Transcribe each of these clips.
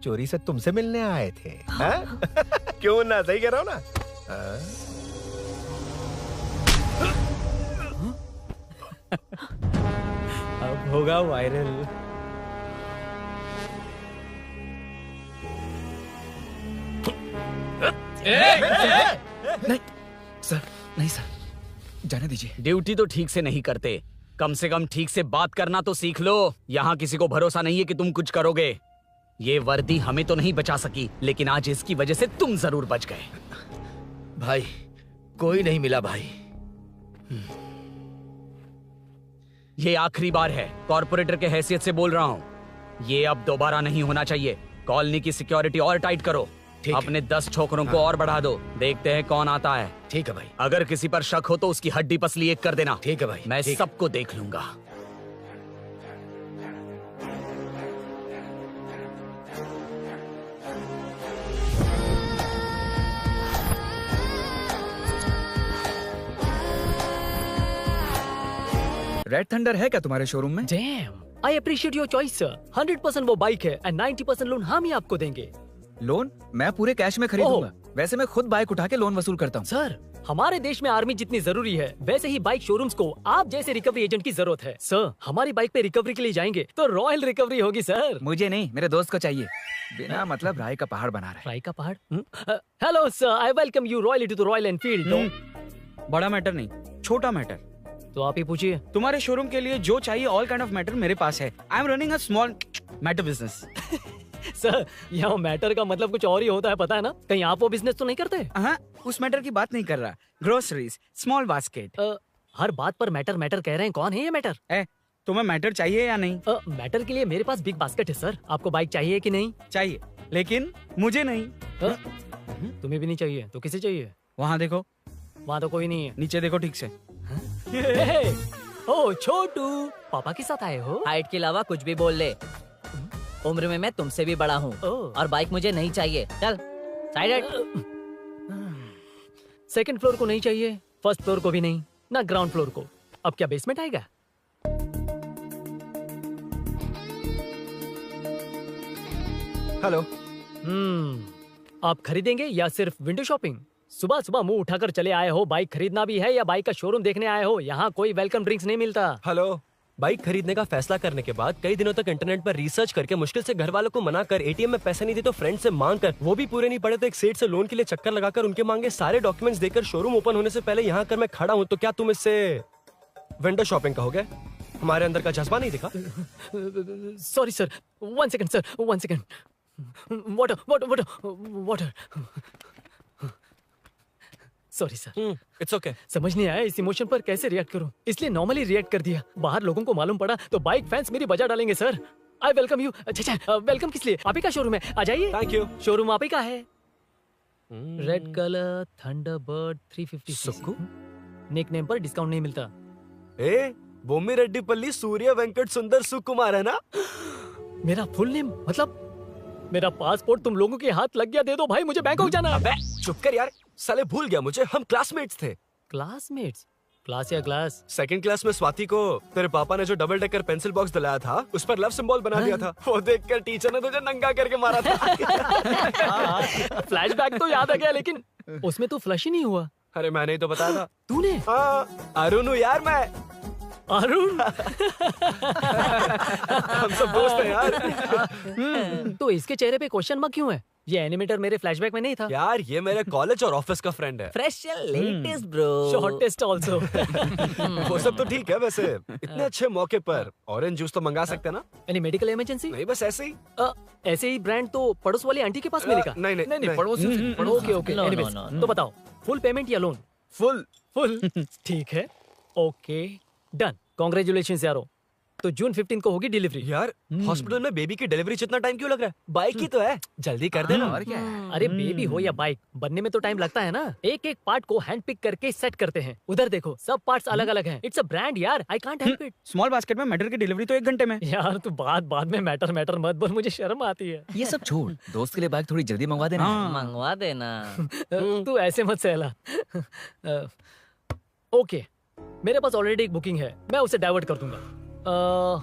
चोरी से तुमसे मिलने आए थे। हाँ? क्यों ना, सही कह रहा हूँ ना? अब होगा वायरल। नहीं सर, नहीं सर, जाने दीजिए। ड्यूटी तो ठीक से नहीं करते, कम से कम ठीक से बात करना तो सीख लो। यहाँ किसी को भरोसा नहीं है कि तुम कुछ करोगे। ये वर्दी हमें तो नहीं बचा सकी, लेकिन आज इसकी वजह से तुम जरूर बच गए। भाई कोई नहीं मिला भाई। ये आखिरी बार है, कॉर्पोरेटर के हैसियत से बोल रहा हूँ। ये अब दोबारा नहीं होना चाहिए। कॉलोनी की सिक्योरिटी और टाइट करो। अपने 10 छोकरों को और बढ़ा दो। देखते हैं कौन आता है। ठीक है भाई। अगर किसी पर शक हो तो उसकी हड्डी पसली एक कर देना। ठीक है भाई। मैं सबको देख लूंगा। रेड थंडर है क्या तुम्हारे शोरूम में? Dam, I appreciate your choice sir. 100% वो बाइक है एंड 90% लोन हम ही आपको देंगे। लोन? मैं पूरे कैश में खरीदूंगा। वैसे मैं खुद बाइक उठा के लोन वसूल करता हूँ। सर, हमारे देश में आर्मी जितनी जरूरी है, वैसे ही बाइक शोरूम्स को आप जैसे रिकवरी एजेंट की जरूरत है। सर, हमारी बाइक पे रिकवरी के लिए जाएंगे तो रॉयल रिकवरी होगी सर। मुझे नहीं, मेरे दोस्त को चाहिए। बिना मतलब राय का पहाड़ बना रहा है। राय का पहाड़? Hello sir, I welcome you royally to the Royal Enfield. बड़ा मैटर नहीं, छोटा मैटर। तो आप ही पूछिए। तुम्हारे शोरूम के लिए जो चाहिए ऑल काइंड ऑफ मैटर मेरे पास है। I am running a small matter business. Sir, यहाँ मैटर का मतलब कुछ और ही होता है, पता है ना? कहीं आप वो बिजनेस तो नहीं करते? हाँ, उस मैटर की बात नहीं कर रहा। Groceries, small basket. हर बात पर मैटर मैटर कह रहे हैं। कौन है ये मैटर? तुम्हें मैटर चाहिए या नहीं? मैटर के लिए मेरे पास बिग बास्केट है सर। आपको बाइक चाहिए कि नहीं? चाहिए, लेकिन मुझे नहीं। तुम्हें भी नहीं चाहिए तो किसे चाहिए? वहाँ देखो। वहाँ तो कोई नहीं है। नीचे देखो ठीक से। ओ छोटू, पापा के साथ आए हो? हाइट के अलावा कुछ भी बोल ले। उम्र में मैं तुमसे भी बड़ा हूँ और बाइक मुझे नहीं चाहिए। चल साइड। सेकंड फ्लोर को नहीं चाहिए, फर्स्ट फ्लोर को भी नहीं, ना ग्राउंड फ्लोर को। अब क्या बेसमेंट आएगा? हेलो। आप खरीदेंगे या सिर्फ विंडो शॉपिंग? सुबह सुबह मुंह उठाकर चले आए हो। बाइक खरीदना भी है या बाइक का शोरूम देखने आए हो? यहाँ कोई वेलकम ड्रिंक्स नहीं मिलता। हेलो। बाइक खरीदने का फैसला करने के बाद कई दिनों तक इंटरनेट पर रिसर्च करके मुश्किल से घर वालों को मना कर, एटीएम में पैसे नहीं दी तो फ्रेंड से मांग कर, वो भी पूरे नहीं पड़े तो एक सेठ से लोन के लिए चक्कर लगाकर उनके मांगे सारे डॉक्यूमेंट्स देकर शोरूम ओपन होने से पहले यहाँ कर मैं खड़ा हूँ, तो क्या तुम इससे विंडो शॉपिंग कहोगे? हमारे अंदर का जज्बा नहीं दिखा? Sorry sir, 1 second sir, 1 second. Water water water water. Sorry sir. It's okay. समझ नहीं आया इस इमोशन पर कैसे रिएक्ट करूं, इसलिए नॉर्मली रिएक्ट कर दिया। बाहर लोगों को मालूम पड़ा तो बाइक फैंस मेरी बजा डालेंगे सर। I welcome you. अच्छा, वेलकम किस लिए? आप ही का शोरूम है, आ जाइए। Thank you. शोरूम आप ही का है। Red colour Thunderbird 350 Sukhu. Nickname पर डिस्काउंट नहीं मिलता। बोम्मी रेड्डीपल्ली सूर्य वेंकट सुंदर सुकुमार है ना? मेरा फुल नेम मतलब मेरा पासपोर्ट तुम लोगों के हाथ लग गया। दे दो भाई, मुझे बैंकॉक जाना है। अबे चुप कर यार, साले भूल गया मुझे, हम क्लासमेट्स थे। क्लासमेट्स? क्लास या क्लास? सेकंड क्लास में स्वाति को तेरे पापा ने जो डबल डेकर पेंसिल बॉक्स दिलाया था उस पर लव सिंबल बना दिया था। वो देखकर टीचर ने तुझे नंगा करके मारा था। फ्लैशबैक तो याद आ गया, लेकिन उसमें तो फ्लश ही नहीं हुआ। अरे मैंने ही तो बताया था। तूने? अरुण हूँ यार मैं। अरुण? हम सब दोस्त हैं यार। तो इसके चेहरे पे क्वेश्चन मार्क क्यों है? ये एनिमेटर मेरे फ्लैशबैक में नहीं था। यार ये मेरे कॉलेज और ऑफिस का फ्रेंड है। Fresh latest bro. Shortest also. वो सब तो ठीक है, वैसे इतने अच्छे मौके पर ऑरेंज जूस तो मंगा सकते हैं ना? Any medical emergency? नहीं, बस ऐसे ही। ऐसे ही ब्रांड तो पड़ोस वाली आंटी के पास मिलेगा। नहीं पड़ोस। Okay okay. एनीवेज, तो बताओ फुल पेमेंट या लोन? फुल। ठीक है, ओके डन। कांग्रेचुलेशंस यारो। तो जून 15 को होगी डिलीवरी। यार हॉस्पिटल में बेबी की डिलीवरी जितना टाइम क्यों लग रहा है? बाइक ही तो है, जल्दी कर देना। और क्या है? अरे बेबी हो या बाइक, बनने में तो टाइम लगता है ना। एक एक पार्ट को हैंड पिक करके सेट करते हैं। उधर देखो, सब पार्ट्स अलग अलग हैं। इट्स अ ब्रांड यार, I can't help it. Small basket में मैटर की डिलीवरी तो 1 घंटे में। यार तू बाद में मैटर मत बोल, मुझे शर्म आती है। ये सब छोड़, दोस्त के लिए बाइक थोड़ी जल्दी मंगवा देना। मंगवा देना। तू ऐसे मत सहला। ओके, मेरे पास ऑलरेडी एक बुकिंग है, मैं उसे डाइवर्ट कर दूंगा।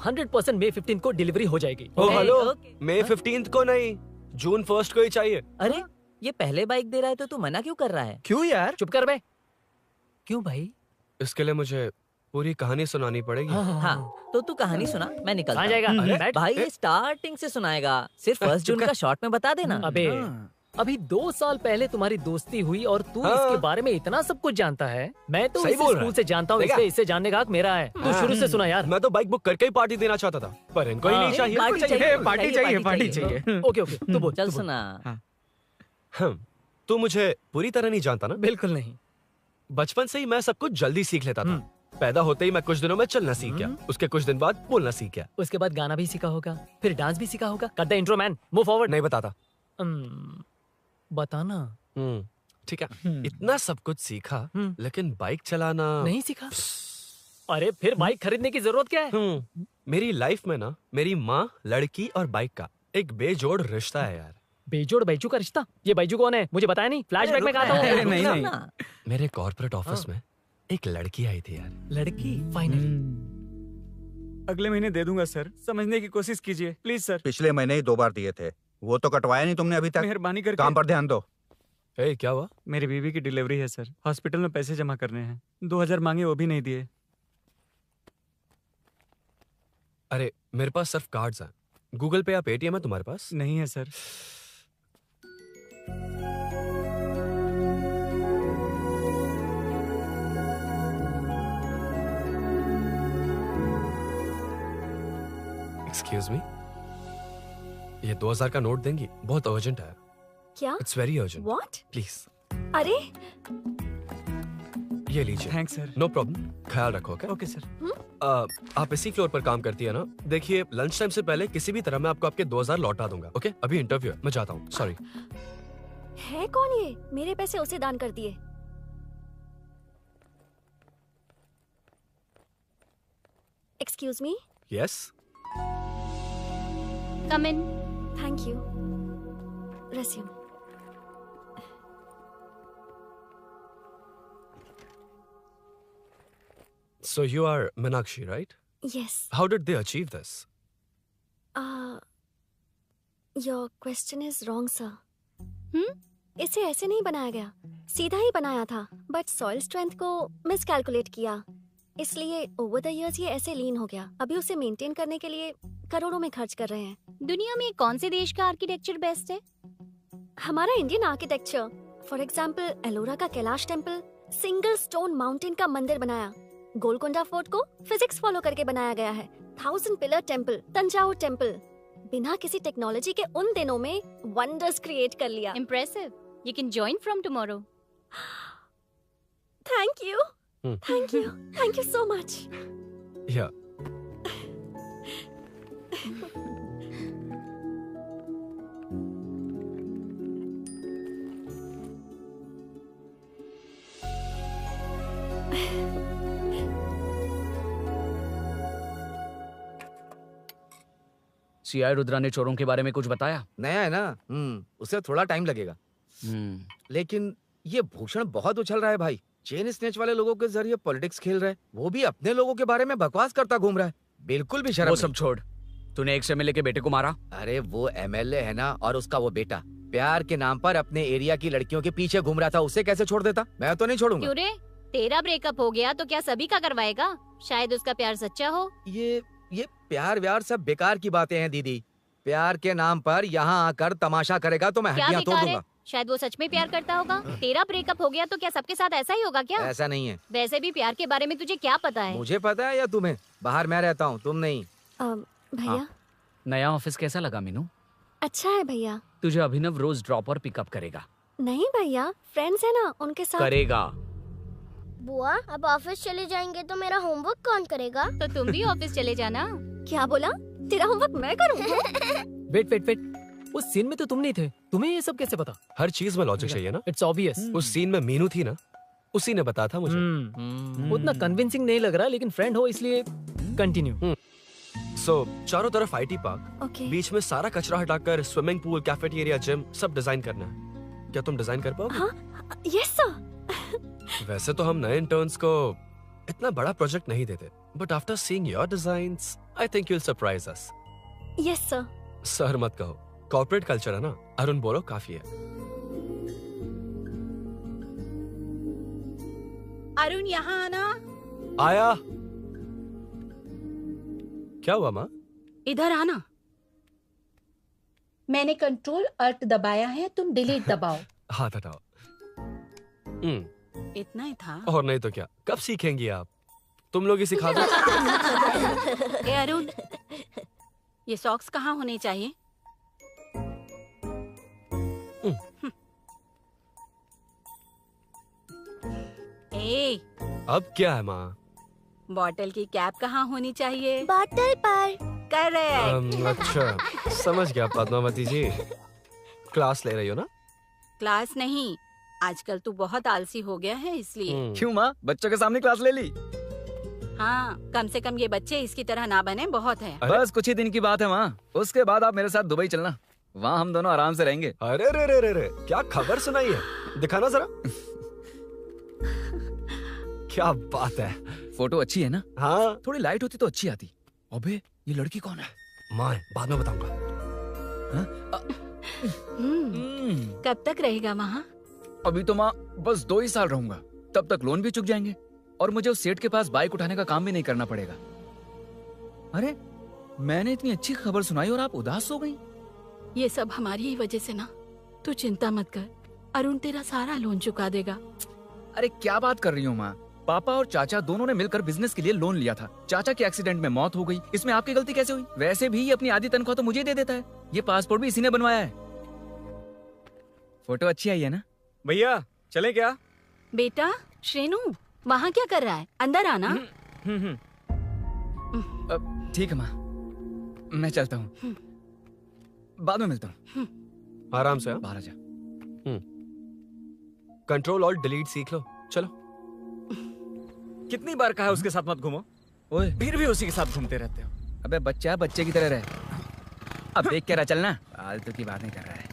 100% मई 15 को डिलीवरी हो जाएगी। हेलो, मई 15 को नहीं, जून 1 को ही चाहिए। अरे ये पहले बाइक दे रहा है तो तू मना क्यों कर रहा है? क्यों यार? चुप कर बे। क्यों भाई? इसके लिए मुझे पूरी कहानी सुनानी पड़ेगी। हाँ तो तू कहानी सुना, मैं निकलता कहाँ हूँ। जाएगा? अरे, बैठ। भाई ये स्टार्टिंग से सुनाएगा, सिर्फ 1 जून का शॉर्ट में बता देना। अबे अभी 2 साल पहले तुम्हारी दोस्ती हुई और तू हाँ। इसके बारे में इतना सब कुछ जानता है। मैं तो सही इसे बोल रहा स्कूल है। से जानता हूँ, देखा? इसलिए इससे जानने का हक मेरा है। तू शुरू से सुना यार। मैं तो बाइक बुक करके ही पार्टी देना चाहता था, पर इनको ही हाँ। नहीं चाहिए। पार्टी चाहिए, चाहिए, पार्टी चाहिए, पार्टी चाहिए। ओके ओके तू बोल। चल तू बोल। सुना। तू मुझे पूरी तरह नहीं जानता ना। बिल्कुल नहीं। बचपन से ही मैं सब कुछ जल्दी सीख लेता था। पैदा होते ही मैं कुछ दिनों में चलना सीख गया, उसके कुछ दिन बाद बोलना सीख गया। उसके बाद गाना भी सीखा होगा, फिर डांस भी सीखा होगा। कर the intro man, move forward. नहीं बताता। बताना। ठीक है, इतना सब कुछ सीखा, लेकिन बाइक चलाना नहीं सीखा? अरे फिर बाइक खरीदने की जरूरत क्या है? मेरी लाइफ में ना मेरी माँ, लड़की और बाइक का एक बेजोड़ रिश्ता है यार। बेजोड़ बैजू का रिश्ता? ये बैजू कौन है? मुझे बताया नहीं। फ्लैशबैक में कहा था अरे, वो। नहीं, नहीं। ना। मेरे कॉर्पोरेट ऑफिस में एक लड़की आई थी यार। लड़की फाइनली। अगले महीने दे दूंगा सर, समझने की कोशिश कीजिए प्लीज सर। पिछले महीने ही 2 बार दिए थे, वो तो कटवाया नहीं तुमने अभी तक। मेहरबानी करके। काम पर ध्यान दो। ए, क्या हुआ? मेरी बीवी की डिलीवरी है सर, हॉस्पिटल में पैसे जमा करने हैं। 2000 मांगे, वो भी नहीं दिए। अरे मेरे पास सिर्फ कार्ड्स हैं। गूगल पे या पेटीएम है तुम्हारे पास? नहीं है सर। एक्सक्यूज मी, ये 2000 का नोट देंगी? बहुत अर्जेंट है। क्या? It's very urgent. What? Please अरे ये लीजिए। Thanks sir. नो प्रॉब्लम, ख्याल रखो। Okay sir. आप इसी फ्लोर पर काम करती है ना? देखिए लंच टाइम से पहले किसी भी तरह मैं आपको आपके 2000 लौटा दूंगा। ओके, अभी इंटरव्यू है, मैं जाता हूँ। सॉरी। है कौन ये? मेरे पैसे उसे दान कर दिए। Excuse me. Yes. Come in. Thank you. Resume. So you are Meenakshi, right? Yes. How did they achieve this? Your question is wrong, sir. इसे ऐसे नहीं बनाया गया, सीधा ही बनाया था, बट सॉइल स्ट्रेंथ को मिसकैलकुलेट किया, इसलिए ओवर द इयर्स ये ऐसे लीन हो गया। अभी उसे मेंटेन करने के लिए करोड़ों में खर्च कर रहे हैं। दुनिया में कौन से देश का आर्किटेक्चर बेस्ट है? हमारा Indian architecture. For example Ellora का Kailash temple, single stone mountain का मंदिर बनाया। गोलकोंडा फोर्ट को फिजिक्स फॉलो करके बनाया गया है। 1000 पिलर टेम्पल, तंजावुर टेम्पल, बिना किसी टेक्नोलॉजी के उन दिनों में वंडर्स क्रिएट कर लिया। Impressive. You can join from tomorrow. Thank you, thank you, thank you so much. Yeah. CI Rudra ने चोरों के बारे में कुछ बताया? नया है ना, उसे थोड़ा टाइम लगेगा। लेकिन ये भूषण बहुत उछल रहा है भाई। चेन स्नेच वाले लोगों के जरिए पॉलिटिक्स खेल रहा है, वो भी अपने लोगों के बारे में बकवास करता घूम रहा है। बिल्कुल भी शर्म वो नहीं। सब छोड़, तूने एक एमएलए के बेटे को मारा। अरे वो एमएलए है ना, और उसका वो बेटा प्यार के नाम पर अपने एरिया की लड़कियों के पीछे घूम रहा था, उसे कैसे छोड़ देता? मैं तो नहीं छोड़ूंगा। क्यों रे? तेरा ब्रेकअप हो गया तो क्या सभी का करवाएगा? शायद उसका प्यार सच्चा हो। ये प्यार व्यार सब बेकार की बातें हैं दीदी। प्यार के नाम पर यहाँ आकर तमाशा करेगा तो मैं क्या हड्डियां तोड़ बेकार है? दूंगा। शायद वो सच में प्यार करता होगा। तेरा ब्रेकअप हो गया तो क्या सबके साथ ऐसा ही होगा क्या? ऐसा नहीं है। वैसे भी प्यार के बारे में तुझे क्या पता है? मुझे पता है या तुम्हें? बाहर मैं रहता हूँ, तुम नहीं। भैया नया ऑफिस कैसा लगा मीनू? अच्छा है भैया। तुझे अभिनव रोज ड्रॉप और पिकअप करेगा। नहीं भैया, फ्रेंड्स है ना, उनके साथ करेगा। बुआ अब ऑफिस चले जाएंगे तो मेरा होमवर्क कौन करेगा? तो तुम भी ऑफिस चले जाना। क्या बोला? तेरा होमवर्क मैं करूँ? वेट वेट वेट, उस सीन में तो तुम नहीं थे, तुम्हें ये सब कैसे पता? हर चीज में लॉजिक चाहिए ना। It's obvious. उस सीन में मीनू थी ना, उसी ने बताया था मुझे। उतना कन्विंसिंग नहीं लग रहा, लेकिन फ्रेंड हो इसलिए कंटिन्यू। सो चारों तरफ आईटी पार्क, ओके। बीच में सारा कचरा हटाकर स्विमिंग पूल, कैफेटेरिया, जिम सब डिजाइन करना है। क्या तुम डिजाइन कर पाओगे? हाँ, यस सर। वैसे तो हम नए इंटर्न्स को इतना बड़ा प्रोजेक्ट नहीं देते, but after seeing your designs I think you will surprise us. Yes sir. Sir मत कहो, कॉर्पोरेट कल्चर है ना। अरुण बोलो काफी है। अरुण यहाँ आना। आया। क्या हुआ माँ? इधर आना। मैंने कंट्रोल अल्ट दबाया है, तुम डिलीट दबाओ। हाथ हटाओ। इतना ही था। और नहीं तो क्या, कब सीखेंगी आप? तुम लोग ही सिखा दो। ए अरुण, ये सॉक्स कहाँ होने चाहिए? ए, अब क्या है माँ? बॉटल की कैप कहाँ होनी चाहिए? बॉटल पर। करेक्ट। अच्छा, समझ गया पद्मावती जी। क्लास ले रही हो ना? क्लास नहीं, आजकल तू बहुत आलसी हो गया है इसलिए। क्यों माँ, बच्चों के सामने क्लास ले ली? हाँ, कम से कम ये बच्चे इसकी तरह ना बने, बहुत है। बस कुछ ही दिन की बात है माँ, उसके बाद आप मेरे साथ दुबई चलना, वहाँ हम दोनों आराम से रहेंगे। अरे रे रे रे रे, क्या खबर सुनाई है, दिखाना जरा। क्या बात है। फोटो अच्छी है ना? हाँ। थोड़ी लाइट होती तो अच्छी आती। अबे ये लड़की कौन है? माँ, बाद में बताऊंगा। कब तक रहेगा वहाँ? अभी तो माँ बस 2 ही साल रहूंगा, तब तक लोन भी चुक जाएंगे और मुझे उस सेठ के पास बाइक उठाने का काम भी नहीं करना पड़ेगा। अरे मैंने इतनी अच्छी खबर सुनाई और आप उदास हो गई। ये सब हमारी ही वजह से ना, तू चिंता मत कर, अरुण तेरा सारा लोन चुका देगा। अरे क्या बात कर रही हो माँ, पापा और चाचा दोनों ने मिलकर बिजनेस के लिए लोन लिया था। चाचा के एक्सीडेंट में मौत हो गई, इसमें आपकी गलती कैसे हुई? वैसे भी ये अपनी आधी तनख्वाह तो मुझे दे देता है। ये पासपोर्ट भी इसी ने बनवाया है। फोटो अच्छी आई है ना? भैया चले क्या? बेटा श्रेनु, वहाँ क्या कर रहा है? अंदर आना। ठीक है माँ, मैं चलता हूँ, बाद में मिलता हूँ। आराम से। बाहर आ जा। कंट्रोल और डिलीट सीख लो। चलो। कितनी बार कहा है उसके साथ मत घूमो, ओए फिर भी उसी के साथ घूमते रहते हो। अबे बच्चा बच्चे की तरह रहे। अब देख के रहा चलना, फालतू की बात नहीं कर रहा है।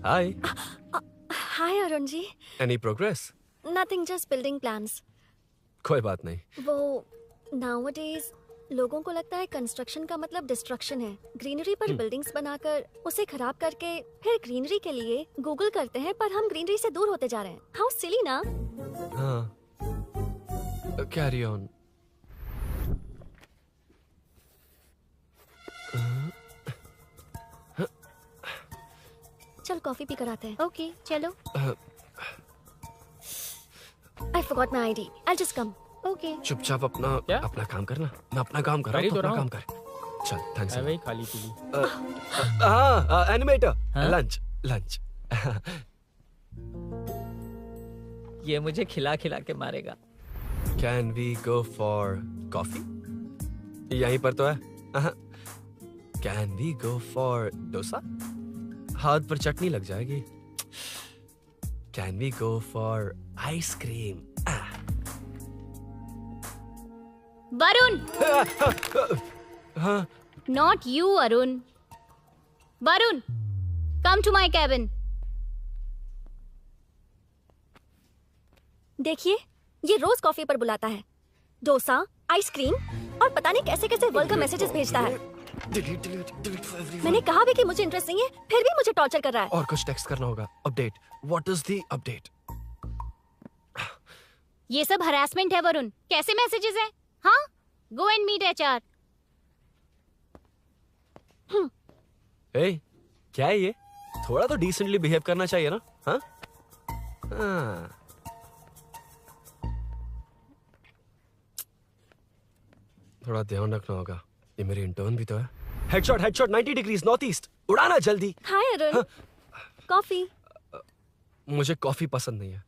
Hi. Hi Arun ji. Any progress? Nothing, just building plans. कोई बात नहीं। वो नाउअडेज लोगों को लगता है कंस्ट्रक्शन का मतलब डिस्ट्रक्शन है। ग्रीनरी पर बिल्डिंग्स बनाकर उसे खराब करके फिर ग्रीनरी के लिए गूगल करते हैं, पर हम ग्रीनरी से दूर होते जा रहे हैं। हाउ सिली ना? हाँ, कैरी ऑन। चल कॉफी पी कर आते हैं। ओके चलो। I forgot my ID. I'll just come. Okay. चुपचाप अपना काम करना। मैं अपना काम कर रहा हूँ, अपना काम कर। चल, थैंक्स। वही खाली पीली। हाँ, एनिमेटर। लंच। ये मुझे खिला खिला के मारेगा। Can we go for coffee? यहीं पर तो है। Can we go for dosa? हाथ पर चटनी लग जाएगी। Can we go for ice cream? Varun. हाँ। Not you, Arun. Varun, come to my cabin. देखिए, ये रोज कॉफी पर बुलाता है, डोसा, आइसक्रीम और पता नहीं कैसे कैसे वर्ल्ड का मैसेजेस भेजता है। Delete for everyone. मैंने कहा भी कि मुझे इंटरेस्ट नहीं है, फिर भी मुझे टॉर्चर कर रहा है। और कुछ टेक्स्ट करना होगा। Update. What is the update? ये सब हरासमेंट है वरुण। कैसे मैसेजेस हैं? हाँ, go and meet HR। Hey, क्या है ये? थोड़ा तो डिसेंटली बिहेव करना चाहिए ना? हाँ? थोड़ा ध्यान रखना होगा। ये मेरी इंटर्न भी तो है। Headshot 90 degrees north east. उड़ाना जल्दी। हाय अरुण। कॉफी। मुझे कॉफी पसंद नहीं है।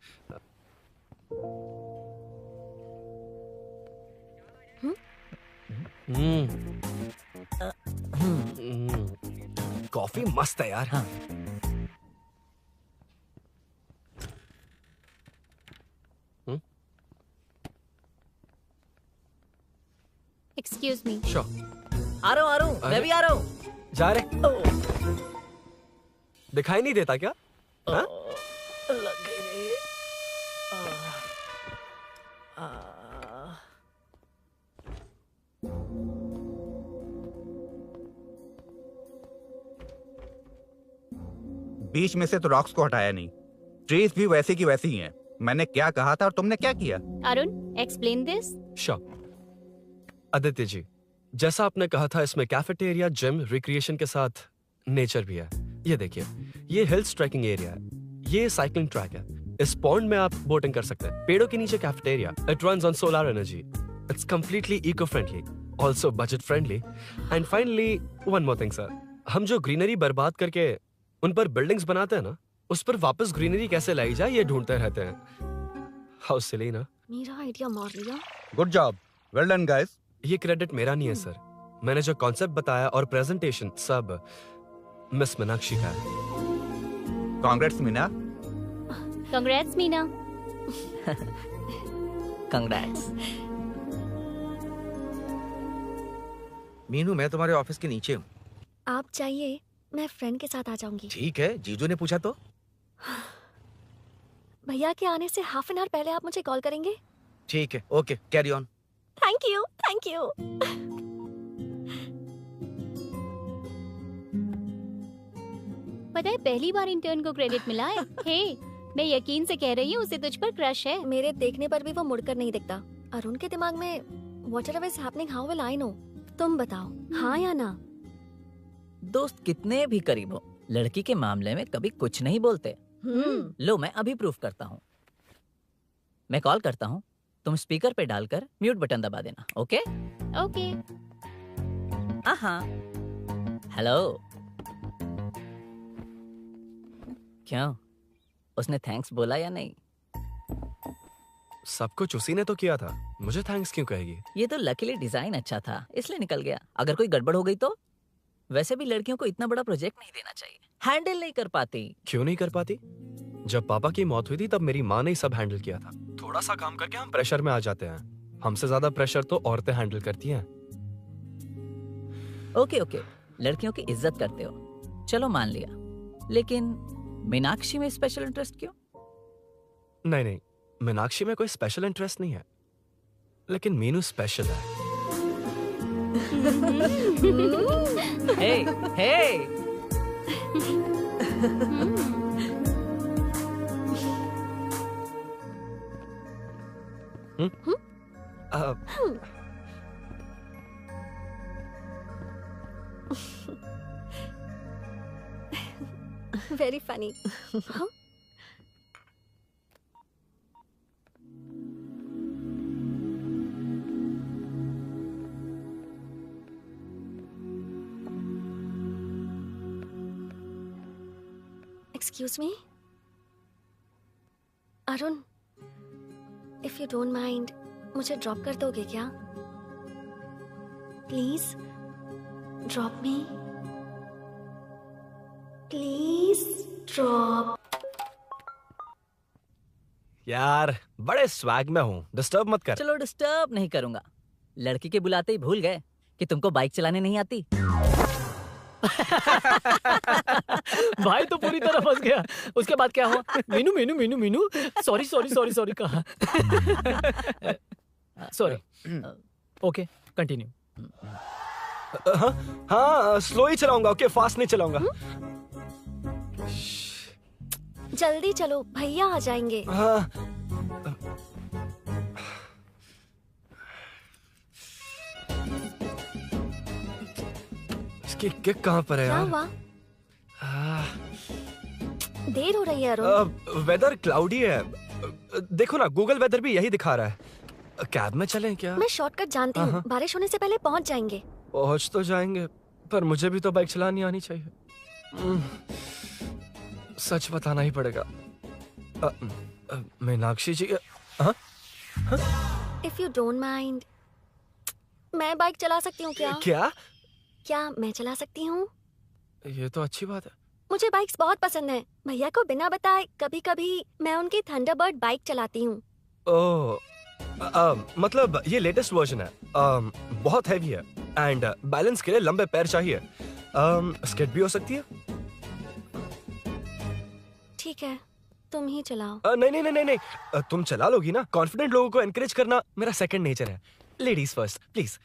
कॉफी मस्त है यार। Excuse me. श्योर। आ रहा हूँ, मैं भी आ रहा हूँ। जा रहे? दिखाई नहीं देता क्या? हाँ? लग गई। 20 में से तो रॉक्स को हटाया नहीं, ट्रीज भी वैसी की वैसी ही हैं। मैंने क्या कहा था और तुमने क्या किया? Arun, explain this. Sure. Aditya ji, जैसा आपने कहा था, इसमें कैफेटेरिया, जिम, रिक्रिएशन के साथ नेचर भी है। ये देखिए, ये हिल्स ट्रैकिंग एरिया है, ये साइकिलिंग ट्रैक है, इस पॉन्ड में आप बोटिंग कर सकते हैं, पेड़ों के नीचे cafeteria, it runs on solar energy, it's completely eco friendly, also budget friendly, and finally one more thing sir, हम जो ग्रीनरी बर्बाद करके उन पर बिल्डिंग्स बनाते हैं ना, उस पर वापस ग्रीनरी कैसे लाई जाए ये ढूंढते रहते हैं। हाउ सिली ना? मेरा आइडिया मार लिया। Good job, well done guys. ये क्रेडिट मेरा नहीं है सर, मैंने जो कॉन्सेप्ट बताया और प्रेजेंटेशन सब मिस मीनाक्षी का है। Congrats Meena. Congrats Meena. Congrats. Meenu, मैं तुम्हारे ऑफिस के नीचे हूँ। आप चाहिए मैं फ्रेंड के साथ आ जाऊंगी। ठीक है, जीजू ने पूछा तो। भैया के आने से हाफ एन आवर पहले आप मुझे कॉल करेंगे? ठीक है, okay, carry on. Thank you, thank you. पता है, पहली बार इंटर्न को क्रेडिट मिला है। हे, मैं यकीन से कह रही हूँ, उसे तुझ पर क्रश है। मेरे देखने पर भी वो मुड़कर नहीं दिखता। अरुण के दिमाग में whatever is happening, how will I know? तुम बताओ, हाँ या ना? दोस्त कितने भी करीब हो, लड़की के मामले में कभी कुछ नहीं बोलते। लो, मैं अभी प्रूफ करता हूँ। मैं कॉल करता हूँ, तुम स्पीकर पे डालकर म्यूट बटन दबा देना। ओके? ओके। हाँ। हेलो। क्यों, उसने थैंक्स बोला या नहीं? सब कुछ उसी ने तो किया था, मुझे थैंक्स क्यों कहेगी? ये तो लकीली डिजाइन अच्छा था, इसलिए निकल गया। अगर कोई गड़बड़ हो गई तो? वैसे भी लड़कियों को इतना बड़ा प्रोजेक्ट नहीं देना चाहिए, हैंडल नहीं कर पाती। क्यों नहीं कर पाती? जब पापा की मौत हुई थी तब मेरी माँ ने ही सब हैंडल किया था। थोड़ा सा काम करके हम प्रेशर में आ जाते हैं, हमसे ज्यादा प्रेशर तो औरतें हैंडल करती हैं। ओके, लड़कियों की इज्जत करते हो, चलो मान लिया, लेकिन मीनाक्षी में स्पेशल इंटरेस्ट क्यों? नहीं, मीनाक्षी में कोई स्पेशल इंटरेस्ट नहीं है, लेकिन मीनू स्पेशल है। Hey. Very funny. Excuse me Arun, if you don't mind, मुझे ड्रॉप कर दोगे क्या? Please drop me, please drop. यार, बड़े स्वैग में हूँ, डिस्टर्ब मत कर। चलो, डिस्टर्ब नहीं करूंगा। लड़की के बुलाते ही भूल गए कि तुमको बाइक चलाने नहीं आती। भाई तो पूरी तरह फंस गया। उसके बाद क्या हुआ? मीनू सॉरी कहा। सॉरी। Okay, continue. हाँ, स्लो ही चलाऊंगा, ओके, फास्ट नहीं चलाऊंगा। जल्दी चलो, भैया आ जाएंगे। हाँ। इसकी किक कहाँ पर है क्या यार? हुआ? देर हो रही है अरुण। वेदर क्लाउडी है, देखो ना, गूगल वेदर भी यही दिखा रहा है। कैब में चलें क्या? मैं शॉर्टकट जानती हूँ, बारिश होने से पहले पहुँच जाएंगे। पहुँच तो जाएंगे, पर मुझे भी तो बाइक चलानी आनी चाहिए। सच बताना ही पड़ेगा। मीनाक्षी जी, इफ यू डोंट माइंड, मैं बाइक चला सकती हूँ क्या? क्या मैं चला सकती हूँ? ये तो अच्छी बात है। मुझे बाइक्स बहुत पसंद है। भैया को बिना बताए कभी कभी मैं उनकी थंडरबर्ड बाइक चलाती हूँ। ओह, मतलब ये लेटेस्ट वर्जन है, बहुत हैवी है एंड बैलेंस के लिए लंबे पैर चाहिए। स्केट भी हो सकती है। ठीक है, तुम ही चलाओ। नहीं नहीं नहीं नहीं, तुम चला लोगी ना। कॉन्फिडेंट लोगों को एनकरेज करना मेरा सेकंड नेचर है। Ladies first please.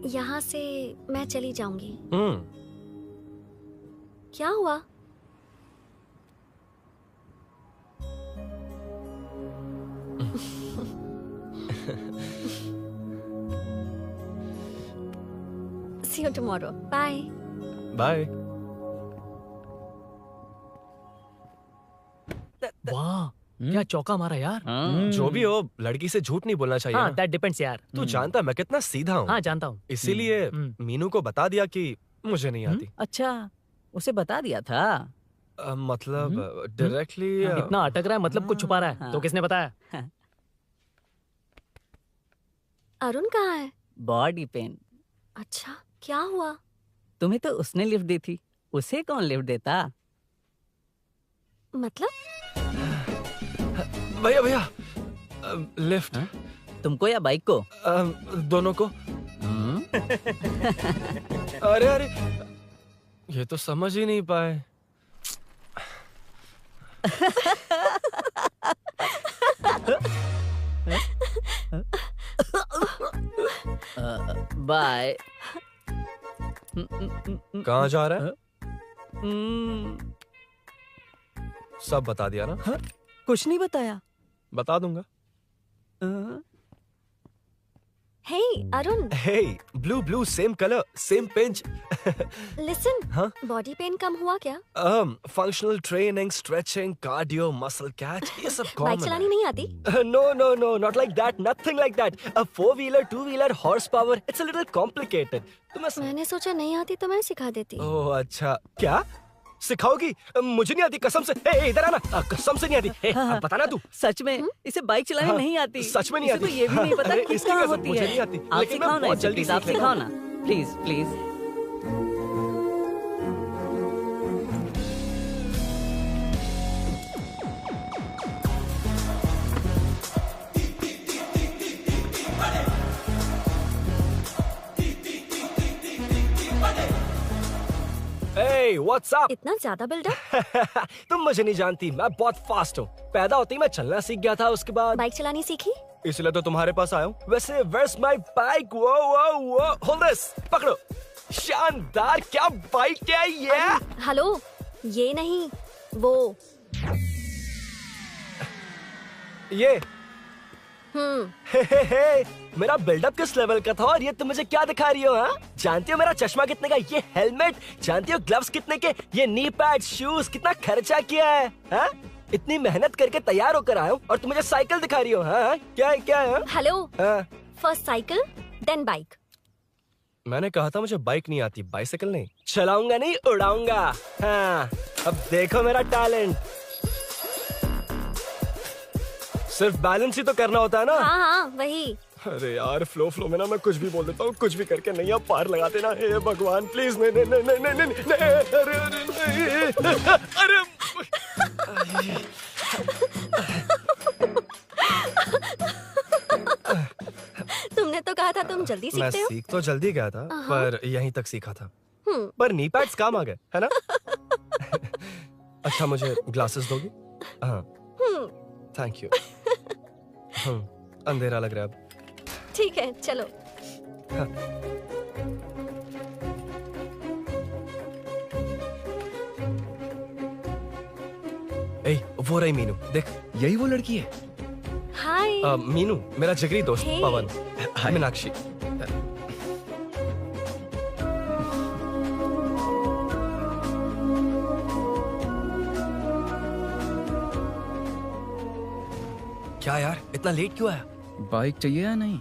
यहाँ से मैं चली जाऊंगी। क्या हुआ? See you tomorrow. Bye. Bye. वाह, क्या चौका मारा यार। जो भी हो, लड़की से झूठ नहीं बोलना चाहिए हाँ, ना। that depends यार। तू जानता मैं कितना सीधा हूँ। हाँ, जानता हूँ। इसीलिए मीनू को बता दिया कि मुझे नहीं आती। अच्छा, उसे बता दिया था। मतलब डायरेक्टली इतना अटक रहा है, मतलब कुछ छुपा रहा है। तो किसने बताया? अरुण कहाँ है? Body pain. अच्छा, क्या हुआ? तुम्हें तो उसने लिफ्ट दी थी, उसे कौन लिफ्ट देता? मतलब? भैया भैया, लिफ्ट। तुमको या बाइक को? दोनों को। अरे अरे, ये तो समझ ही नहीं पाए। बाय। कहाँ जा रहा है? सब बता दिया ना? कुछ नहीं बताया। बता दूंगा। Hey, Arun. Hey, blue, same color, same pinch. Listen. हाँ? Body pain कम हुआ क्या? Functional training, stretching, cardio, muscle catch, ये सब common बाइक चलानी नहीं आती? No, not like that, nothing like that. A 4-wheeler, 2-wheeler, horsepower, it's a little complicated. मैंने सोचा नहीं आती तो मैं सिखा देती। ओह अच्छा, क्या? सिखाओगी? मुझे नहीं आती कसम से। ए, इधर आना, कसम से नहीं आती। अब बताना तू। सच में इसे बाइक चलानी नहीं आती। सच में नहीं आती। इसे तो ये भी नहीं पता कि इसकी कहाँ कसम, होती मुझे है। नहीं आती। आप लेकिन मैं सिखाओ ना बहुत इसे, जल्दी प्लीज आप सीख लेता सिखाओ ना, please please. Hey, what's up? इतना ज्यादा बिल्डअप? तुम मुझे नहीं जानती, मैं बहुत फास्ट हूँ। पैदा होते ही मैं चलना सीख गया था, उसके बाद बाइक चलानी सीखी? इसलिए तो तुम्हारे पास आया हूँ। वैसे where's my bike? वो hold this, पकड़ो। शानदार, क्या बाइक है ये? हेलो, ये नहीं, वो। ये हे, मेरा बिल्डअप किस लेवल का था और ये तुम मुझे क्या दिखा रही हो? हाँ, जानती हो मेरा चश्मा कितने का, ये हेलमेट, जानती हो ग्लव्स कितने के, ये नी पैड, शूज, कितना खर्चा किया है? हाँ? इतनी मेहनत करके तैयार होकर आया हूँ और तुम मुझे साइकिल दिखा रही हो? हाँ? क्या है? Hello, first cycle then bike. मैंने कहा था मुझे बाइक नहीं आती, बाइसाइकिल नहीं। चलाऊंगा नहीं, उड़ाऊंगा। हाँ, अब देखो मेरा टैलेंट। सिर्फ बैलेंस ही तो करना होता है ना? हाँ, वही। अरे यार, फ्लो में ना मैं कुछ भी बोल देता हूँ, कुछ भी करके नहीं आप पार लगा देना। हे भगवान प्लीज, नहीं, अरे तुमने तो कहा था तुम जल्दी मैं सीखते हो। सीख तो जल्दी गया था, पर यहीं तक सीखा था। हम्म। पर नी पैड्स काम आ गए, है ना? अच्छा, मुझे ग्लासेस दोगी? हाँ, थैंक यू। अंधेरा लग रहा है अब। ठीक है, चलो। हाँ। ए, वो रही मीनू, देख, यही वो लड़की है। हाय। मीनू, मेरा जिगरी दोस्त Hey. पवन। मीनाक्षी। क्या यार, इतना लेट क्यों आया? बाइक चाहिए या नहीं?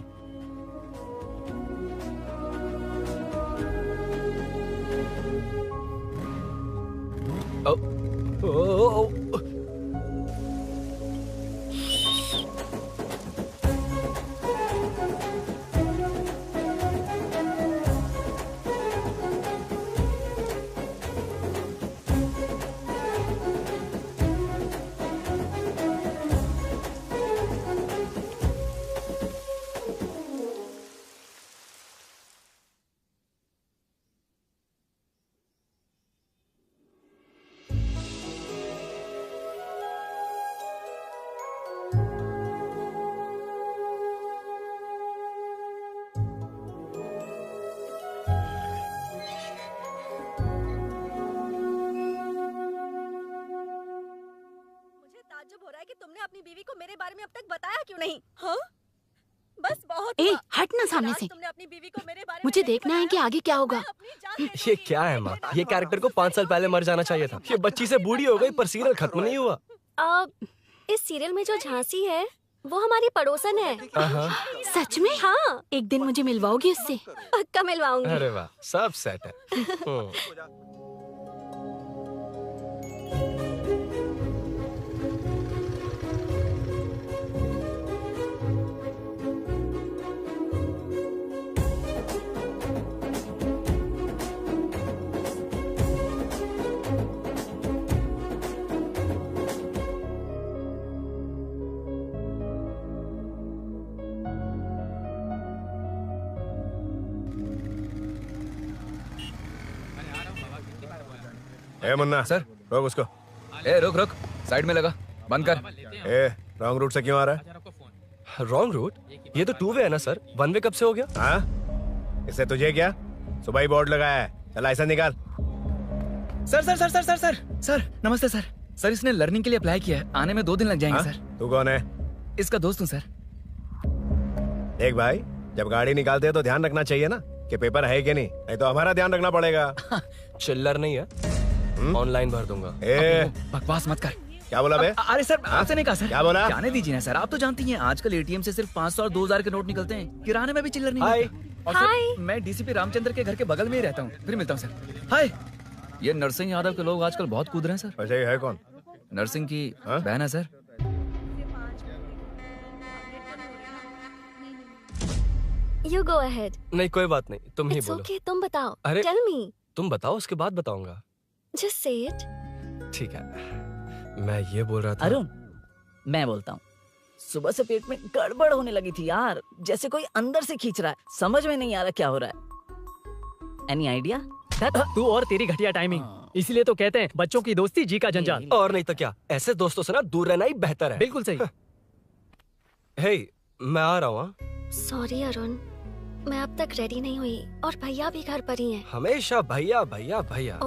तुमने अपनी बीवी को मेरे बारे में अब तक बताया क्यों नहीं? हाँ? बस बहुत ए, हट ना सामने से। तुमने अपनी बीवी को मेरे बारे मुझे देखना है कि आगे क्या होगा। ये क्या है माँ? ये कैरेक्टर को 5 साल पहले मर जाना चाहिए था। ये बच्ची से बूढ़ी हो गई पर सीरियल खत्म नहीं हुआ। इस सीरियल में जो झांसी है वो हमारी पड़ोसन है। सच में? हाँ। एक दिन मुझे मिलवाओगी उससे? पक्का मिलवाऊंगी। अरे वाह, सब सेट है। ए मुन्ना सर, रोक उसको। ए रुक रुक, साइड में लगा, बंद कर। ए रॉन्ग रूट से क्यों आ रहा है? Wrong route? ये तो 2 वे है ना सर, 1 वे कब से हो गया? हाँ, इससे तुझे क्या? सुबह ही बोर्ड लगाया है, चल लाइसेंस निकाल। Sir sir sir sir sir sir sir नमस्ते सर। सर इसने लर्निंग के लिए अप्लाई किया है, आने में 2 दिन लग जाएंगे। सर तू कौन है? इसका दोस्त हूँ सर। देख भाई, जब गाड़ी निकालते हैं तो ध्यान रखना चाहिए ना कि पेपर है कि नहीं तो हमारा ध्यान रखना पड़ेगा। चिल्लर नहीं है, ऑनलाइन भर दूंगा। बकवास मत कर। क्या बोला बे? अरे सर आपसे नहीं कहा सर। क्या बोला? जाने दीजिए ना सर, आप तो जानती हैं आजकल एटीएम से सिर्फ 500 और 2000 के नोट निकलते हैं, किराने में भी चिल्लर नहीं मिलता। और सर मैं डीसीपी रामचंद्र के घर के बगल में ही रहता हूँ। फिर मिलता हूँ सर। हाय, ये नरसिंह यादव के लोग आजकल बहुत कूद रहे हैं सर। अच्छा ये है कौन? नरसिंह की बहन है सर। You go ahead. नहीं कोई बात नहीं, तुम ही It's बोलो। okay, तुम बताओ। अरे Tell me. तुम बताओ, उसके बाद बताऊंगा। Just say it. ठीक है, मैं ये बोल रहा था। अरुण, मैं बोलता हूँ। सुबह से पेट में गड़बड़ होने लगी थी यार, जैसे कोई अंदर से खींच रहा है। समझ में नहीं आ रहा क्या हो रहा है। Any idea? तू और तेरी घटिया टाइमिंग। इसीलिए तो कहते हैं बच्चों की दोस्ती जी का जंजाल। और नहीं तो क्या, ऐसे दोस्तों से ना दूर रहना ही बेहतर है। बिल्कुल सही। हे, मैं आ रहा हूँ। Sorry अरुण, मैं अब तक रेडी नहीं हुई और भैया भी घर पर ही हैं। हमेशा भैया भैया भैया।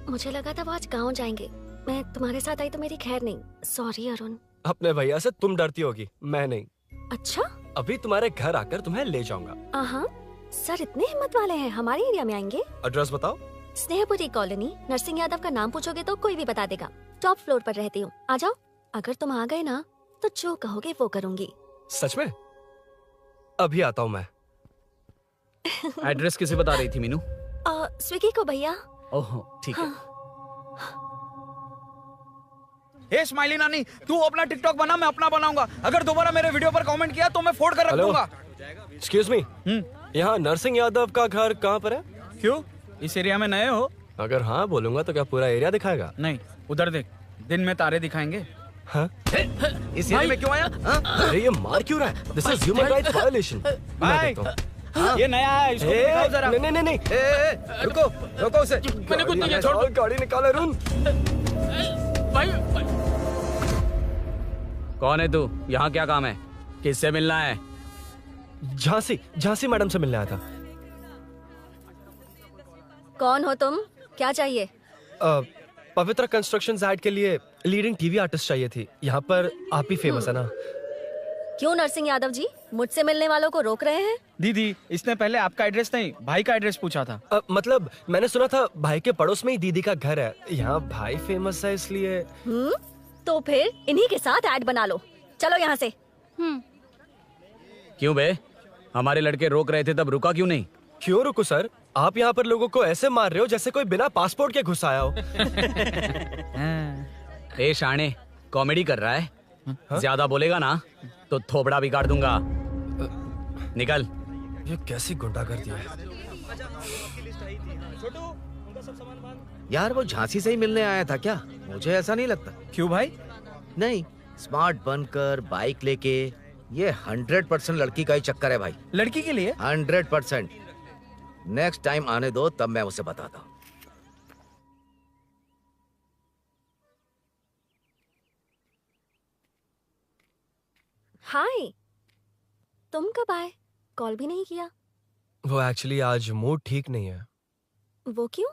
मुझे लगा था वो आज गाँव जाएंगे। मैं तुम्हारे साथ आई तो मेरी खैर नहीं। सॉरी अरुण। अपने भैया से तुम डरती होगी, मैं नहीं। अच्छा? अभी तुम्हारे घर आकर तुम्हें ले जाऊंगा। हाँ, सर इतने हिम्मत वाले हैं, हमारे एरिया में आएंगे? एड्रेस बताओ। स्नेहपुरी कॉलोनी, नरसिंह यादव का नाम पूछोगे तो कोई भी बता देगा। टॉप फ्लोर पर रहती हूँ, आ जाओ। अगर तुम आ गए ना तो जो कहोगे वो करूँगी। सच में? अभी आता हूँ मैं। एड्रेस किसे बता रही थी मीनू? स्विगी को भैया। ओह ठीक है। हे स्माइली नानी, तू अपना टिकटॉक बना, मैं अपना बनाऊंगा। अगर दोबारा मेरे वीडियो पर कमेंट किया तो मैं फोड़ कर रख दूंगा। एक्सक्यूज मी, यहाँ नरसिंह यादव का घर कहाँ पर है? क्यों, इस एरिया में नए हो? अगर हाँ बोलूंगा तो क्या पूरा एरिया दिखाएगा? नहीं, उधर देख, दिन में तारे दिखाएंगे। हाँ? इस एरिया में क्यों आया? अरे ये मार क्यों रहा है? This is human rights violation. ये नया है, इसको दिखाओ जरा। नहीं नहीं नहीं, रुको रुको उसे। मैंने कुछ नहीं किया, छोड़। गाड़ी निकाल अरुण। कौन है तू? यहाँ क्या काम है? किससे मिलना है? झांसी मैडम से मिलने आया था। कौन हो तुम? क्या चाहिए? पवित्र कंस्ट्रक्शंस ऐड के लिए लीडिंग टीवी आर्टिस्ट चाहिए थी। यहाँ पर आप ही फेमस है ना। क्यों नरसिंह यादव जी मुझसे मिलने वालों को रोक रहे हैं? दीदी, इसने पहले आपका एड्रेस नहीं, भाई का एड्रेस पूछा था। मतलब मैंने सुना था भाई के पड़ोस में ही दीदी का घर है। यहाँ भाई फेमस है इसलिए। तो फिर इन्हीं के साथ ऐड बना लो। चलो यहाँ से। क्यों बे? हमारे लड़के रोक रहे थे तब रुका क्यों नहीं? क्यों रुको सर? आप यहाँ पर लोगों को ऐसे मार रहे हो जैसे कोई बिना पासपोर्ट के घुस आया हो। ए शाणे, कॉमेडी कर रहा है? ज्यादा बोलेगा ना तो थोबड़ा बिगाड़ दूंगा। निकल। ये कैसी गुंडागर्दी है? यार वो झांसी से ही मिलने आया था क्या? मुझे ऐसा नहीं लगता। क्यों भाई? नहीं, स्मार्ट बनकर बाइक लेके, ये 100% लड़की का ही चक्कर है भाई। लड़की के लिए? 100%। नेक्स्ट टाइम आने दो, तब मैं उसे बताता हूँ। हाय, तुम कब आए? कॉल भी नहीं किया। वो एक्चुअली आज मूड ठीक नहीं है। वो क्यों?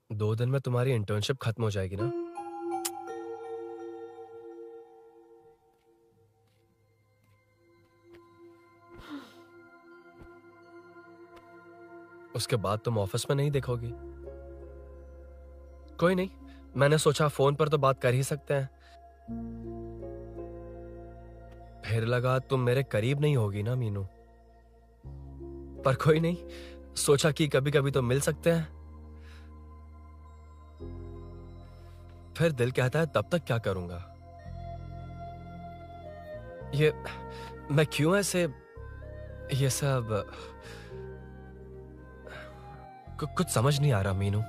2 दिन में तुम्हारी इंटर्नशिप खत्म हो जाएगी ना। उसके बाद तुम ऑफिस में नहीं देखोगी। कोई नहीं, मैंने सोचा फोन पर तो बात कर ही सकते हैं। फिर लगा तुम मेरे करीब नहीं होगी ना मीनू, पर कोई नहीं, सोचा कि कभी कभी तो मिल सकते हैं। फिर दिल कहता है तब तक क्या करूंगा। ये मैं क्यों ऐसे ये सब कुछ समझ नहीं आ रहा मीनू।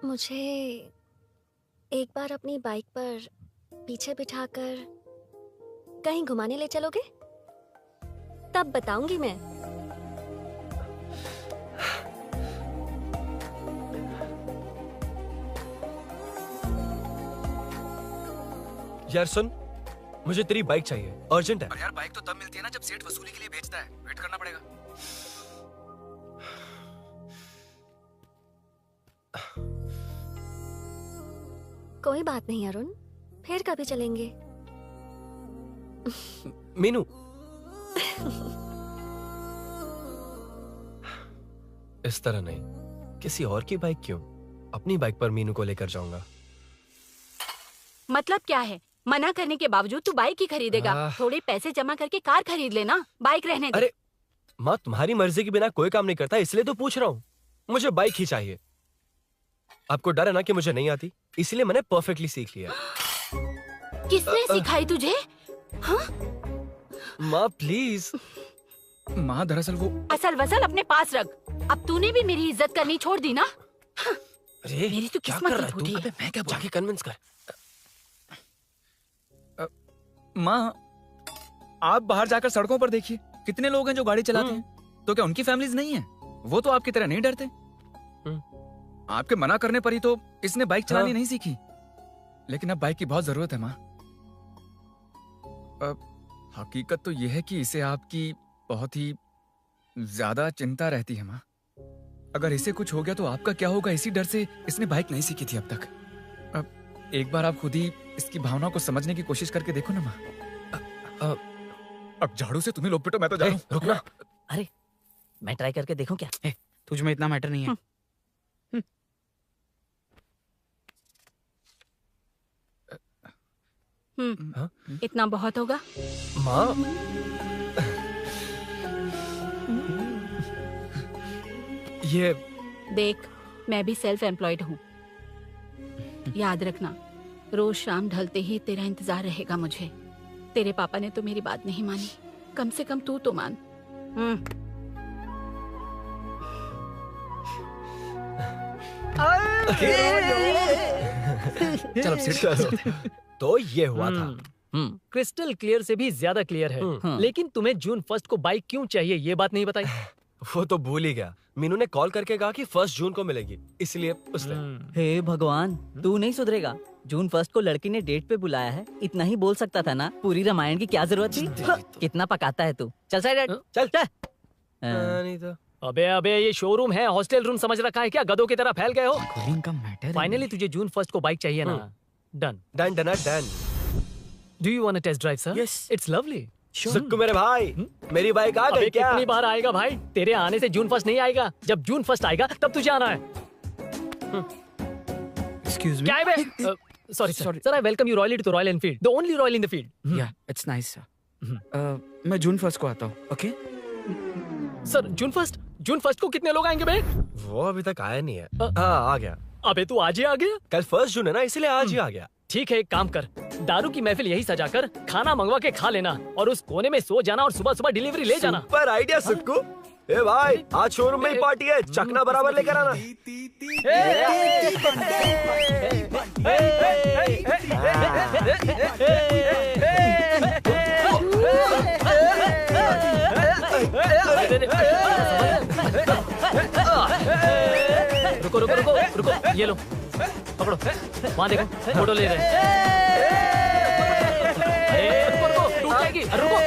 मुझे एक बार अपनी बाइक पर पीछे बिठाकर कहीं घुमाने ले चलोगे? तब बताऊंगी मैं। यार सुन, मुझे तेरी बाइक चाहिए, अर्जेंट है। पर यार बाइक तो तब मिलती है ना जब सेठ वसूली के लिए भेजता है। वेट करना पड़ेगा। कोई बात नहीं अरुण, फिर कभी चलेंगे। मीनू इस तरह नहीं, किसी और की बाइक क्यों? अपनी बाइक पर मीनू को लेकर जाऊंगा। मतलब क्या है? मना करने के बावजूद तू बाइक ही खरीदेगा? थोड़े पैसे जमा करके कार खरीद लेना, बाइक रहने दे। अरे माँ, तुम्हारी मर्जी के बिना कोई काम नहीं करता, इसलिए तो पूछ रहा हूँ। मुझे बाइक ही चाहिए। आपको डर है ना कि मुझे नहीं आती, इसलिए मैंने परफेक्टली सीख लिया। किसने सिखाई तुझे? हाँ? माँ प्लीज। माँ दरअसल वो असल वसल अपने पास रख। अब तूने भी मेरी इज्जत करनी छोड़ दी ना। अरे मेरी तो क्या किस्मत कर ही रहा है फूटी तू? है। मैं क्या जाके कन्विंस कर। माँ, आप बाहर जाकर सड़कों पर देखिए, कितने लोग हैं जो गाड़ी चलाते हैं। तो क्या उनकी फैमिलीज नहीं है? वो तो आपकी तरह नहीं डरते। आपके मना करने पर ही तो इसने बाइक चलानी नहीं सीखी। लेकिन अब बाइक की बहुत जरूरत है माँ। हकीकत तो यह है कि इसे आपकी बहुत ही ज्यादा चिंता रहती है माँ। अगर इसे कुछ हो गया तो आपका क्या होगा, इसी डर से इसने बाइक नहीं सीखी थी अब तक। अब एक बार आप खुद ही इसकी भावना को समझने की कोशिश करके देखो ना माँ। अब झाड़ू से तुम्हें लोग पिटो, मैं तो जा रहा हूं। रुकना। अरे मैं ट्राई करके देखूं क्या? तुझ में इतना मैटर नहीं है। इतना बहुत होगा। माँ ये देख, मैं भी सेल्फ एम्प्लॉयड हूँ। याद रखना, रोज शाम ढलते ही तेरा इंतजार रहेगा मुझे। तेरे पापा ने तो मेरी बात नहीं मानी, कम से कम तू तो मान। चलो तो ये हुआ था। क्रिस्टल क्लियर से भी ज्यादा क्लियर है। लेकिन तुम्हें जून 1 को बाइक क्यों चाहिए, ये बात नहीं बताई। वो तो भूल ही गया। मीनू ने कॉल करके कहा कि 1 जून को मिलेगी, इसलिए उसने। हे भगवान, तू नहीं सुधरेगा। जून 1 को लड़की ने डेट पे बुलाया है, इतना ही बोल सकता था ना। पूरी रामायण की क्या जरूरत थी? कितना पकाता है तू। चल साइड, चल चल। नहीं तो अबे ये शोरूम है, हॉस्टल रूम समझ रखा है क्या? गधों की तरह फैल गए हो। का मैटर फाइनली तुझे जून 1 को बाइक चाहिए ना? Done done done done. Do you want a test drive sir? Yes, it's lovely. Sukku मेरे भाई, मेरी बाइक आ गई क्या? कितनी बार आएगा भाई? तेरे आने से जून 1 नहीं आएगा। जब जून 1 आएगा तब तुझे आना है। Excuse me. क्या है बे? Sorry, sir. Sir, I welcome you royally to Royal Enfield, the only Royal in the field. Yeah, it's nice, sir. मैं जून 1 को आता हूँ, okay? सर जून फर्स्ट को कितने लोग आएंगे बे? वो अभी तक आया नहीं है। हाँ आ गया। अबे तू आज ही आ गया? कल 1 जून है ना, इसलिए आज ही आ गया। ठीक है, एक काम कर, दारू की महफिल यही सजाकर खाना मंगवा के खा लेना और उस कोने में सो जाना और सुबह सुबह डिलीवरी ले जाना। पर आइडिया सुक्कू। ए भाई, आज शोरूम में ही पार्टी है, चखना बराबर लेकर आना। रुको रुको रुको रुको, ये लो पकड़ो, वहाँ देखो फोटो ले रहे हैं। रुको रुको, टूट जाएगी, रुको,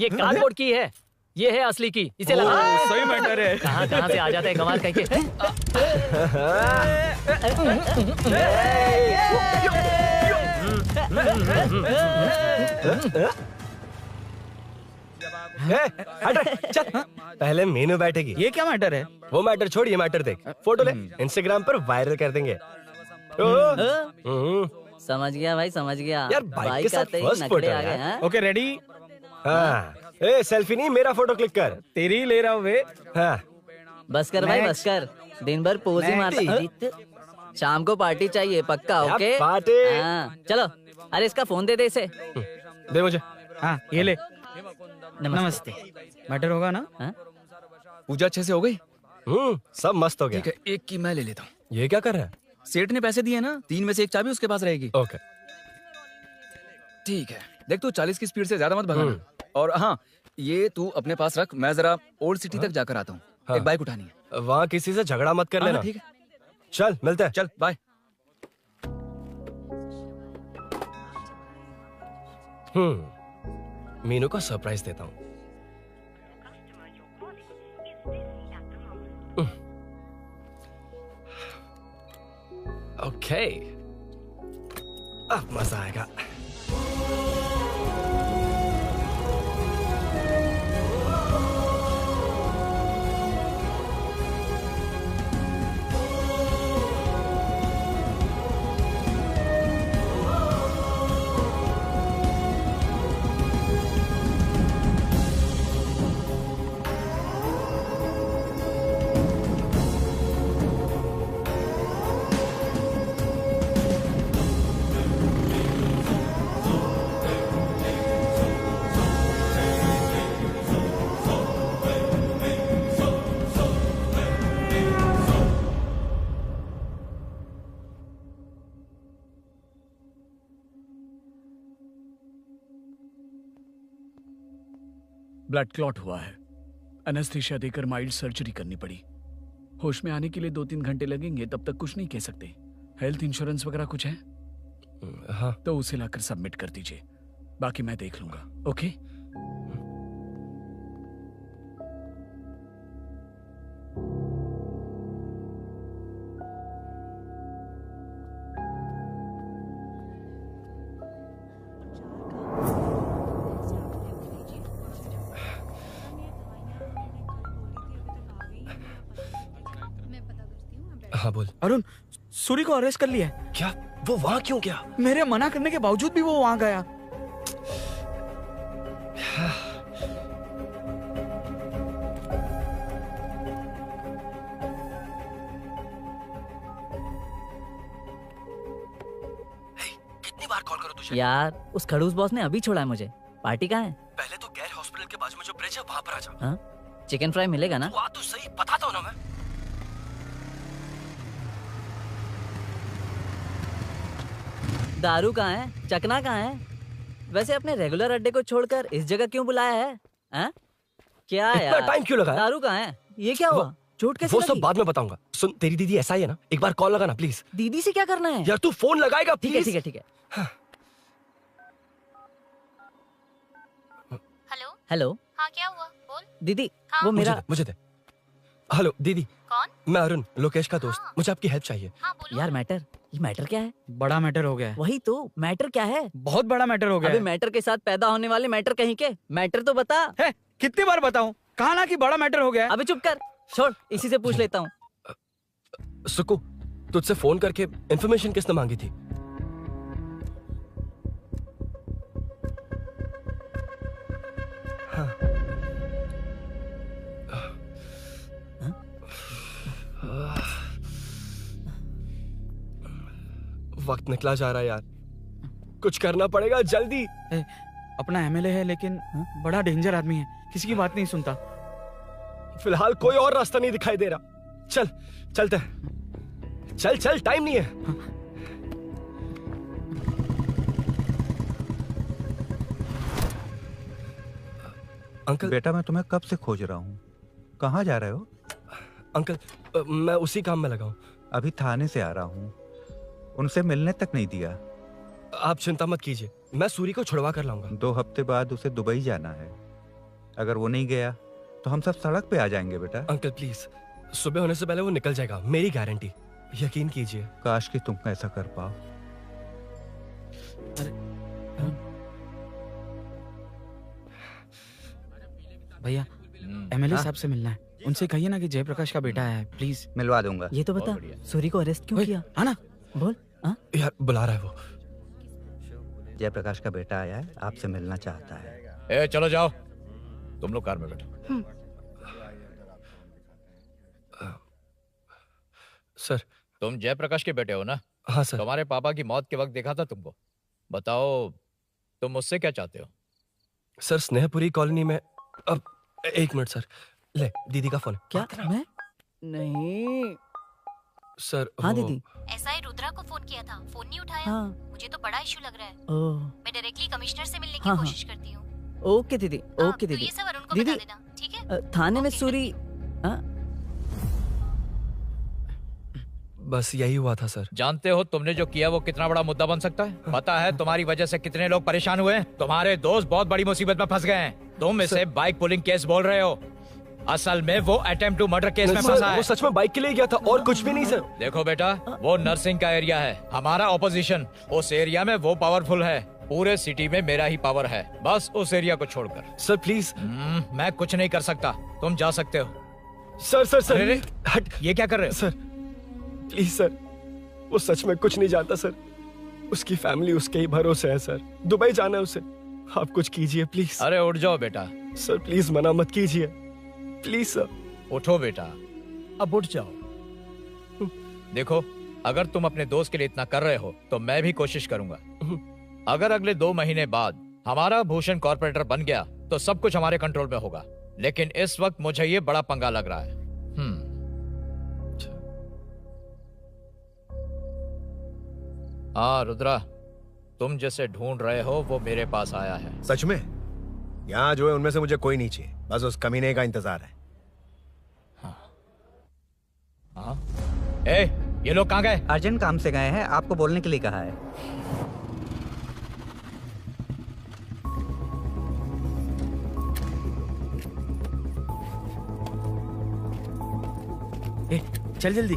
ये कार्डबोर्ड की है, ये है असली की, इसे लगा। सही मैटर है। कहाँ से आ जाता है कमाल कह के। चल, पहले मीनू बैठेगी। ये क्या मैटर है? वो मैटर छोड़, ये मैटर देख। फोटो ले, इंस्टाग्राम पर वायरल कर देंगे। समझ गया भाई, समझ गया। यार बाइक के साथ फर्स्ट फोटो आ गए हैं। Okay ready? हाँ। ए सेल्फी नहीं, मेरा फोटो क्लिक कर। तेरी ले रहा हूँ वे। हाँ। बस कर भाई, बस कर। दिन भर पोज ही मारता। शाम को पार्टी चाहिए पक्का, ओके? पार्टी। हाँ चलो। अरे इसका फोन दे दे इसे। दे मुझे। हाँ ये ले। नमस्ते। मैटर होगा ना? पूजा अच्छे से हो गई? सब मस्त हो गया। ठीक है, एक की मैं ले लेता हूँ। ये क्या कर रहा है? सेठ ने पैसे दिए ना, 3 में से 1 चाबी उसके पास रहेगी। ओके ठीक है, देख तू 40 की स्पीड से ज्यादा मत भगाना। और हाँ, ये तू अपने पास रख, मैं जरा ओल्ड सिटी तक जाकर आता हूँ। एक बाइक उठानी है। वहाँ किसी से झगड़ा मत कर लेना। ठीक है, चल मिलते हैं। चल बाय। मीनू को सरप्राइज देता हूँ। ओके, अब मजा आएगा। ब्लड क्लॉट हुआ है, एनेस्थीसिया देकर माइल्ड सर्जरी करनी पड़ी। होश में आने के लिए 2-3 घंटे लगेंगे, तब तक कुछ नहीं कह सकते। हेल्थ इंश्योरेंस वगैरह कुछ है? हाँ। तो उसे लाकर सबमिट कर दीजिए, बाकी मैं देख लूंगा। ओके? हाँ बोल। अरुण, सूरी को अरेस्ट कर लिया है। क्या? वो वहाँ क्यों गया? मेरे मना करने के बावजूद भी वो वहाँ गया। कितनी बार कॉल करो तुझे? यार उस खड़ूस बॉस ने अभी छोड़ा है मुझे। पार्टी कहाँ है? पहले तो गैर हॉस्पिटल के बाजू में जो ब्रिज है वहाँ पर आ जा। हाँ? चिकन फ्राई मिलेगा ना? तू आ तो सही, बताता हूँ ना मैं। दारू कहाँ है? चकना कहाँ है? वैसे अपने रेगुलर अड्डे को छोड़कर इस जगह क्यों बुलाया है? हाँ? क्या इतना यार? टाइम क्यों लगाया? दारू कहाँ है? ये क्या हुआ? चोट कैसे वो लगी? सब बाद में बताऊंगा। सुन, तेरी दीदी ऐसा ही है ना, एक बार कॉल लगाना प्लीज। दीदी से क्या करना है? यार तू फोन लगाएगा ठीक है प्लीज। ठीक है ठीक है। Hello hello. हाँ क्या हुआ? बोल। दीदी हाँ? वो मेरा मुझे दे। हेलो दीदी। कौन? मैं अरुण, लोकेश का दोस्त। मुझे आपकी हेल्प चाहिए। हाँ बोलो। यार मैटर, ये मैटर क्या है? बड़ा मैटर हो गया है। वही तो, मैटर क्या है? बहुत बड़ा मैटर हो गया अबे है। मैटर के साथ पैदा होने वाले मैटर कहीं के, मैटर तो बता। है, कितनी बार बताऊं? कहा ना कि बड़ा मैटर हो गया है। अबे चुप कर, छोड़, इसी से पूछ लेता हूँ। सुकू, तुझसे फोन करके इंफॉर्मेशन किसने मांगी थी? हाँ। वक्त निकला जा रहा है यार, कुछ करना पड़ेगा जल्दी। अपना एमएलए है लेकिन बड़ा डेंजर आदमी है, किसी की बात नहीं सुनता। फिलहाल कोई और रास्ता नहीं दिखाई दे रहा। चल चलते हैं, चल चल, टाइम नहीं है। अंकल बेटा, मैं तुम्हें कब से खोज रहा हूँ, कहाँ जा रहे हो? अंकल मैं उसी काम में लगा हूँ। अभी थाने से आ रहा हूँ, उनसे मिलने तक नहीं दिया। आप चिंता मत कीजिए, मैं सूरी को छुड़वा कर लाऊंगा। 2 हफ्ते बाद उसे दुबई जाना है, अगर वो नहीं गया तो हम सब सड़क पे आ जाएंगे बेटा। अंकल प्लीज, सुबह होने से पहले वो निकल जाएगा, मेरी गारंटी, यकीन कीजिए। काश कि तुम ऐसा कर पाओ। भैया एमएलए साहब से मिलना है, उनसे कहिए ना कि जयप्रकाश का बेटा है, प्लीज। मिलवा दूंगा। ये तो बता, सूरी को अरेस्ट क्यों किया? हाँ ना, बोल। यार बुला रहा है वो। जयप्रकाश का बेटा आया है, आपसे मिलना चाहता है। ए चलो जाओ, तुम लोग कार में बैठो। सर, तुम जयप्रकाश के बेटे हो ना? हाँ सर। तुम्हारे पापा की मौत के वक्त देखा था तुमको। बताओ तुम मुझसे क्या चाहते हो? सर स्नेहपुरी कॉलोनी में, अब 1 मिनट सर, ले दीदी का फोन। क्या? मैं नहीं सर। हाँ दीदी। एसआई रुद्रा को फोन किया था, फोन नहीं उठाया। हाँ। मुझे तो बड़ा इशू लग रहा है। ओह। मैं डायरेक्टली कमिश्नर से मिलने की हाँ, कोशिश करती हूँ। ओके दीदी, ओके दीदी। ये सब अरुण को दीदी, बता देना, ठीक है? थाने में सूरी। बस यही हुआ था सर। जानते हो तुमने जो किया वो कितना बड़ा मुद्दा बन सकता है? पता है तुम्हारी वजह से कितने लोग परेशान हुए हैं? तुम्हारे दोस्त बहुत बड़ी मुसीबत में फंस गए हैं। तुम इसे बाइक पुलिंग केस बोल रहे हो, असल में वो अटेम्प्ट टू मर्डर केस में फंसा है। वो सच में बाइक के लिए गया था और कुछ भी नहीं सर। देखो बेटा, वो नर्सिंग का एरिया है, हमारा ऑपोजिशन उस एरिया में वो पावरफुल है। पूरे सिटी में मेरा ही पावर है, बस उस एरिया को छोड़कर। Sir please. मैं कुछ नहीं कर सकता, तुम जा सकते हो। सर सर सर, अरे हट, ये क्या कर रहे हो? सर प्लीज सर, वो सच में कुछ नहीं जानता सर, उसकी फैमिली उसके ही भरोसे है सर, दुबई जाना है उसे, आप कुछ कीजिए प्लीज। अरे उठ जाओ बेटा। सर प्लीज मना मत कीजिए, प्लीज सर। उठो बेटा, अब उठ जाओ। देखो, अगर तुम अपने दोस्त के लिए इतना कर रहे हो तो मैं भी कोशिश करूंगा। अगर अगले 2 महीने बाद हमारा भूषण कॉर्पोरेटर बन गया तो सब कुछ हमारे कंट्रोल में होगा, लेकिन इस वक्त मुझे ये बड़ा पंगा लग रहा है। हाँ रुद्रा, तुम जैसे ढूंढ रहे हो वो मेरे पास आया है। सच में? यहाँ जो है उनमें से मुझे कोई नहीं चाहिए, बस उस कमीने का इंतजार है। हाँ। ए, ये लोग कहाँ गए? अर्जेंट काम से गए हैं, आपको बोलने के लिए कहा है। ए, चल जल्दी।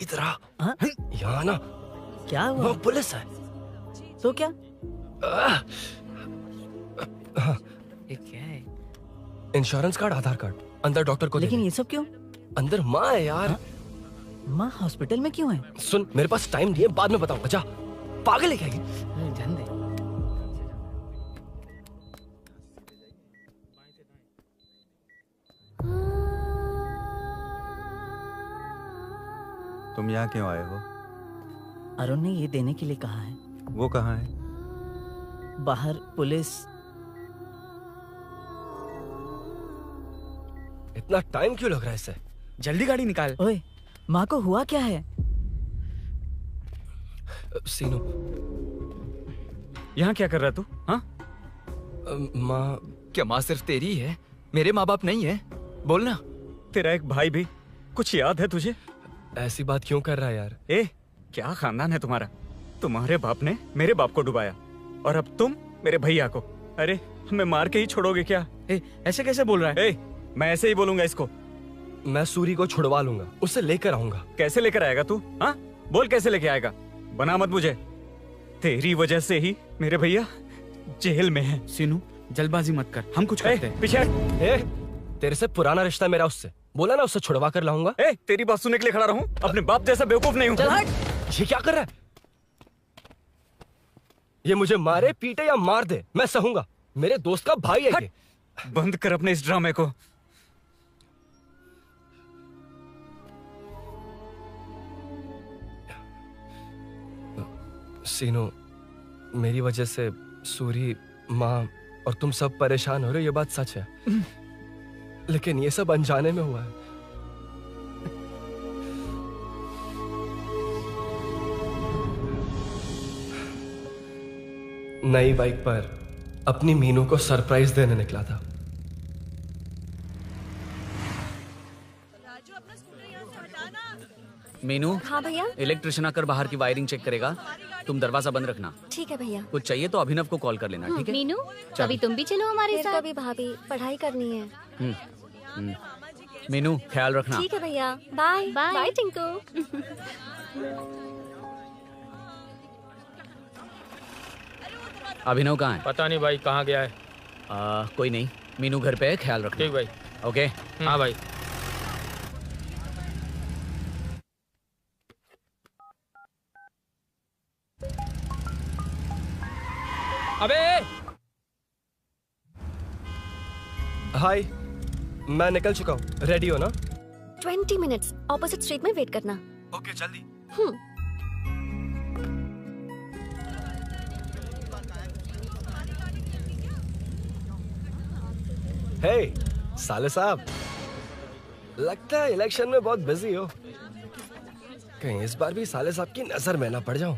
इधर आ। यहाँ ना क्या हुआ? वो पुलिस है। तो क्या? ये क्या है? इंश्योरेंस कार्ड, आधार कार्ड, अंदर डॉक्टर को। लेकिन ये सब क्यों? अंदर माँ है यार। माँ हॉस्पिटल में क्यों है? सुन, मेरे पास टाइम नहीं है, बाद में बताऊंगा। जा, पागल है क्या ये? जान दे। तुम यहाँ क्यों आए हो? अरुण ने ये देने के लिए कहा है। वो कहाँ है? बाहर पुलिस। इतना टाइम क्यों लग रहा है इससे? जल्दी गाड़ी निकाल। ओए, माँ को हुआ क्या है? सीनू, यहाँ क्या कर रहा तू? हाँ? माँ। क्या माँ सिर्फ तेरी है? मेरे माँ बाप नहीं है? बोलना। तेरा एक भाई भी, कुछ याद है तुझे? ऐसी बात क्यों कर रहा है यार? ए, क्या खानदान है तुम्हारा? तुम्हारे बाप ने मेरे बाप को डुबाया और अब तुम मेरे भैया को। अरे हमें मार के ही छोड़ोगे क्या? ए, ऐसे कैसे बोल रहा है? ए, मैं ऐसे ही बोलूंगा इसको। मैं सूरी को छुड़वा लूंगा, उसे लेकर आऊंगा। कैसे लेकर आएगा तू? हाँ, बोल कैसे लेके आएगा? बना मत मुझे। तेरी वजह से ही मेरे भैया जेल में है। सीनू जल्दबाजी मत कर, हम कुछ करते हैं। पीछे तेरे से पुराना रिश्ता मेरा उससे, बोला ना उससे छुड़वा कर लाऊंगा। तेरी बात सुनने के लिए खड़ा रहूं? अपने बाप जैसा बेवकूफ नहीं हूं। ये क्या कर रहा है? ये मुझे मारे पीटे या मार दे, मैं सहूंगा। मेरे दोस्त का भाई है ये। बंद कर अपने इस ड्रामे को। सीनू, मेरी वजह से सूरी, माँ और तुम सब परेशान हो रहे हो, ये बात सच है। लेकिन ये सब अनजाने में हुआ है। नई बाइक पर अपनी मीनू को सरप्राइज देने निकला था। मीनू। हाँ भैया। इलेक्ट्रिशियन आकर बाहर की वायरिंग चेक करेगा, तुम दरवाजा बंद रखना। ठीक है भैया। कुछ चाहिए तो अभिनव को कॉल कर लेना, ठीक है? मीनू, कभी तुम भी चलो हमारे साथ। कभी भाभी, पढ़ाई करनी है। मीनू, ख्याल रखना। ठीक है भैया, बाय बाय टिंकू। अभिनव कहाँ है? पता नहीं भाई, कहाँ गया है। कोई नहीं, मीनू घर पे है, ख्याल रखना। ठीक भाई। ओके। हाँ भाई। अबे हाय, मैं निकल चुका हूँ, रेडी हो ना? 20 मिनट्स ऑपोजिट स्ट्रीट में वेट करना। ओके, जल्दी। हे साले साहब, लगता है इलेक्शन में बहुत बिजी हो। कहीं इस बार भी साले साहब की नजर में ना पड़ जाऊं।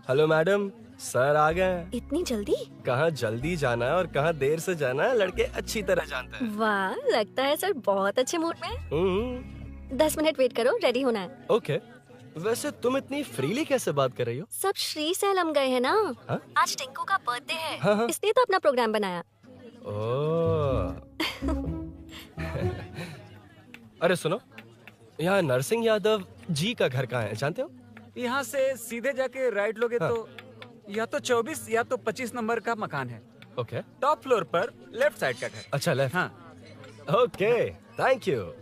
हेलो मैडम, सर आ गए। इतनी जल्दी? कहाँ जल्दी जाना है और कहाँ देर से जाना है, लड़के अच्छी तरह जानते हैं। वाह, लगता है सर बहुत अच्छे मूड में है। 10 मिनट वेट करो, रेडी होना है। ओके। वैसे तुम इतनी फ्रीली कैसे बात कर रही हो? सब श्री सैलम गए हैं ना। हा? आज टिंकू का बर्थडे है। हाँ। इसलिए तो अपना प्रोग्राम बनाया। अरे सुनो, यहाँ नरसिंह यादव जी का घर कहाँ है, जानते हो? यहाँ से सीधे जाके राइट लोगे तो या तो 24 या तो 25 नंबर का मकान है। ओके। टॉप फ्लोर पर लेफ्ट साइड का घर। अच्छा, लेफ्ट। हाँ। Okay, thank you.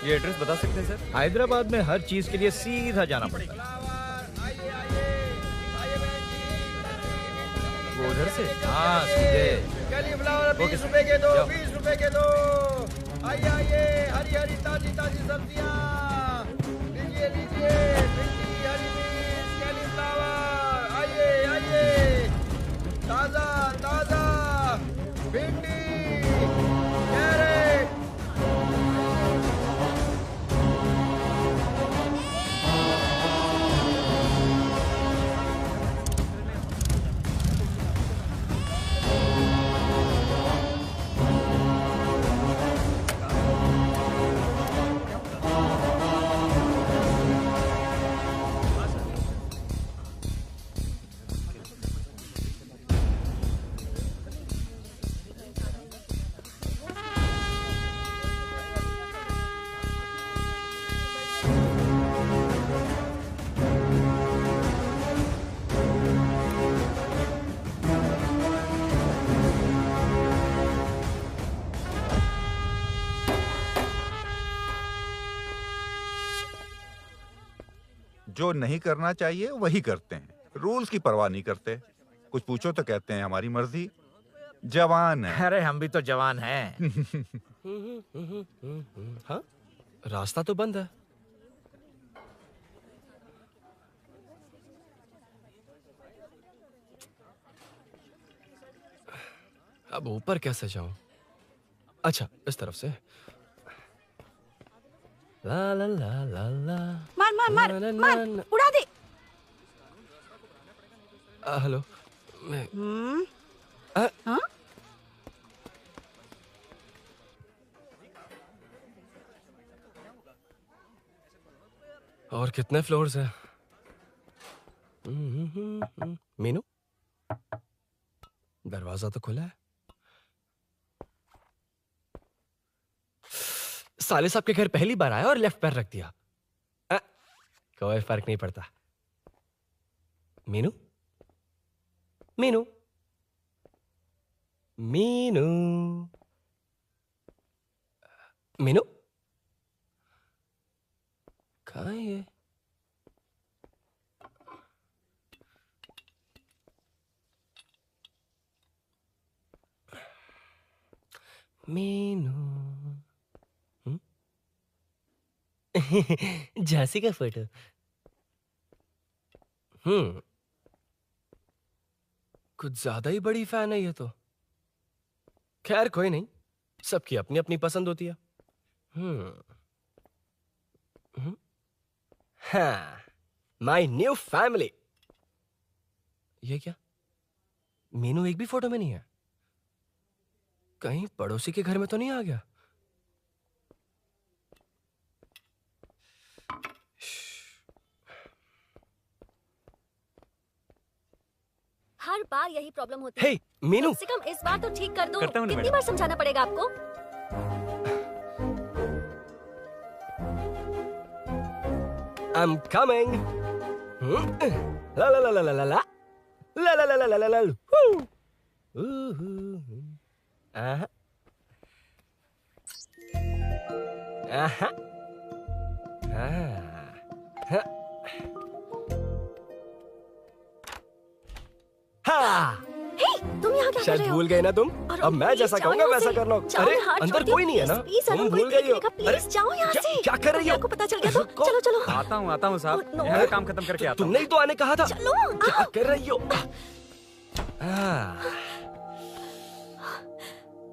ये एड्रेस बता सकते हैं सर? हैदराबाद में हर चीज के लिए सीधा जाना पड़ेगा। वो उधर से? हाँ, सीधे। कैलीफ्लावर 20 रुपए के दो, 20 रुपए के दो। आइए आइए, हरी हरी ताजी ताजी सब्जियाँ लीजिए लीजिए। भिंडी, हरी मिर्च, कैलीफ्लावर, आइए आइए। ताजा ताजा भिंडी, कैरेट। जो नहीं करना चाहिए वही करते हैं, रूल्स की परवाह नहीं करते। कुछ पूछो तो कहते हैं हमारी मर्जी। जवान है। अरे हम भी तो जवान हैं। हाँ, रास्ता तो बंद है। अब ऊपर कैसे जाऊं? अच्छा, इस तरफ से। ला ला ला ला ला। मार मार मार ना, ना, मार, ना। उड़ा दे। हेलो, मैं हाँ? और कितने फ्लोर्स हैं? मीनू, दरवाजा तो खुला है। साले साहब के घर पहली बार आया और लेफ्ट पैर रख दिया। कोई फर्क नहीं पड़ता। मीनू, मीनू, मीनू, मीनू, कहाँ है ये? मीनू। झांसी का फोटो। कुछ ज्यादा ही बड़ी फैन है ये तो। खैर कोई नहीं, सबकी अपनी अपनी पसंद होती है। हाँ, माई न्यू फैमिली। ये क्या? मीनू एक भी फोटो में नहीं है। कहीं पड़ोसी के घर में तो नहीं आ गया? हर बार यही प्रॉब्लम होती है। हे, मीनू। कम से कम इस बार तो ठीक कर दो। करता हूँ ना कितनी मैडम। बार समझाना पड़ेगा आपको? I'm coming. La la la la la la la. La la la la la la la. Woo. Aha. Aha. Ah. हाँ। हे, तुम यहाँ क्या कर शायद रहे हो? भूल गए ना तुम। अरुण, अब मैं प्लीज जैसा जाओ कहूँगा यहाँ वैसा से। करना। जाओ, अरे हाथ अंदर छोड़ दो, कोई नहीं है ना? प्लीज, तुम अरुण, भूल कोई गई हो। देखेगा, प्लीज जाओ यहाँ से। क्या कर रही हो? को पता चल गया तो चलो चलो। आता हूँ Oh, no. यहाँ काम खत्म करके आता हूँ। तुमने ही तो आने कहा था। चलो, क्या कर रही हो?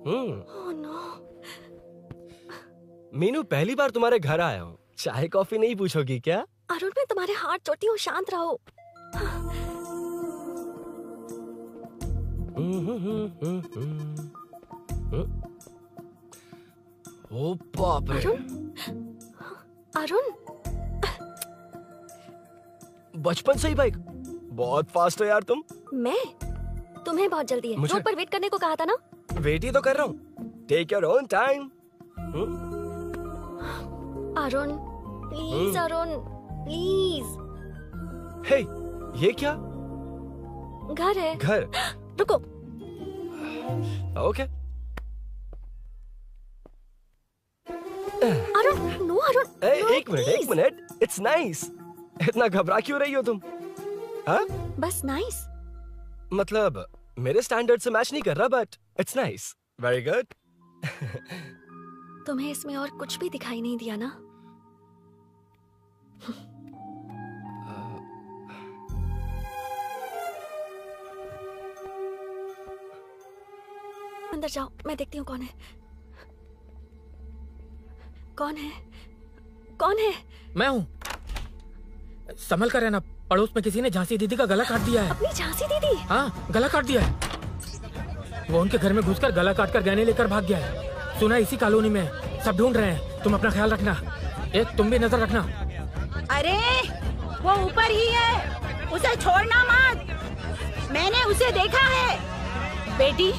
Oh, no. मीनू, पहली बार तुम्हारे घर आया हूँ। चाय कॉफी नहीं पूछोगी क्या? अरुण, मैं तुम्हारे हाथ जोड़ती हूँ, शांत रहो। ओ बाप रे। अरुण, बचपन से ही बाइक। बहुत फास्ट हो यार तुम। मैं? तुम्हें बहुत जल्दी है। मुझे? रोड पर वेट करने को कहा था ना? वेट ही तो कर रहा हूँ। Take your own time. Arun, please Arun, please. Hey, ये क्या? घर है। घर? रुको। ओके। अरुण, नो अरुण। एक मिनट, एक मिनट। It's nice. इतना घबरा क्यों रही हो तुम? हाँ? बस नाइस। मतलब मेरे स्टैंडर्ड से मैच नहीं कर रहा, but it's nice. Very good. तुम्हें इसमें और कुछ भी दिखाई नहीं दिया ना? अंदर जाओ, मैं देखती हूँ कौन है। कौन है? कौन है? मैं हूँ। संभल कर रहना, पड़ोस में किसी ने झांसी दीदी का गला काट दिया है। अपनी झांसी दीदी? हाँ, गला काट दिया है। वो उनके घर में घुसकर गला काट कर गहने लेकर भाग गया है। सुना इसी कॉलोनी में, सब ढूंढ रहे हैं। तुम अपना ख्याल रखना। एक तुम भी नजर रखना। अरे वो ऊपर ही है, उसे छोड़ना मत। मैंने उसे देखा है। बेटी,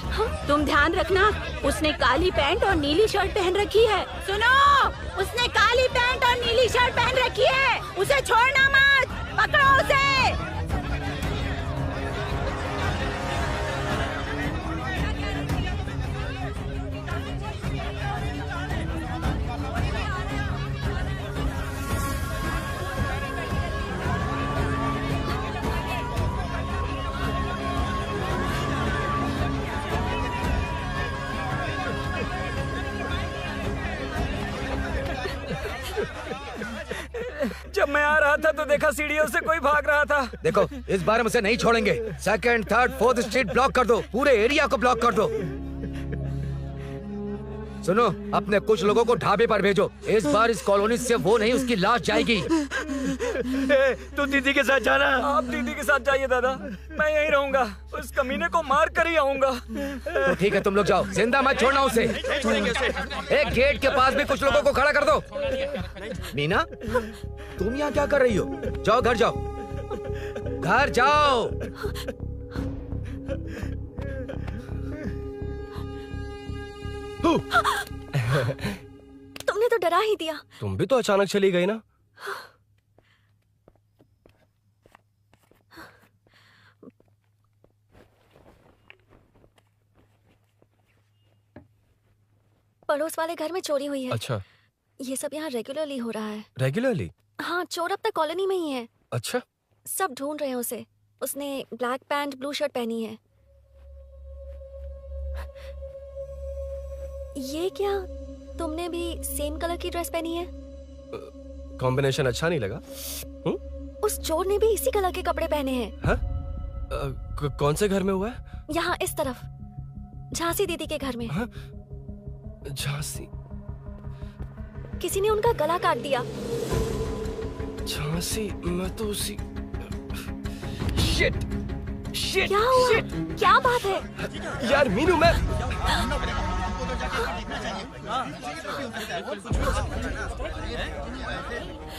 तुम ध्यान रखना, उसने काली पैंट और नीली शर्ट पहन रखी है। सुनो, उसने काली पैंट और नीली शर्ट पहन रखी है। उसे छोड़ना मत, पकड़ो उसे। जब मैं आ रहा था तो देखा सीढ़ियों से कोई भाग रहा था। देखो, इस बार हम उसे नहीं छोड़ेंगे। Second, third, fourth street block कर दो। पूरे एरिया को ब्लॉक कर दो। सुनो, अपने कुछ लोगों को ढाबे पर भेजो। इस बार इस कॉलोनी से वो नहीं, उसकी लाश जाएगी। तू दीदी के साथ जाना। आप दीदी के साथ जाइए दादा, मैं यहीं रहूंगा। उस कमीने को मार कर ही आऊंगा। तो ठीक है, तुम लोग जाओ, जिंदा मत छोड़ना उसे। एक गेट के पास भी कुछ लोगों को खड़ा कर दो। मीना, तुम यहाँ क्या कर रही हो? जाओ घर जाओ, घर जाओ। तुमने तो डरा ही दिया। तुम भी तो अचानक चली गई ना। पड़ोस वाले घर में चोरी हुई है। अच्छा। ये सब यहाँ रेगुलरली हो रहा है। रेगुलरली? हाँ, चोर अब तक कॉलोनी में ही है। अच्छा। सब ढूंढ रहे हैं उसे। उसने ब्लैक पैंट ब्लू शर्ट पहनी है। ये क्या, तुमने भी सेम कलर की ड्रेस पहनी है? कॉम्बिनेशन अच्छा नहीं लगा? उस चोर ने भी इसी कलर के कपड़े पहने हैं। हाँ? कौन से घर में हुआ है? यहाँ इस तरफ, झांसी दीदी के घर में। हाँ? झांसी? किसी ने उनका गला काट दिया। झांसी? मैं तो उसी... शिट! शिट! क्या हुआ? शिट! क्या बात है? यार मीनू, मैं...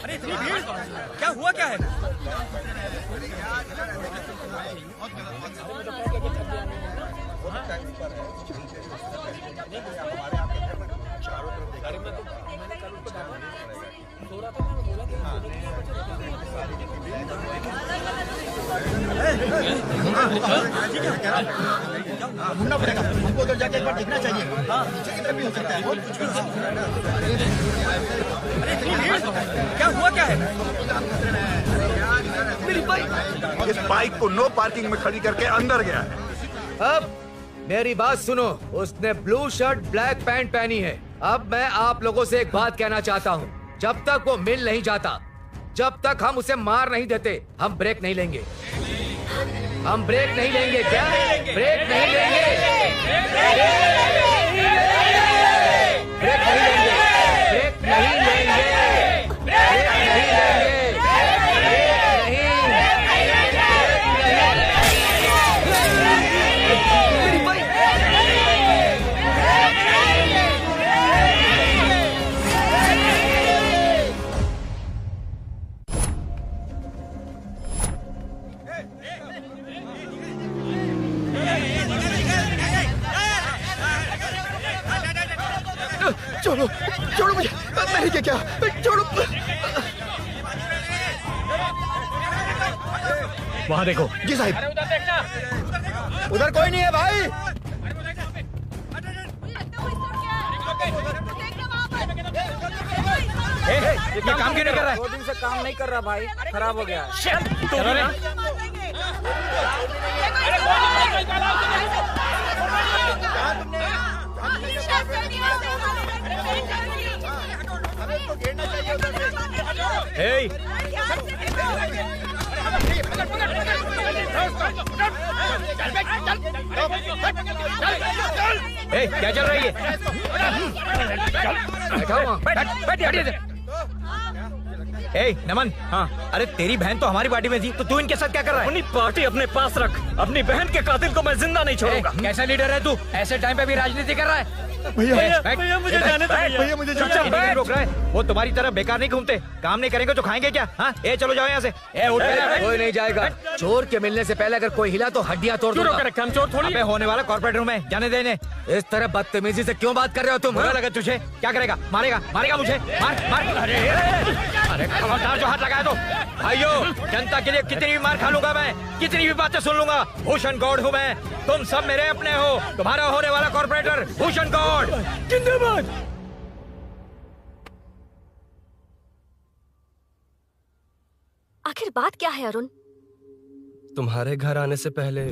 अरे क्या हुआ, क्या है? ढूंढना पड़ेगा हमको, उधर जाके एक बार देखना चाहिए। नीचे की तरफ भी हो सकता है। क्या हुआ, क्या है? मेरी बाइक, इस बाइक को नो पार्किंग में खड़ी करके अंदर गया है। अब मेरी बात सुनो, उसने ब्लू शर्ट ब्लैक पैंट पहनी है। अब मैं आप लोगों से एक बात कहना चाहता हूँ, जब तक वो मिल नहीं जाता, जब तक हम उसे मार नहीं देते, हम ब्रेक नहीं लेंगे। हम ब्रेक नहीं लेंगे। क्या? ब्रेक नहीं लेंगे। ब्रेक नहीं लेंगे। ब्रेक नहीं लेंगे। ब्रेक नहीं लेंगे। ब्रेक नहीं। छोड़ो, छोड़ो मुझे, मैंने क्या? छोड़ो। वहाँ देखो। जी साहब। उधर कोई नहीं है भाई। ये काम क्यों नहीं कर रहा है? 2 दिन से काम नहीं कर रहा भाई, खराब हो गया। चलो रे। Hey! Hey, क्या चल रही है? नमन। हाँ। अरे तेरी बहन तो हमारी पार्टी में थी, तो तू इनके साथ क्या कर रहा है? अपनी पार्टी अपने पास रख। अपनी बहन के कातिल को मैं जिंदा नहीं छोड़ूंगा। कैसा लीडर है तू? ऐसे टाइम पे भी राजनीति कर रहा है? भैया मुझे जाने दो। भैया मुझे जाने रोक रहा है। वो तुम्हारी तरह बेकार नहीं घूमते, काम नहीं करेंगे तो खाएंगे क्या? हाँ, ए चलो जाओ यहाँ से। कोई नहीं जाएगा। चोर के मिलने से पहले अगर कोई हिला तो हड्डियां तोड़ दूंगा। हम चोर थोड़ी होने वाला कॉर्पोरेट रूम है, जाने देने। इस तरह बदतमीजी से क्यों बात कर रहे हो तुम? बुरा लगा तुझे? क्या करेगा? मारेगा? मारेगा मुझे? मार मार। अरे खबरदार जो हाथ लगाया तो। भाइयों, जनता के लिए कितनी भी मार खा लूंगा मैं, कितनी भी बातें सुन लूंगा। भूषण गौड़ हूँ मैं, तुम सब मेरे अपने हो। तुम्हारा होने वाला कॉर्पोरेटर भूषण गौड़। जिंदाबाद। आखिर बात क्या है अरुण? तुम्हारे घर आने से पहले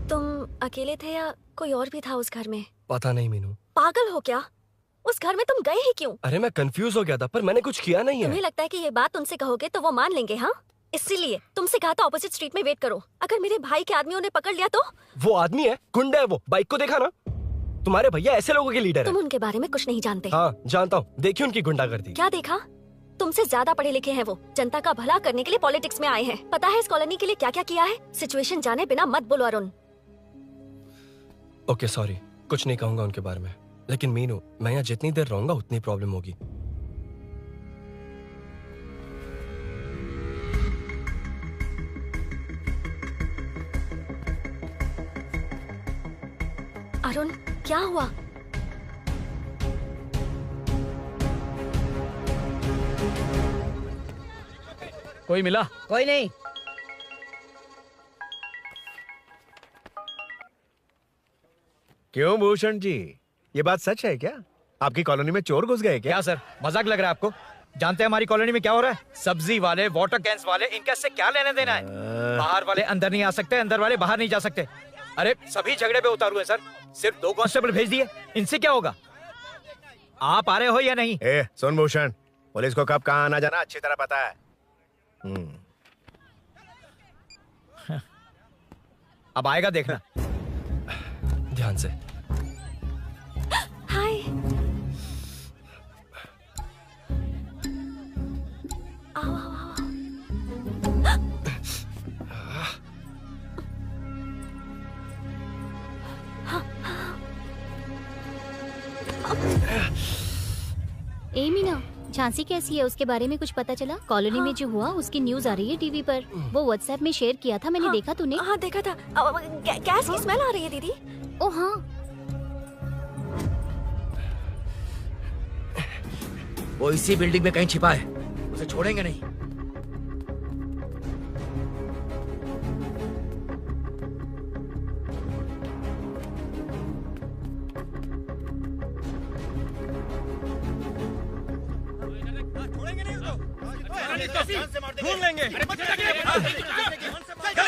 तुम अकेले थे या कोई और भी था उस घर में? पता नहीं मीनू। पागल हो क्या? उस घर में तुम गए ही क्यों? अरे मैं कंफ्यूज हो गया था, पर मैंने कुछ किया नहीं है। तुम्हें लगता है कि ये बात उनसे कहोगे तो वो मान लेंगे? हाँ, इसीलिए तुमसे कहा था ऑपोजिट स्ट्रीट में वेट करो। अगर मेरे भाई के आदमियों ने पकड़ लिया तो? वो आदमी है, गुंडा है वो। बाइक को देखा ना? तुम्हारे भैया ऐसे लोगों के लीडर तुम है। उनके बारे में कुछ नहीं जानते। हाँ जानता हूँ, देखिए उनकी गुंडागर्दी। क्या देखा? तुमसे ज्यादा पढ़े लिखे हैं वो। जनता का भला करने के लिए पॉलिटिक्स में आए हैं। पता है इस कॉलोनी के लिए क्या क्या किया है? सिचुएशन जाने बिना मत बोलो अरुण। ओके सॉरी, कुछ नहीं कहूंगा उनके बारे में। लेकिन मीनू, मैं यहाँ जितनी देर रहूंगा उतनी प्रॉब्लम होगी। अरुण क्या हुआ? कोई मिला? कोई नहीं। क्यों भूषण जी, ये बात सच है क्या? आपकी कॉलोनी में चोर घुस गए क्या? सर मजाक लग रहा है आपको? जानते हैं हमारी कॉलोनी में क्या हो रहा है? सब्जी वाले, वाटर कैंस वाले, इनका से क्या लेने देना है? बाहर वाले अंदर नहीं आ सकते, अंदर वाले बाहर नहीं जा सकते। अरे सभी झगड़े पे उतारू है सर। सिर्फ 2 कांस्टेबल भेज दिए, इनसे क्या होगा? आप आ रहे हो या नहीं? ए सुन भूषण, पुलिस को कब कहाँ आना जाना अच्छी तरह पता है। अब आएगा देखना। ध्यान से। हाय। आओ आओ आओ। ए मीना, झांसी कैसी है? उसके बारे में कुछ पता चला? कॉलोनी में जो हुआ उसकी न्यूज आ रही है टीवी पर। वो व्हाट्सएप में शेयर किया था मैंने। देखा तूने? हाँ देखा था। गैस की स्मेल आ रही है दीदी। ओ हाँ। वो इसी बिल्डिंग में कहीं छिपा है, उसे छोड़ेंगे नहीं। ढूंढ लेंगे। गली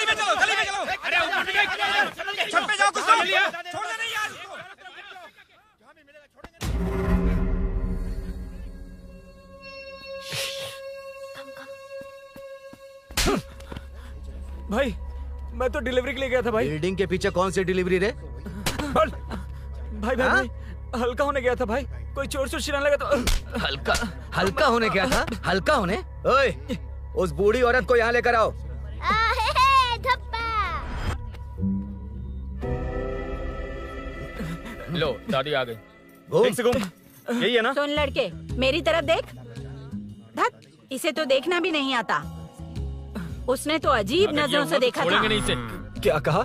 में चलो, गली में चलो। अरे ऊपर छत पे जाओ, कुछ नहीं लिया। छोड़ना नहीं यार उसको। भाई मैं तो डिलीवरी के लिए गया था भाई। बिल्डिंग के पीछे कौन सी डिलीवरी रे? भाई भाई, भाई हल्का होने गया था भाई। कोई चोर चोर चिल्लाने लगा तो हल्का होने गया था? हल्का होने? ओए, उस बूढ़ी औरत को यहाँ लेकर आओ। लो दादी आ गई। घूम से घूम। यही है ना? सुन लड़के, मेरी तरफ देख। धत, इसे तो देखना भी नहीं आता। उसने तो अजीब नजरों से देखा था। नहीं इसे। क्या कहा?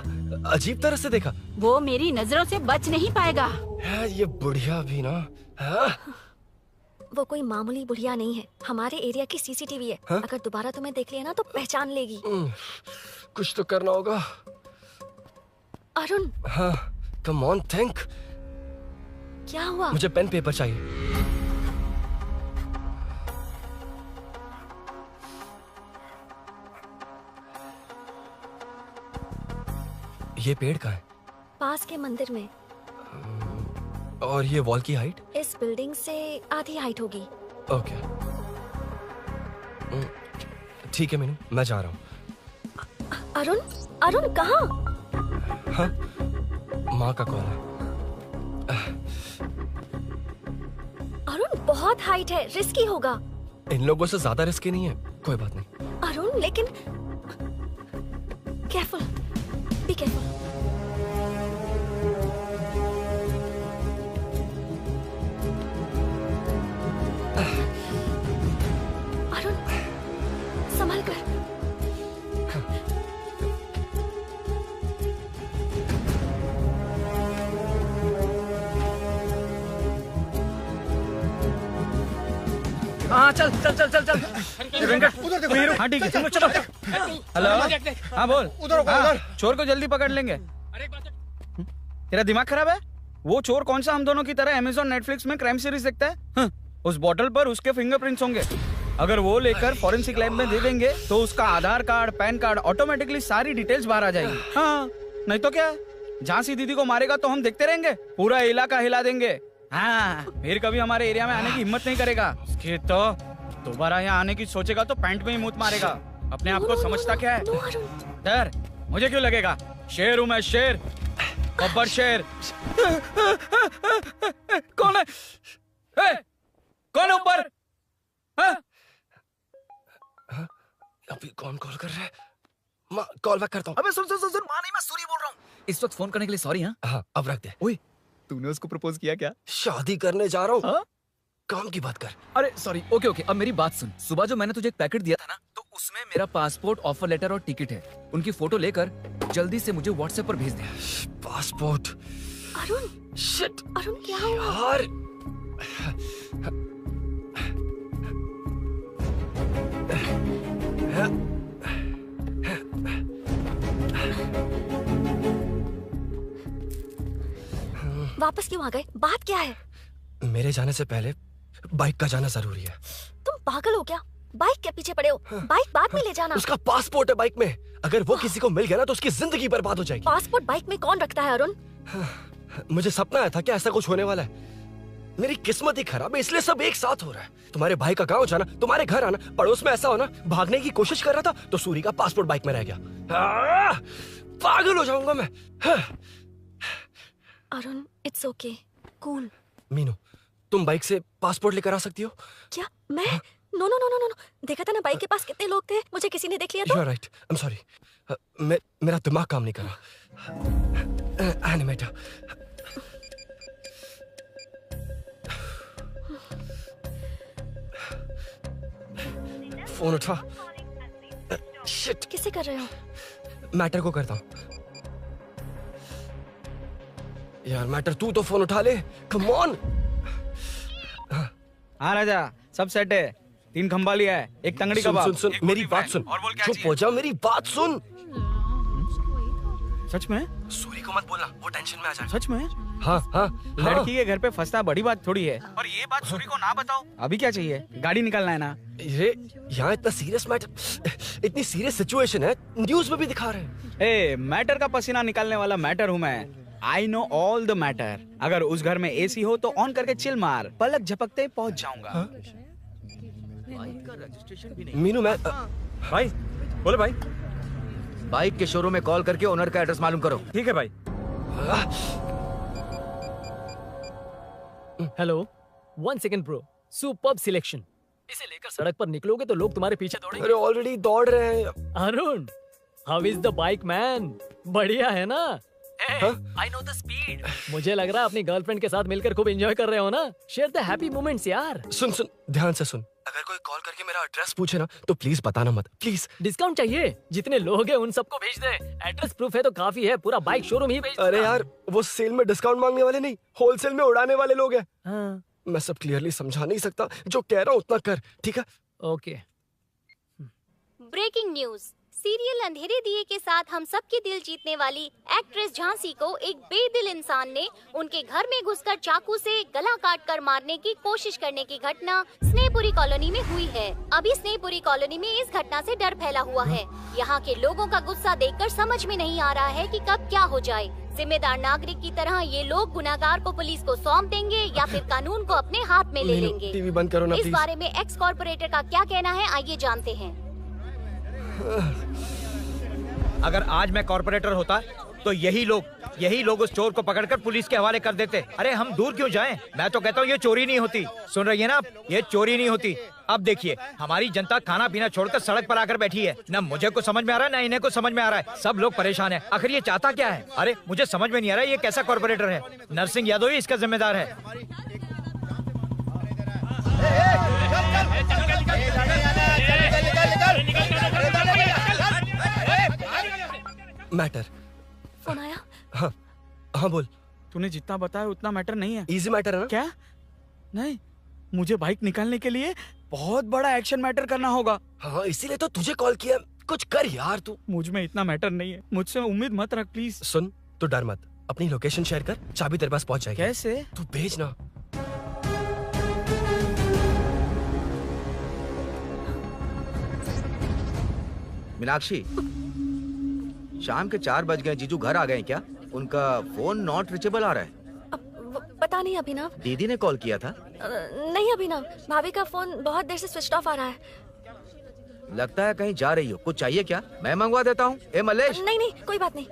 अजीब तरह से देखा? वो मेरी नजरों से बच नहीं पाएगा। ये बुढ़िया भी ना। वो कोई मामूली बुढ़िया नहीं है, हमारे एरिया की सीसीटीवी है। अगर दोबारा तुम्हें देख लिया ना तो पहचान लेगी। कुछ तो करना होगा। अरुण। हाँ, कम ऑन थिंक। क्या हुआ? मुझे पेन पेपर चाहिए। ये पेड़ कहाँ है? पास के मंदिर में। और ये वॉल की हाइट? इस बिल्डिंग से आधी हाइट होगी। ओके ठीक है मीनू, मैं जा रहा हूँ। अरुण, अरुण कहाँ? हाँ, माँ का कॉल है। अरुण बहुत हाइट है, रिस्की होगा। इन लोगों से ज्यादा रिस्की नहीं है, कोई बात नहीं। अरुण लेकिन केयरफुल, बी केयरफुल। अरुण संभाल कर। हाँ चल चल चल चल चल। वेंकट, हाँ ठीक है, तुम लोग चलो। हेलो, हाँ बोल। उधर चोर को जल्दी पकड़ लेंगे। तेरा दिमाग खराब है? वो चोर कौन सा हम दोनों की तरह अमेज़न नेटफ्लिक्स में क्राइम सीरीज देखता है? उस बॉटल पर उसके फिंगरप्रिंट्स होंगे। अगर वो लेकर फॉरेंसिक लैब में दे देंगे तो उसका आधार कार्ड, पैन कार्ड, ऑटोमेटिकली सारी डिटेल्स बाहर आ जाएगी। हाँ, नहीं तो क्या, झांसी दीदी को मारेगा तो हम देखते रहेंगे, पूरा इलाका हिला देंगे। हाँ, फिर कभी हमारे एरिया में आने की हिम्मत नहीं करेगा। उसके तो दोबारा यहाँ आने की सोचेगा तो पैंट में ही मूत मारेगा। अपने आप को समझता क्या है? डर मुझे क्यों लगेगा? शेर हूं मैं, शेर, गब्बर शेर। कौन है? कौन है ऊपर? अभी कौन कॉल कर रहा है? माँ कॉल बैक करता हूँ। अबे सुन सुन सुन सुन, माँ नहीं, मैं सूरी बोल रहा हूँ। इस वक्त फोन करने के लिए सॉरी। हाँ अब रख दे। ओए तूने उसको प्रपोज किया क्या? शादी करने जा रहा हूँ। काम की बात कर। अरे सॉरी, ओके ओके, अब मेरी बात सुन। सुबह जो मैंने तुझे एक पैकेट दिया था ना, तो उसमें मेरा पासपोर्ट, ऑफर लेटर और टिकट है। उनकी फोटो लेकर जल्दी से मुझे व्हाट्सएप पर भेज दे। पासपोर्ट। अरुण, शिट, अरुण क्या हुआ? यार वापस क्यों आ गए? बात क्या है? मेरे जाने से पहले बाइक का जाना जरूरी है। तुम पागल हो क्या? बाइक के पीछे पड़े हो? बाइक बाद में ले जाना। उसका पासपोर्ट है बाइक में। अगर वो किसी को मिल गया ना तो उसकी जिंदगी बर्बाद हो जाएगी। पासपोर्ट बाइक में कौन रखता है अरुण? मुझे सपना आया था कि ऐसा कुछ होने वाला है। मेरी किस्मत ही खराब है, इसलिए सब एक साथ हो रहा है। तुम्हारे भाई का गांव जाना, तुम्हारे घर आना, पड़ोस में ऐसा होना। भागने की कोशिश कर रहा था तो सूरी का पासपोर्ट बाइक में रह गया। पागल हो जाऊंगा मैं। Arun, it's okay, cool. Meenu, तुम बाइक से पासपोर्ट लेकर आ सकती हो? क्या मैं? No no no no no, देखा था ना बाइक के पास कितने लोग थे, मुझे किसी ने देख लिया तो। You are right. I'm sorry. मेरा दिमाग काम नहीं कर रहा। एनिमेटर। फोन उठा। शिट। किससे कर रहे हो? मैटर को करता हूँ। यार मैटर, तू तो फोन उठा ले। Come on. हाँ राजा, सब सेट है। 3 खंबा लिया है, एक तंगड़ी कबाब। सुन सुन सुन, मेरी बात सुन। चुप हो जा, मेरी बात सुन। सच में? सूरी को मत बोलना, वो टेंशन में आ जाए। सच में? हाँ हाँ। लड़की के घर पे फंसना बड़ी बात थोड़ी है। और ये बात सूरी को ना बताओ। अभी क्या चाहिए? गाड़ी निकालना है ना? ये यहाँ इतना सीरियस मैटर, इतनी सीरियस सिचुएशन है, न्यूज में भी दिखा रहे हैं। ए, मैटर का पसीना निकालने वाला मैटर हूँ मैं। I know all the matter. अगर उस घर में एसी हो तो ऑन करके चिल मार, पलक झपकते पहुंच जाऊंगा। मीनू, मैं भाई बोलो भाई। बाइक के शोरूम में कॉल करके ओनर का एड्रेस मालूम करो। ठीक है भाई। Hello, 1 second bro. Superb selection. इसे लेकर सड़क पर निकलोगे तो लोग तुम्हारे पीछे दौड़ेंगे। अरे ऑलरेडी दौड़ रहे हैं। Arun, how is the bike man? बढ़िया है ना? I know the speed. मुझे लग रहा है अपनी गर्लफ्रेंड के साथ मिलकर खूब एंजॉय कर रहे हो ना? शेयर द हैप्पी मोमेंट्स यार। सुन सुन, ध्यान से सुन। अगर कोई कॉल करके मेरा एड्रेस पूछे ना तो प्लीज बताना मत, प्लीज। डिस्काउंट चाहिए? जितने लोग हैं उन सबको भेज दे। एड्रेस प्रूफ है तो काफी है, पूरा बाइक शोरूम ही भेज दे। अरे यार, वो सेल में डिस्काउंट मांगने वाले नहीं, होलसेल में उड़ाने वाले लोग हैं। हाँ। मैं सब क्लियरली समझा नहीं सकता, जो कह रहा हूँ उतना कर, ठीक है? ओके। Breaking news. सीरियल अंधेरे दिए के साथ हम सबके दिल जीतने वाली एक्ट्रेस झांसी को एक बेदिल इंसान ने उनके घर में घुसकर चाकू से गला काट कर मारने की कोशिश करने की घटना स्नेहपुरी कॉलोनी में हुई है। अभी स्नेहपुरी कॉलोनी में इस घटना से डर फैला हुआ है। यहाँ के लोगों का गुस्सा देखकर समझ में नहीं आ रहा है कि कब क्या हो जाए। जिम्मेदार नागरिक की तरह ये लोग गुनाहगार को पुलिस को सौंप देंगे या फिर कानून को अपने हाथ में ले लेंगे। टीवी बंद करो ना इस प्लीज। बारे में एक्स कॉर्पोरेटर का क्या कहना है, आइए जानते हैं। अगर आज मैं कॉर्पोरेटर होता तो यही लोग उस चोर को पकड़कर पुलिस के हवाले कर देते। अरे हम दूर क्यों जाएं? मैं तो कहता हूँ ये चोरी नहीं होती। सुन रही है ना आप? ये चोरी नहीं होती। अब देखिए, हमारी जनता खाना पीना छोड़कर सड़क पर आकर बैठी है। न मुझे कुछ समझ में आ रहा है, न इन्हें कुछ समझ में आ रहा है। सब लोग परेशान है। आखिर ये चाहता क्या है? अरे मुझे समझ में नहीं आ रहा है, ये कैसा कॉर्पोरेटर है? नरसिंह यादव ही इसका जिम्मेदार है। मैटर। फोन आया? हाँ हाँ बोल। तूने जितना बताया उतना मैटर नहीं है। इजी मैटर है ना? क्या? नहीं, मुझे बाइक निकालने के लिए बहुत बड़ा एक्शन मैटर करना होगा। हाँ, इसीलिए तो तुझे कॉल किया। कुछ कर यार तू। मुझ में इतना मैटर नहीं है, मुझसे उम्मीद मत रख प्लीज। सुन, तू डर मत, अपनी लोकेशन शेयर कर, चाबी तेरे पास पहुंच जाएगी। कैसे? तू भेज ना। मीनाक्षी, शाम के 4 बज गए, जीजू घर आ गए क्या? उनका फोन नॉट रीचेबल आ रहा है। पता नहीं अभिनव। दीदी ने कॉल किया था? नहीं अभिनव, भाभी का फोन बहुत देर से स्विच ऑफ आ रहा है। लगता है कहीं जा रही हो। कुछ चाहिए क्या? मैं मंगवा देता हूँ। ए मलेश। नहीं नहीं कोई बात नहीं,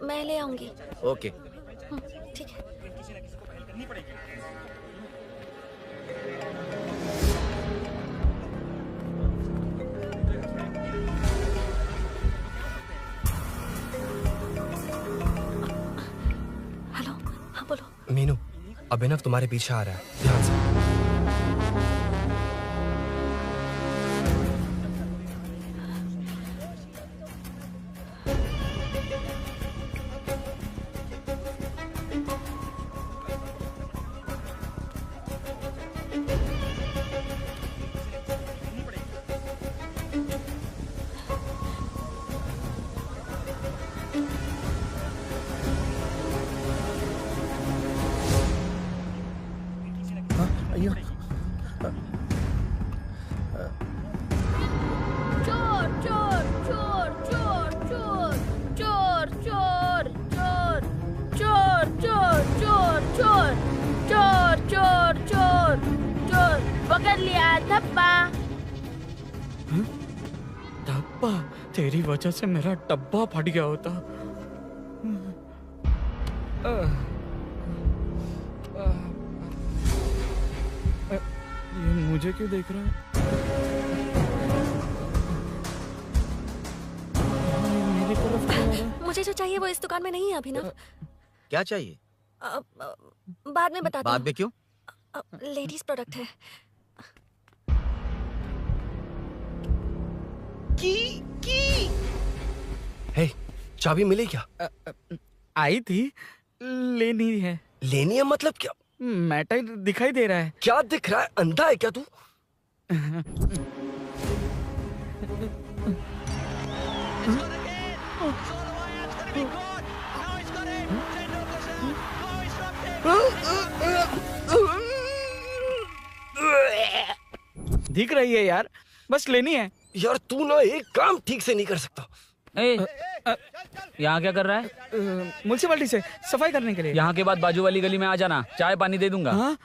मैं ले आऊंगी। ओके ठीक है। हेलो, हाँ बोलो। मीनू, अभिनव तुम्हारे पीछे आ रहा है, ध्यान से। तेरी वजह से मेरा डब्बा फट गया होता। ये मुझे क्यों देख रहा है? मेरी तरफ क्यों आ रहा है? मुझे जो चाहिए वो इस दुकान में नहीं है अभिनव। क्या चाहिए? बाद में बताती हूँ। बाद में क्यों? लेडीज प्रोडक्ट है। हे, चाबी मिली क्या? आई थी, लेनी है। लेनी है मतलब क्या? मैटर दिखाई दे रहा है। क्या दिख रहा है? अंधा है क्या तू? दिख रही है यार, बस लेनी है। यार तू ना एक काम ठीक से नहीं कर सकता। यहाँ क्या कर रहा है? म्युनिसिपैलिटी से सफाई करने के लिए। यहाँ के बाद बाजू वाली गली में आ जाना, चाय पानी दे दूंगा। हाँ?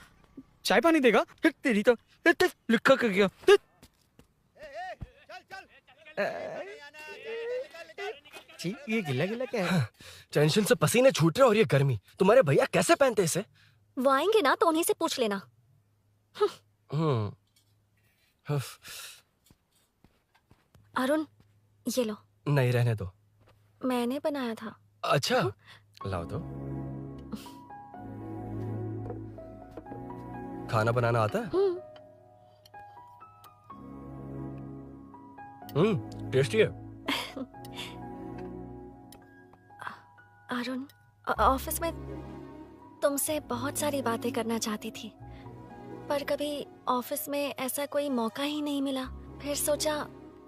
चाय पानी देगा? तेरी तो लिखा कर गया। ये गिला गिला क्या है? टेंशन से पसीने छूट रहे और ये गर्मी, तुम्हारे भैया कैसे पहनते इसे? वो आएंगे ना तो उन्हीं से पूछ लेना। अरुण, ये लो। नहीं, रहने दो। मैंने बनाया था। अच्छा, लाओ तो। खाना बनाना आता है? टेस्टी है। अरुण, ऑफिस में तुमसे बहुत सारी बातें करना चाहती थी, पर कभी ऑफिस में ऐसा कोई मौका ही नहीं मिला। फिर सोचा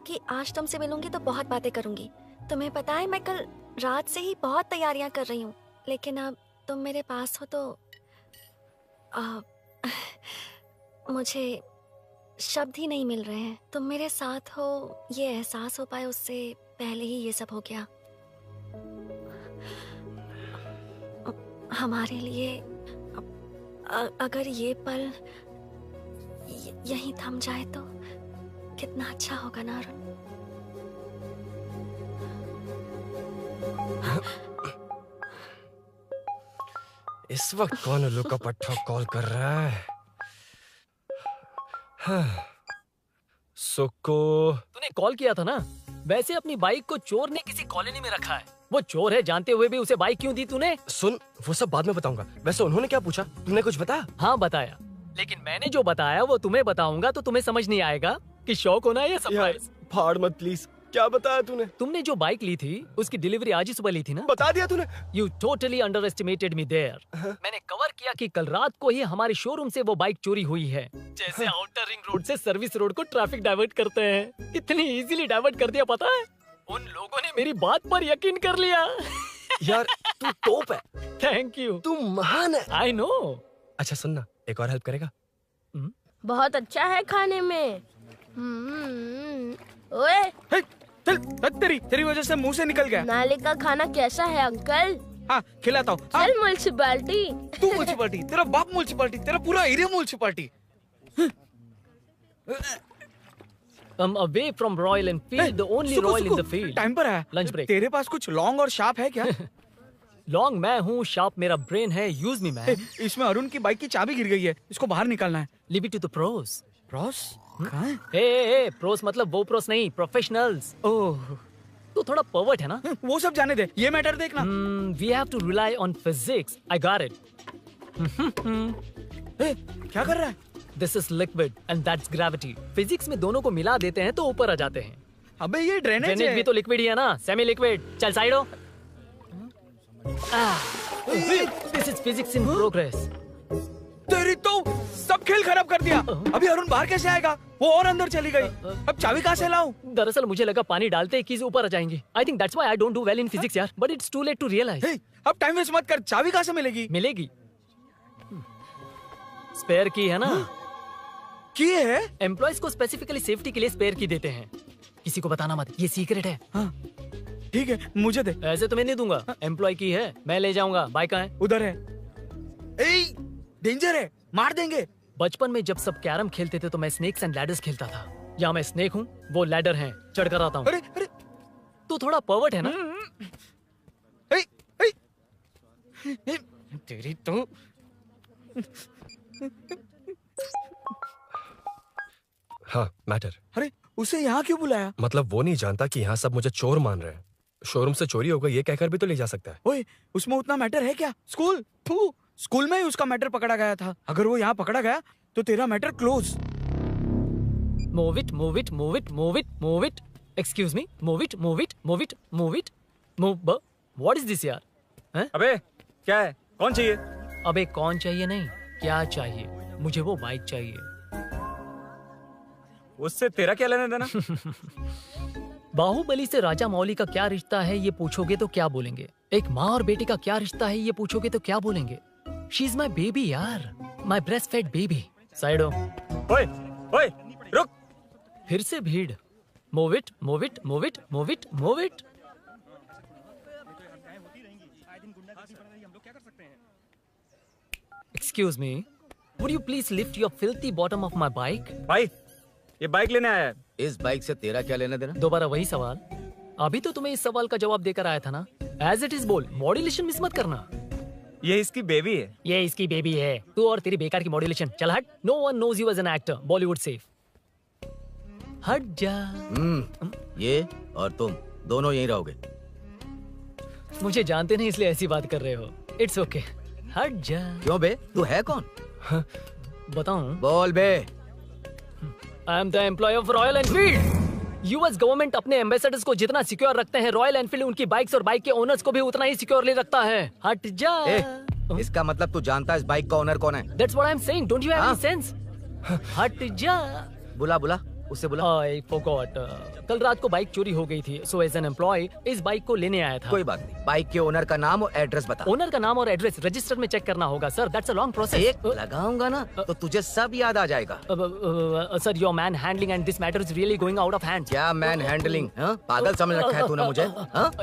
कि आज तुमसे मिलूंगी तो बहुत बातें करूंगी। तुम्हें पता है मैं कल रात से ही बहुत तैयारियां कर रही हूँ, लेकिन अब तुम मेरे पास हो तो मुझे शब्द ही नहीं मिल रहे हैं। तुम मेरे साथ हो ये एहसास हो पाए उससे पहले ही ये सब हो गया। हमारे लिए अगर ये पल यहीं थम जाए तो कितना अच्छा होगा ना अरुण। इस वक्त कौन उल्लू का पट्टा कॉल कर रहा है? सुक्को, तूने कॉल किया था ना? वैसे अपनी बाइक को चोर ने किसी कॉलोनी में रखा है। वो चोर है जानते हुए भी उसे बाइक क्यों दी तूने? सुन, वो सब बाद में बताऊंगा। वैसे उन्होंने क्या पूछा? तूने कुछ बताया? हाँ बताया, लेकिन मैंने जो बताया वो तुम्हें बताऊंगा तो तुम्हें समझ नहीं आएगा कि शौक होना है या सरप्राइज। फाड़ मत प्लीज। क्या बताया तूने? तुमने जो बाइक ली थी उसकी डिलीवरी आज ही सुबह ली थी ना? बता दिया तूने? You totally underestimated me there. मैंने कवर किया कि कल रात को ही हमारे शोरूम से वो बाइक चोरी हुई है। जैसे आउटर रिंग रोड से सर्विस रोड को ट्रैफिक डाइवर्ट करते हैं, इतनी इजीली डाइवर्ट कर दिया। पता है, उन लोगों ने मेरी बात पर यकीन कर लिया। यार तू टॉप है। थैंक यू, तू महान है। I know. अच्छा सुनना, एक और हेल्प करेगा? बहुत अच्छा है खाने में। ओए, तेरी वजह से मुंह से निकल गया। नाले का खाना कैसा है अंकल? हाँ खिलाता हूँ। चल म्युनिसिपैलिटी। तू म्युनिसिपैलिटी, तेरा बाप म्युनिसिपैलिटी, तेरा पूरा area municipality. away from Royal Enfield, the only Royal in the field. Time पर है। Lunch break. तेरे पास कुछ लॉन्ग और शार्प है क्या? लॉन्ग मैं हूँ, शार्प मेरा ब्रेन है, यूज मी मैन। इसमें अरुण की बाइक की चाबी गिर गई है, इसको बाहर निकालना है। Leave it to the pros. Pros? कहाँ है? ए प्रोस मतलब वो प्रोस नहीं, प्रोफेशनल्स। ओह, तू थोड़ा पर्वर्ट है ना? वो सब जाने दे, ये मैटर देखना। We have to rely on physics. I got it. क्या कर रहा है? This is liquid and that's gravity. Physics में दोनों को मिला देते हैं तो ऊपर आ जाते हैं। अबे ये ड्रेनेज है। भी तो लिक्विड ही है ना, सेमी लिक्विड। चल साइड हो। This is physics in progress. तेरी तो सब खेल खराब कर दिया। अभी अरुण बाहर कैसे आएगा? वो और अंदर चली गई। अब चाबी कहाँ से लाऊं? दरअसल मुझे लगा पानी डालते ही कीज ऊपर आ जाएंगी। I think that's why I don't do well in physics यार। But it's too late to realize. अब टाइम वेस्ट मत कर, चाबी कहाँ से मिलेगी? मिलेगी। स्पेयर की है ना? की है? एम्प्लॉइज को स्पेसिफिकली सेफ्टी के लिए स्पेयर की देते हैं। किसी को बताना मत, ये सीक्रेट है। हाँ, ठीक है, मुझे दे। ऐसे तो मैं नहीं दूंगा। एम्प्लॉय की है, मैं ले जाऊंगा। बाइक कहाँ है? उधर है। ए, डेंजर है, मार देंगे। बचपन में जब सब कैरम खेलते थे तो मैं स्नेक्स एंड लैडर्स खेलता था। या मैं स्नेक हूँ, वो लैडर है, चढ़ कर आता हूँ। अरे अरे, तू थोड़ा पर्वर्ट है ना? तेरी तो हाँ, मैटर। अरे उसे यहाँ क्यों बुलाया? मतलब वो नहीं जानता कि यहाँ सब मुझे चोर मान रहे हैं। शोरूम से चोरी होगा ये कहकर भी तो ले जा सकता है। ओए, उसमें उतना मैटर है क्या? स्कूल में ही उसका मैटर पकड़ा गया था। अगर वो यहाँ पकड़ा गया तो तेरा matter close. Move it, move it, move it, move it, move it. Excuse me, move it, move it, move it, move it, move. What is this यार? अबे क्या है? कौन चाहिए? अबे कौन चाहिए नहीं, क्या चाहिए? मुझे वो बाइक चाहिए। उससे तेरा क्या लेना देना? बाहुबली से राजा मौली का क्या रिश्ता है ये पूछोगे तो क्या बोलेंगे? एक माँ और बेटे का क्या रिश्ता है ये पूछोगे तो क्या बोलेंगे? शी इज माई बेबी यार, my breastfed baby. Side हो। ओए, ओए, रुक। फिर से भीड़। Move it, move it, move it, move it, move it. Excuse me, would you please lift your filthy bottom of my bike? भाई, ये बाइक लेने आया है। इस बाइक से तेरा क्या लेना देना? दोबारा वही सवाल। अभी तो तुम्हें इस सवाल का जवाब देकर आया था ना। As it is बोल, मॉड्यूलेशन मिस मत करना। ये इसकी बेबी है। ये इसकी बेबी है। तू और तेरी बेकार की मॉड्यूलेशन। चल हट। No one knows you as an actor. Bollywood safe. हट जा। ये और तुम दोनों यहीं रहोगे। मुझे जानते नहीं इसलिए ऐसी बात कर रहे हो। It's okay. हट जा। क्यों बे? तू है कौन? बताऊं? बोल बे। I am the employee of Royal Enfield. US government अपने एम्बेसडर्स को जितना सिक्योर रखते हैं, रॉयल एनफील्ड उनकी बाइक्स और बाइक के ओनर्स को भी उतना ही सिक्योरली रखता है। हट जा। इसका मतलब तू जानता है इस बाइक का ओनर कौन है? That's what I'm saying. Don't you have any sense? हट जा। बुला बुला, उससे बुला। I forgot. कल रात को बाइक चोरी हो गई थी, so as an employee इस बाइक को लेने आया था। कोई बात नहीं, बाइक के ओनर का नाम और एड्रेस बता। ओनर का नाम और एड्रेस रजिस्टर में चेक करना होगा sir. That's a long process. एक लगाऊंगा ना तो तुझे सब याद आ जाएगा। Sir, your man handling and this matter is really going out of hand. क्या मैन हैंडलिंग? पागल समझ रखा है तूने मुझे?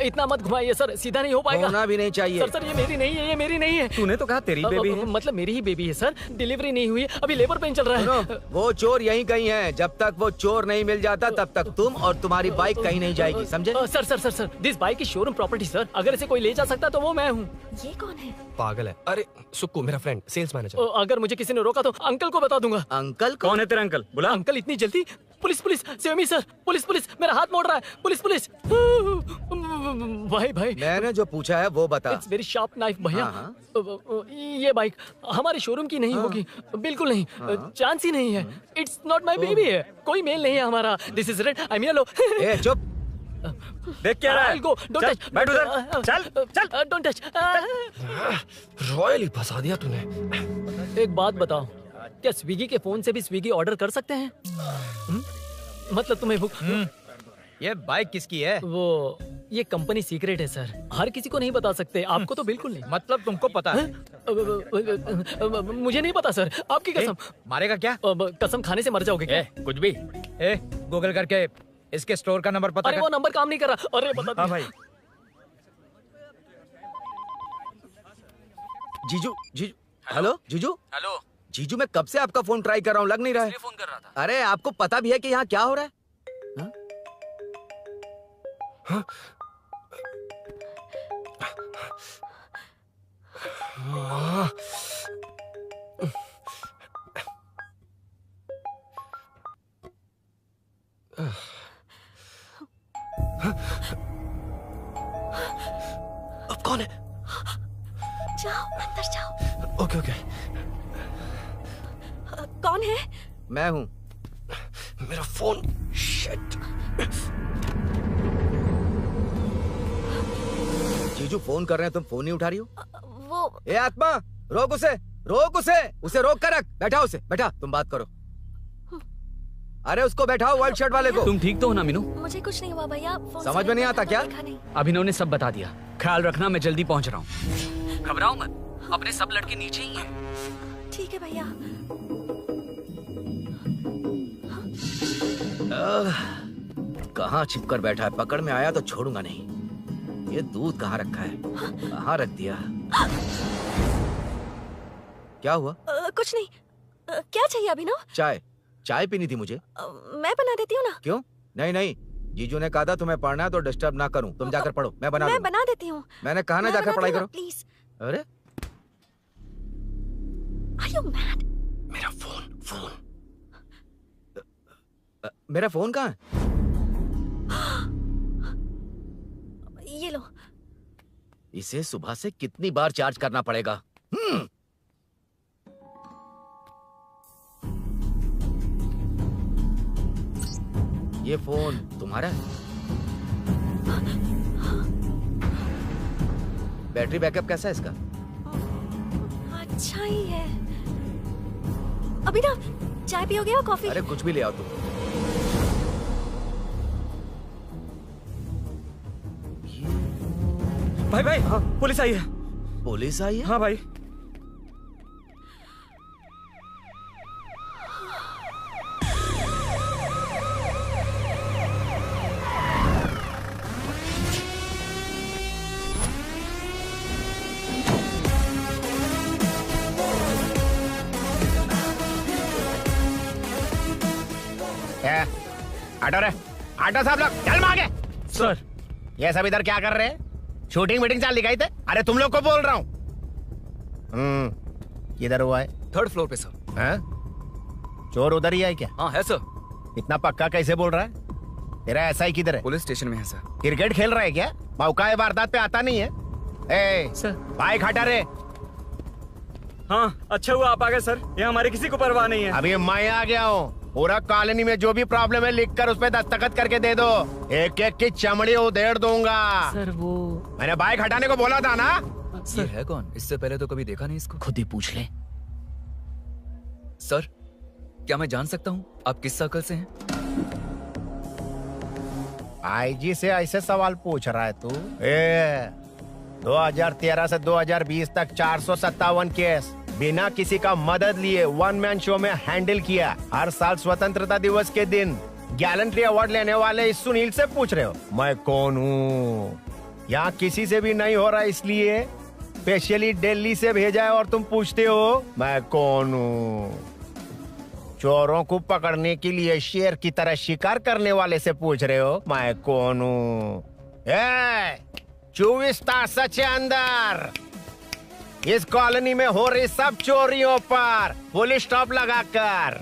इतना मत घुमाइए सर, सीधा नहीं हो पाएगा। होना भी नहीं चाहिए। सर ये मेरी नहीं है, ये मेरी नहीं है। तूने तो कहा तेरी बेबी है। मतलब मेरी ही बेबी है सर। डिलीवरी नहीं हुई, अभी लेबर पेन चल रहा है। वो चोर यहीं कहीं है। जब तक वो चोर नहीं मिल जाता तब तक तुम और तुम्हारी बाइक कहीं नहीं जाएगी, समझे? Sir sir sir sir, this bike is showroom property sir. अगर इसे कोई ले जा सकता तो वो मैं हूँ। ये कौन है? पागल है। अरे सुक्कू, मेरा फ्रेंड, सेल्स मैनेजर। अगर मुझे किसी ने रोका तो अंकल को बता दूंगा। अंकल? कौन है तेरा अंकल? बुला। अंकल इतनी जल्दी? Police police, save me sir. Police police, मेरा हाथ मोड़ रहा है। Police police. भाई भाई, मैंने जो पूछा है वो बता। इट्स वेरी शार्प नाइफ भैया। ये बाइक हमारे शोरूम की नहीं होगी, बिल्कुल नहीं, चांस ही नहीं है। इट्स नॉट माय बेबी है, कोई मेल नहीं है हमारा। This is red, I am yellow. ए चुप, देख क्या रहा है? गो, डोंट टच, बैठ उधर। चल चल, डोंट टच। रॉयल ही फंसा दिया तूने। एक बात बताओ, क्या स्विगी के फोन से भी स्विगी ऑर्डर कर सकते हैं? मतलब तुम्हें भूख? ये बाइक किसकी है? वो ये कंपनी सीक्रेट है सर, हर किसी को नहीं बता सकते। आपको तो बिल्कुल नहीं। मतलब तुमको पता है? मुझे नहीं पता सर, आपकी कसम। मारेगा क्या? कसम खाने से मर जाओगे क्या? कुछ भी। गूगल करके इसके स्टोर का नंबर पता कर। वो नंबर काम नहीं कर रहा। अरे बता। हाँ भाई। जीजू, जीजू, हेलो जीजू। हेलो जीजू, मैं कब से आपका फोन ट्राई कर रहा हूँ, लग नहीं रहा है। फोन कर रहा था। अरे आपको पता भी है कि यहाँ क्या हो रहा है? माँ। अब कौन है? जाओ अंदर जाओ। Okay okay. कौन है? मैं हूँ। मेरा फोन। शिट। जीजू फोन कर रहे हैं, तुम फोन नहीं उठा रही हो? वो ए आत्मा, रोक उसे, उसे रोक कर रख। बैठा उसे, बैठा, तुम बात करो। अरे उसको बैठाओ, व्हाइट शर्ट वाले को। तुम ठीक तो हो ना मीनू? मुझे कुछ नहीं हुआ भैया। फोन समझ में नहीं आता क्या? अभिनव ने सब बता दिया। ख्याल रखना, मैं जल्दी पहुंच रहा हूँ। घबराओ मत, अपने सब लड़के नीचे ही हैं। ठीक है भैया। कहाँ छिप कर बैठा है? पकड़ में आया तो छोड़ूंगा नहीं। ये दूध कहाँ रखा है? कहाँ रख दिया? क्या हुआ? कुछ नहीं। क्या चाहिए अभिनव? चाय पीनी थी मुझे। मैं बना देती हूँ ना। क्यों? नहीं, जीजू ने कहा था तुम्हें पढ़ना है तो डिस्टर्ब ना करूं। तुम जाकर पढ़ो, मैं बना देती हूँ। मैंने कहा ना जाकर पढ़ाई करो प्लीज। अरे Are you mad? मेरा फोन मेरा फोन कहाँ है? ये लो। इसे सुबह से कितनी बार चार्ज करना पड़ेगा? ये फोन तुम्हारा है? बैटरी बैकअप कैसा है इसका? अच्छा ही है। अभिनव, चाय पियोगे या कॉफी? अरे कुछ भी ले आओ तुम। भाई हाँ, पुलिस आई है। पुलिस आई है? हाँ भाई। आटो रे, आटो साहब लोग चल मांगे। सर ये सब इधर क्या कर रहे हैं? शूटिंग मीटिंग चाल दिखाई थे? अरे तुम लोग को बोल रहा हूँ। किधर हुआ है? 3rd फ्लोर पे सर। हैं? चोर उधर ही है क्या? हाँ है सर। इतना पक्का कैसे बोल रहा है? तेरा ऐसा ही किधर है? पुलिस स्टेशन में है सर। क्रिकेट खेल रहा है क्या? मौका वारदात पे आता नहीं है? ए सर बाइक हटा रे। हाँ अच्छा हुआ आप आ गए सर, ये हमारे किसी को परवाह नहीं है। अभी मैं आ गया हूँ। पूरा कॉलोनी में जो भी प्रॉब्लम है लिख कर उस पे दस्तखत करके दे दो। एक एक की चमड़ी उधेड़ दूंगा। सर वो मैंने बाइक हटाने को बोला था ना? ये है कौन? इससे पहले तो कभी देखा नहीं इसको। खुद ही पूछ ले। सर क्या मैं जान सकता हूँ आप किस सर्कल से हैं? आईजी से ऐसे सवाल पूछ रहा है तू? 2013 से 2020 तक 457 केस बिना किसी का मदद लिए 1 मैन शो में हैंडल किया। हर साल स्वतंत्रता दिवस के दिन गैलेंट्री अवार्ड लेने वाले इस सुनील से पूछ रहे हो मैं कौन हूँ? यहाँ किसी से भी नहीं हो रहा, इसलिए स्पेशली दिल्ली से भेजा है और तुम पूछते हो मैं कौन हूँ? चोरों को पकड़ने के लिए शेर की तरह शिकार करने वाले से पूछ रहे हो मैं कौन हूँ? 24 तास से अंदर इस कॉलोनी में हो रही सब चोरियों पर पुलिस स्टॉप लगाकर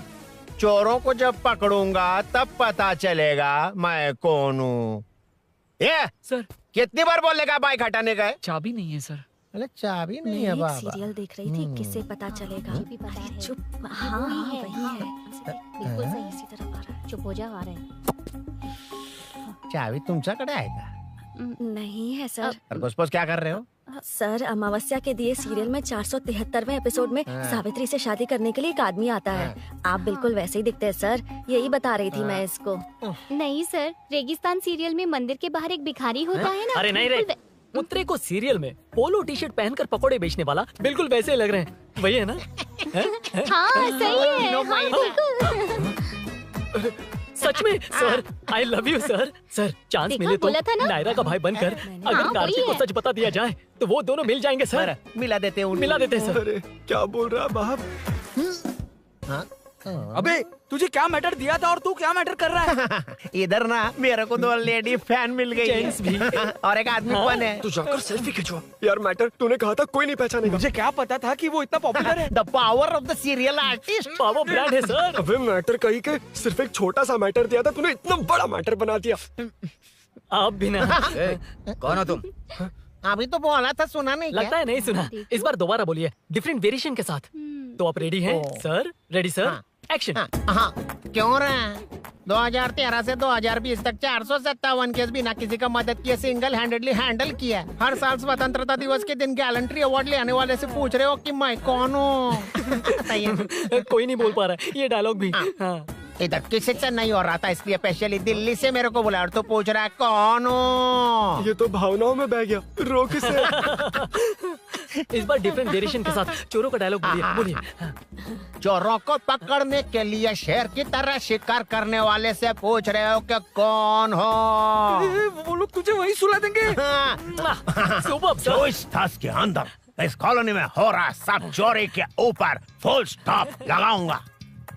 चोरों को जब पकड़ूंगा तब पता चलेगा मैं कौन हूँ। ये सर कितनी बार बोलेगा बाइक हटाने का? चाबी नहीं है सर। अरे चाबी नहीं मैं है एक बाबा। सीरियल देख रही थी, किससे पता चलेगा? अरे चुप। हाँ वही है। बिल्कुल सही। इसी तरफ आ रहा है। चुप हो जाओ, आ रहे हैं। चाबी तुमच्याकडे आहे का? नहीं है सर। खरगोश क्या कर रहे हो? सर अमावस्या के दिए सीरियल में 473वें एपिसोड में सावित्री से शादी करने के लिए एक आदमी आता है। आप बिल्कुल वैसे ही दिखते हैं सर, यही बता रही थी मैं इसको। नहीं सर, रेगिस्तान सीरियल में मंदिर के बाहर एक भिखारी होता है ना। अरे नहीं रे, पुत्रे को सीरियल में पोलो टी शर्ट पहनकर पकोड़े बेचने वाला बिल्कुल वैसे ही लग रहे हैं। वही है ना? हाँ सही है। हाँ, बिल्कुल। सच में sir, I love you sir. Sir chance देखा, मिले तो बोला था ना? नायरा का भाई बनकर अगर कार्तिक को सच बता दिया जाए तो वो दोनों मिल जाएंगे सर। मिला देते हैं मिला देते हैं सर। अरे क्या बोल रहा बाप? अबे तुझे क्या मैटर दिया था और तू क्या मैटर कर रहा है? इधर ना मेरे को 2 लेडी फैन मिल गई जेंट्स भी। और एक आदमी कौन है? तू जाकर सेल्फी खिंचवा। यार मैटर तूने कहा था कोई नहीं पहचानेगा। मुझे क्या पता था कि वो इतना पॉपुलर है। The power of the serial artist. Power brand है सर। अबे मैटर कहीं के सिर्फ एक छोटा सा मैटर दिया था, तूने इतना बड़ा मैटर बना दिया। आप भी ना। कौन हो तुम? अभी तो बोला था, सुना नहीं लगता है नहीं सुना। इस बार दोबारा बोलिए डिफरेंट वेरिएशन के साथ। तो आप रेडी हैं सर? Ready sir? एक्शन। हाँ, क्यों रहे? 2013 से 2020 तक 457 केस बिना किसी का मदद किए सिंगल हैंडेडली हैंडल किया। हर साल स्वतंत्रता दिवस के दिन गैलेंट्री अवार्ड लेने वाले से पूछ रहे हो कि मैं कौन हूँ? कोई नहीं बोल पा रहा है ये डायलॉग भी। हाँ। इधर किसी से नहीं हो रहा था, इसलिए स्पेशली दिल्ली से मेरे को बुलाया और तो पूछ रहा है कौन हूँ? ये तो भावनाओं में बह गया। रो किसे? इस बार डिफरेंट वेरिएशन के साथ चोरों का डायलॉग बोलिए। चोरों को पकड़ने के लिए शेर की तरह शिकार करने वाले से पूछ रहे हो कि कौन हो? वो लोग तुझे वही सुला देंगे। जो इस ताश के अंदर इस कॉलोनी में हो रहा सब चोरी के ऊपर फुल स्टॉप लगाऊंगा।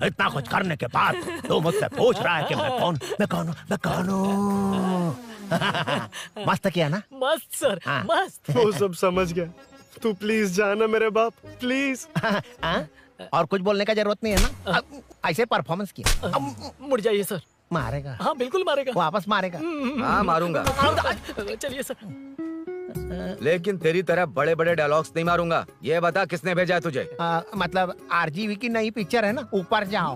इतना कुछ करने के बाद तू मुझसे पूछ रहा है कि मैं कौन हूँ? मस्त किया ना? मस्त सर, मस्त। वो सब समझ गया। तू प्लीज जाना मेरे बाप, प्लीज। और कुछ बोलने का जरूरत नहीं है ना? ऐसे परफॉर्मेंस किया। मुड़ जाइए सर। मारेगा? हाँ बिल्कुल मारेगा। वापस मारेगा? हाँ मारूंगा। चलिए सर। लेकिन तेरी तरह बड़े बड़े डायलॉग्स नहीं मारूंगा। ये बता किसने भेजा है तुझे? मतलब आरजीवी की नई पिक्चर है ना, ऊपर जाओ।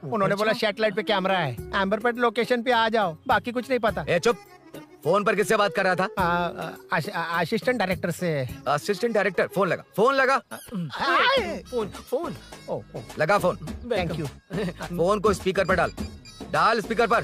उन्होंने बोला सैटेलाइट पे कैमरा है, एम्बरपेट लोकेशन पे आ जाओ, बाकी कुछ नहीं पता। ए चुप। फोन पर किससे बात कर रहा था? असिस्टेंट डायरेक्टर से। Assistant director? फोन लगा, फोन लगा। फोन लगा फोन। Thank you. फोन को स्पीकर पर डाल। डाल स्पीकर पर।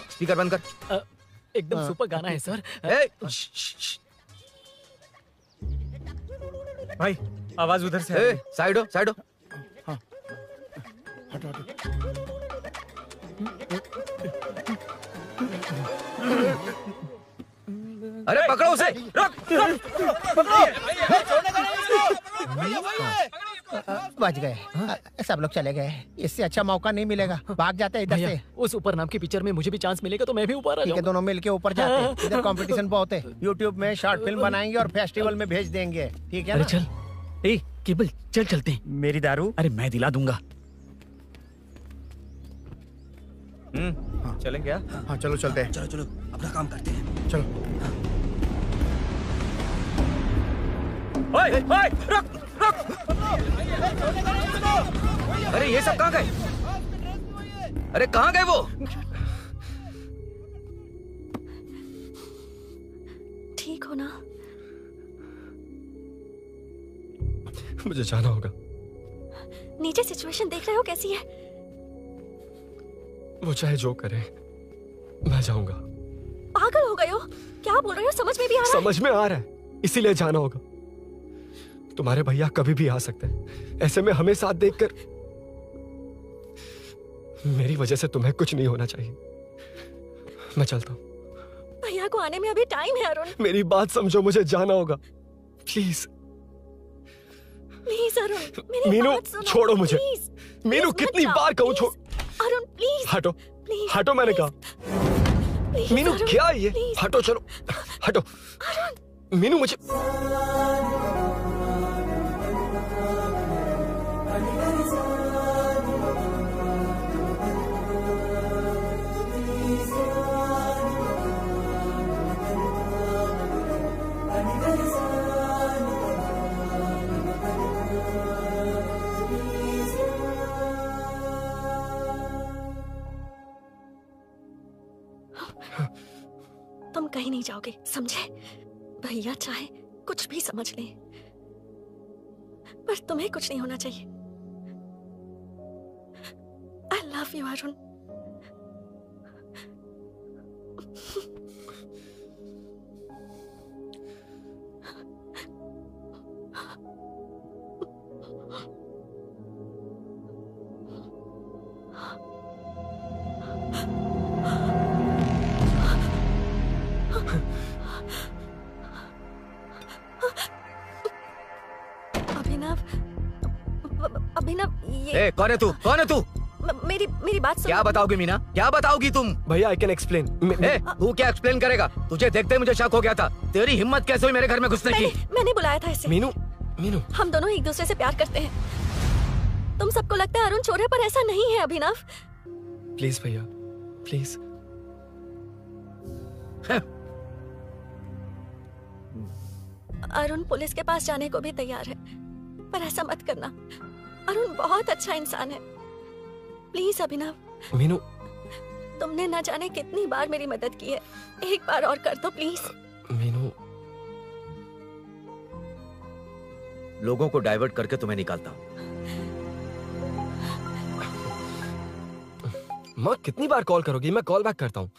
स्पीकर बंद कर। एकदम सुपर गाना है सर। भाई आवाज उधर से। साइड हो, साइड हो। हटो हटो। अरे पकड़ो उसे। बच गए। सब लोग चले गए। इससे अच्छा मौका नहीं मिलेगा। भाग जाते हैं इधर से। उस ऊपर नाम की पिक्चर में मुझे भी चांस मिलेगा तो मैं भी ऊपर आ ठीक है, जाऊंगा। दोनों मिलके ऊपर जाते हैं। इधर कंपटीशन बहुत है। यूट्यूब में शॉर्ट फिल्म बनाएंगे और फेस्टिवल में भेज देंगे। ठीक है अरे ना? चल, ए केबल चल चलते हैं। मेरी दारू? अरे मैं दिला दूंगा। चलेंगे क्या? हाँ चलो चलते हैं। चलो चलो अपना काम करते हैं। चलो। ओए, ओए, रुक, रुक। अरे ये सब कहाँ गए? अरे कहाँ गए वो? ठीक हो ना? मुझे जाना होगा। नीचे सिचुएशन देख रहे हो कैसी है? वो चाहे जो करे, मैं जाऊंगा। पागल हो गए हो? क्या बोल रहे हो? समझ में भी आ रहा है? समझ में आ रहा है, इसीलिए जाना होगा। तुम्हारे भैया कभी भी आ सकते हैं। ऐसे में हमें साथ देखकर मेरी वजह से तुम्हें कुछ नहीं होना चाहिए। मैं चलता हूँ। भैया को आने में अभी टाइम है अरुण। मेरी बात समझो, मुझे जाना होगा। प्लीज प्लीज अरुण, मेरी मीनू, बात सुनो। छोड़ो मुझे। प्लीज, मीनू मत कितनी जाओ, बार कहूँ छोड़। अरुण प्लीज। हटो, प्लीज, हटो मैंने कहा। प्लीज, मीनू अरुण, क्या ये? प्लीज। हटो, चलो हटो। मीनू मुझे तुम कहीं नहीं जाओगे, समझे? भैया चाहे कुछ भी समझ ले, पर तुम्हें कुछ नहीं होना चाहिए। I love you Arun. चाहिए। कौन है तू? कौन है तू? मेरी बात सुनो। क्या बताओगी मीना? क्या बताओगी तुम? भैया आई कैन एक्सप्लेन। तू क्या एक्सप्लेन करेगा? तुझे देखते मुझे शक हो गया था। तेरी हिम्मत कैसे हुई मेरे घर में घुसने की? मैंने बुलाया था इसे। मीनू हम दोनों एक दूसरे से प्यार करते हैं। तुम सबको लगता है अरुण चोर है, पर ऐसा नहीं है अभिनव। प्लीज भैया प्लीज। अरुण पुलिस के पास जाने को भी तैयार है, पर ऐसा मत करना। अरुण बहुत अच्छा इंसान है। प्लीज अभिनव। मीनू तुमने न जाने कितनी बार मेरी मदद की है, एक बार और कर दो प्लीज। मीनू लोगों को डाइवर्ट करके तुम्हें निकालता हूँ। माँ कितनी बार कॉल करोगी? मैं कॉल बैक करता हूँ।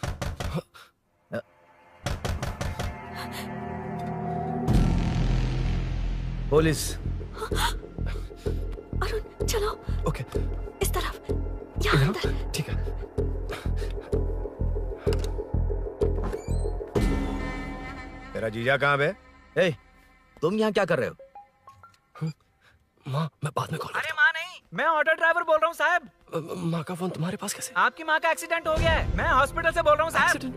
पुलिस। अरुण चलो। ओके इस तरफ, यहाँ अंदर। ठीक है। तेरा जीजा कहाँ है? तुम यहाँ क्या कर रहे हो? माँ मैं बाद में कॉल। अरे माँ नहीं, मैं ऑटो ड्राइवर बोल रहा हूँ साहब। माँ का फोन तुम्हारे पास कैसे? आपकी माँ का एक्सीडेंट हो गया है, मैं हॉस्पिटल से बोल रहा हूँ साहब।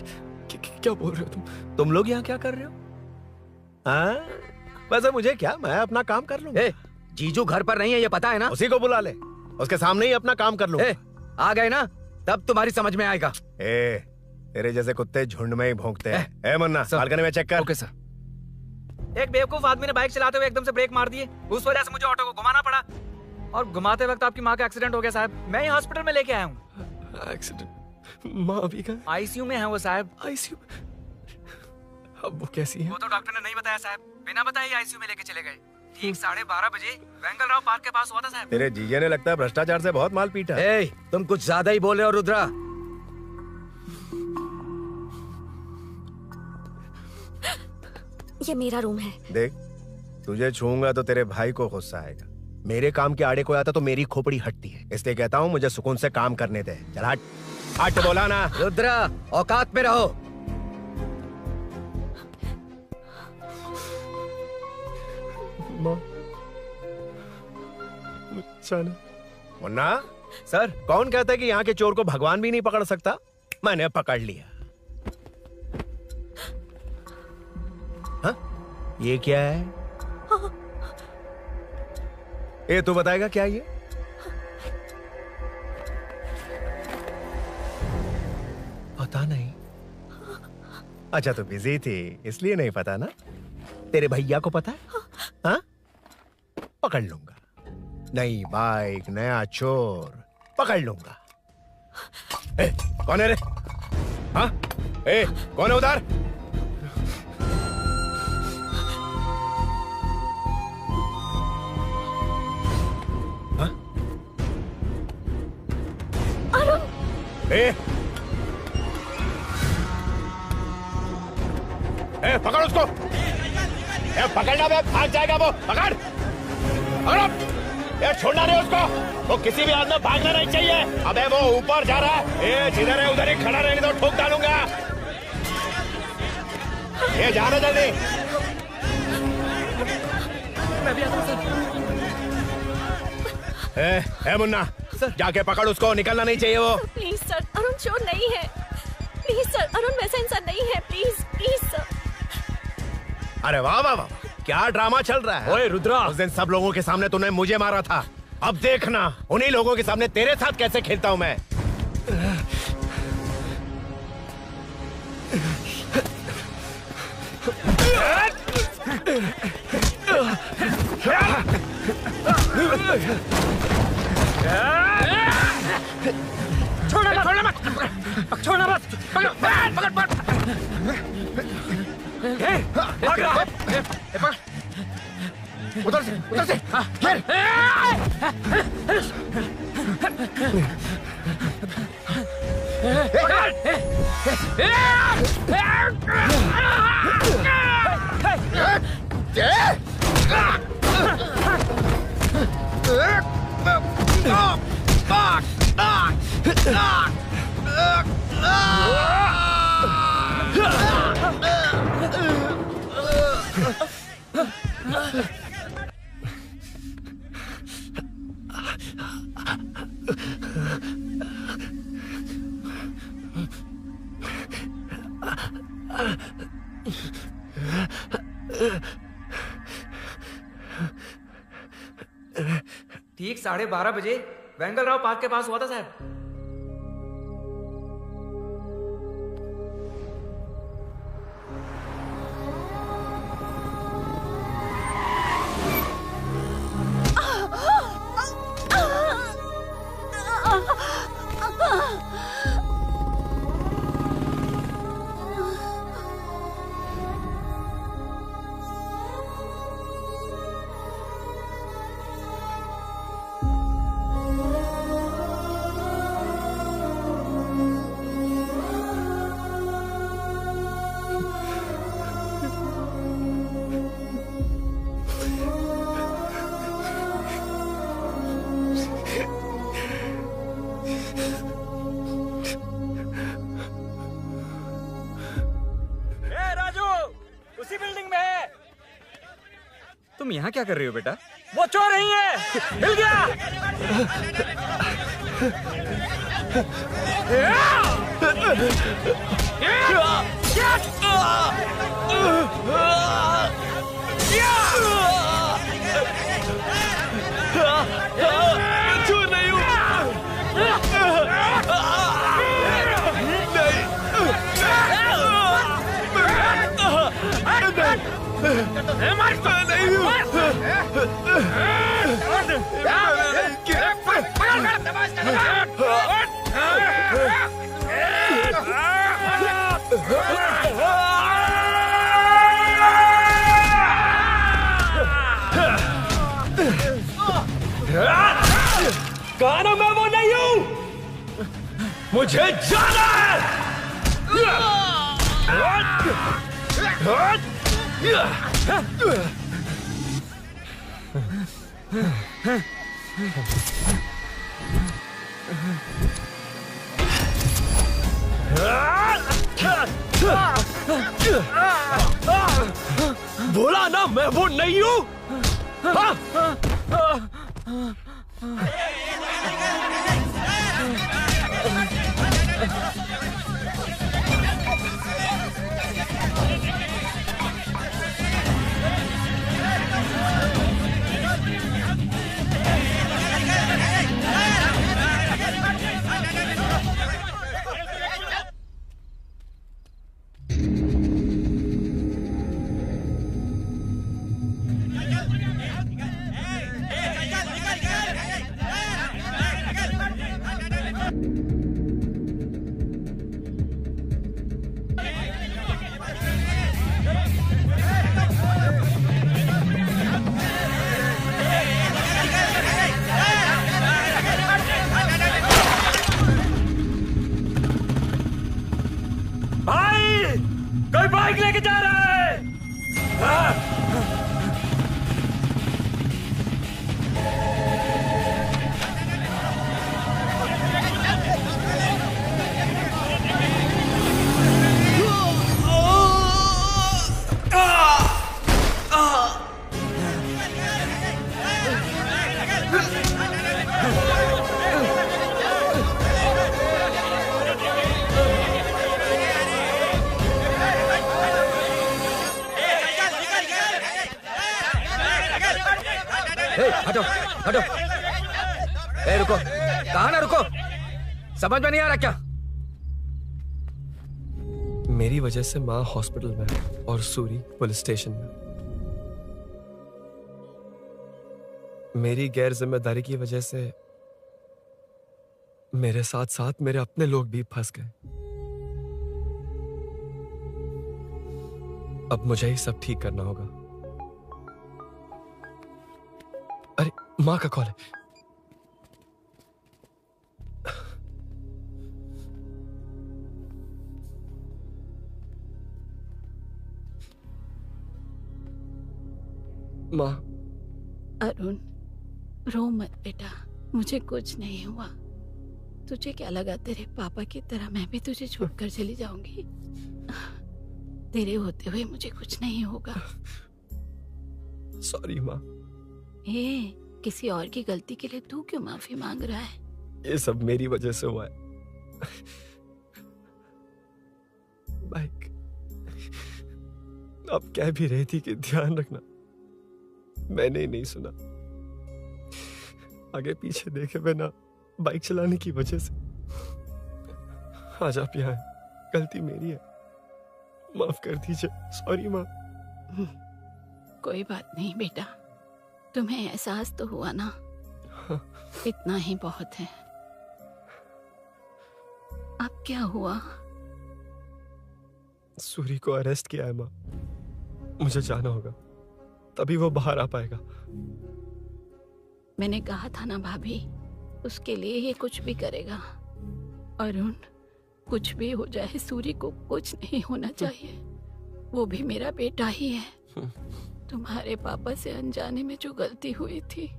क्या बोल रहे हो तुम लोग यहाँ क्या कर रहे हो? हाँ वैसे मुझे क्या, मैं अपना काम कर लूँ। जीजू घर पर नहीं है ये पता है ना? उसी को बुला ले, उसके सामने ही अपना काम कर लूँ। आ गए ना, तब तुम्हारी समझ में आएगा। तेरे जैसे कुत्ते झुंड में ही भौंकते हैं। मुन्ना बालकनी में चेक कर। Okay sir. एक बेवकूफ आदमी ने बाइक चलाते हुए एकदम से ब्रेक मार दिए, उस वजह से मुझे ऑटो को घुमाना पड़ा और घुमाते वक्त आपकी माँ का एक्सीडेंट हो गया साहब। मैं ही हॉस्पिटल में लेके आया हूँ। एक्सीडेंट? माँ अभी कहाँ? आईसीयू में है वो साहब। आईसीयू? अब वो कैसी है? वो तो डॉक्टर ने नहीं बताया साहब, बिना बताए आईसीयू में लेके चले गए। ठीक 12:30 बजे वेंगल राव पार्क के पास हुआ था साहब। तेरे जीजे ने लगता है भ्रष्टाचार से बहुत माल पीटा। तुम कुछ ज्यादा ही बोल रहे हो रुद्रा। ये मेरा रूम है। देख तुझे छूंगा तो तेरे भाई को गुस्सा आएगा। मेरे काम के आड़े कोई आता तो मेरी खोपड़ी हटती है, इसलिए कहता हूँ मुझे सुकून से काम करने दे। चल हट। हट बोला ना। रुद्रा औकात में रहो। मुन्ना सर, कौन कहता है कि यहाँ के चोर को भगवान भी नहीं पकड़ सकता? मैंने पकड़ लिया। हाँ? ये क्या है? ये तू बताएगा क्या ये? पता नहीं। अच्छा तो बिजी थी इसलिए नहीं पता ना? तेरे भैया को पता है? हाँ? पकड़ लूंगा। नई बाइक, नया चोर, पकड़ लूंगा। कौन है रे? हाँ? कौन है उधर? हाँ? पकड़ उसको। पकड़ना बे, भाग जाएगा वो। पकड़ पकड़ो। छोड़ना नहीं उसको। वो किसी भी हालत में भागना नहीं चाहिए। अबे वो ऊपर जा रहा है। जिधर है उधर ही खड़ा रहने दो, ठोक डालूंगा। ये जाना जल्दी। मैं भी आता हूं सर। मुन्ना सर, जाके पकड़ उसको, निकलना नहीं चाहिए वो। प्लीज सर, अरुण चोर नहीं है। प्लीज सर, अरुण वैसा इंसान नहीं है। Please please sir. अरे वाह वाह वाह, क्या ड्रामा चल रहा है। ओए रुद्रा, उस दिन सब लोगों के सामने तूने मुझे मारा था, अब देखना उन्हीं लोगों के सामने तेरे साथ कैसे खेलता हूं मैं। छोड़ना मत, छोड़ना मत, पकड़ पकड़ पकड़। उधर से घेर। ठीक 12:30 बजे वेंगल राव पार्क के पास हुआ था साहब। तुम यहाँ क्या कर रही हो बेटा? वो चोर नहीं है, मिल गया। चोर नहीं हूँ। कहा ना मैं वो नहीं हूं, मुझे जाना है। बोला ना मैं वो नहीं हूं। कोई बाइक लेके जा रहा है। हटो हटो। ए रुको, कहाँ ना रुको, समझ में नहीं आ रहा क्या? मेरी वजह से माँ हॉस्पिटल में और सूरी पुलिस स्टेशन में। मेरी गैर जिम्मेदारी की वजह से मेरे साथ साथ मेरे अपने लोग भी फंस गए। अब मुझे ही सब ठीक करना होगा। अरे माँ का कॉल है। माँ। अरुण, रो मत बेटा, मुझे कुछ नहीं हुआ। तुझे क्या लगा तेरे पापा की तरह मैं भी तुझे छोड़कर चली जाऊंगी? तेरे होते हुए मुझे कुछ नहीं होगा। सॉरी माँ। ए, किसी और की गलती के लिए तू क्यों माफी मांग रहा है? ये सब मेरी वजह से हुआ है। बाइक आप कह भी रही थी कि ध्यान रखना, मैंने ही नहीं सुना। आगे पीछे देखे बिना बाइक चलाने की वजह से आज आप यहाँ हैं। गलती मेरी है, माफ कर दीजिए। सॉरी माँ। कोई बात नहीं बेटा, तुम्हें एहसास तो हुआ ना, इतना ही बहुत है। अब क्या हुआ? सूरी को अरेस्ट किया है माँ, मुझे जाना होगा, तभी वो बाहर आ पाएगा। मैंने कहा था ना भाभी, उसके लिए ये कुछ भी करेगा। अरुण, कुछ भी हो जाए सूरी को कुछ नहीं होना चाहिए, वो भी मेरा बेटा ही है। तुम्हारे पापा से अनजाने में जो गलती हुई थी,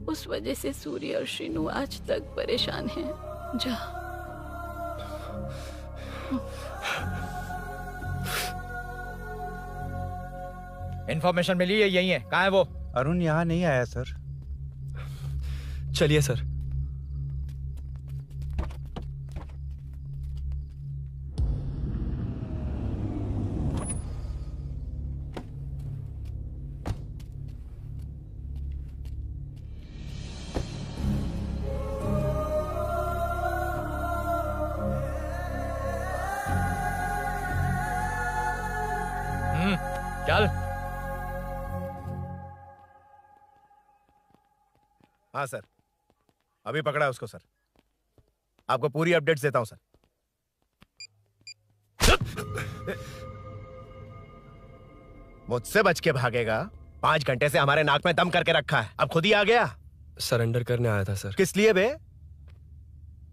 उस वजह से सूरी और श्रीनू आज तक परेशान हैं। जा। इन्फॉर्मेशन मिली है, यही है। कहाँ है वो? अरुण यहाँ नहीं आया सर। चलिए सर। चल। हाँ सर, अभी पकड़ा उसको सर। आपको पूरी अपडेट्स देता हूं सर। मुझसे बच के भागेगा? 5 घंटे से हमारे नाक में दम करके रखा है, अब खुद ही आ गया। सरेंडर करने आया था सर। किस लिए बे?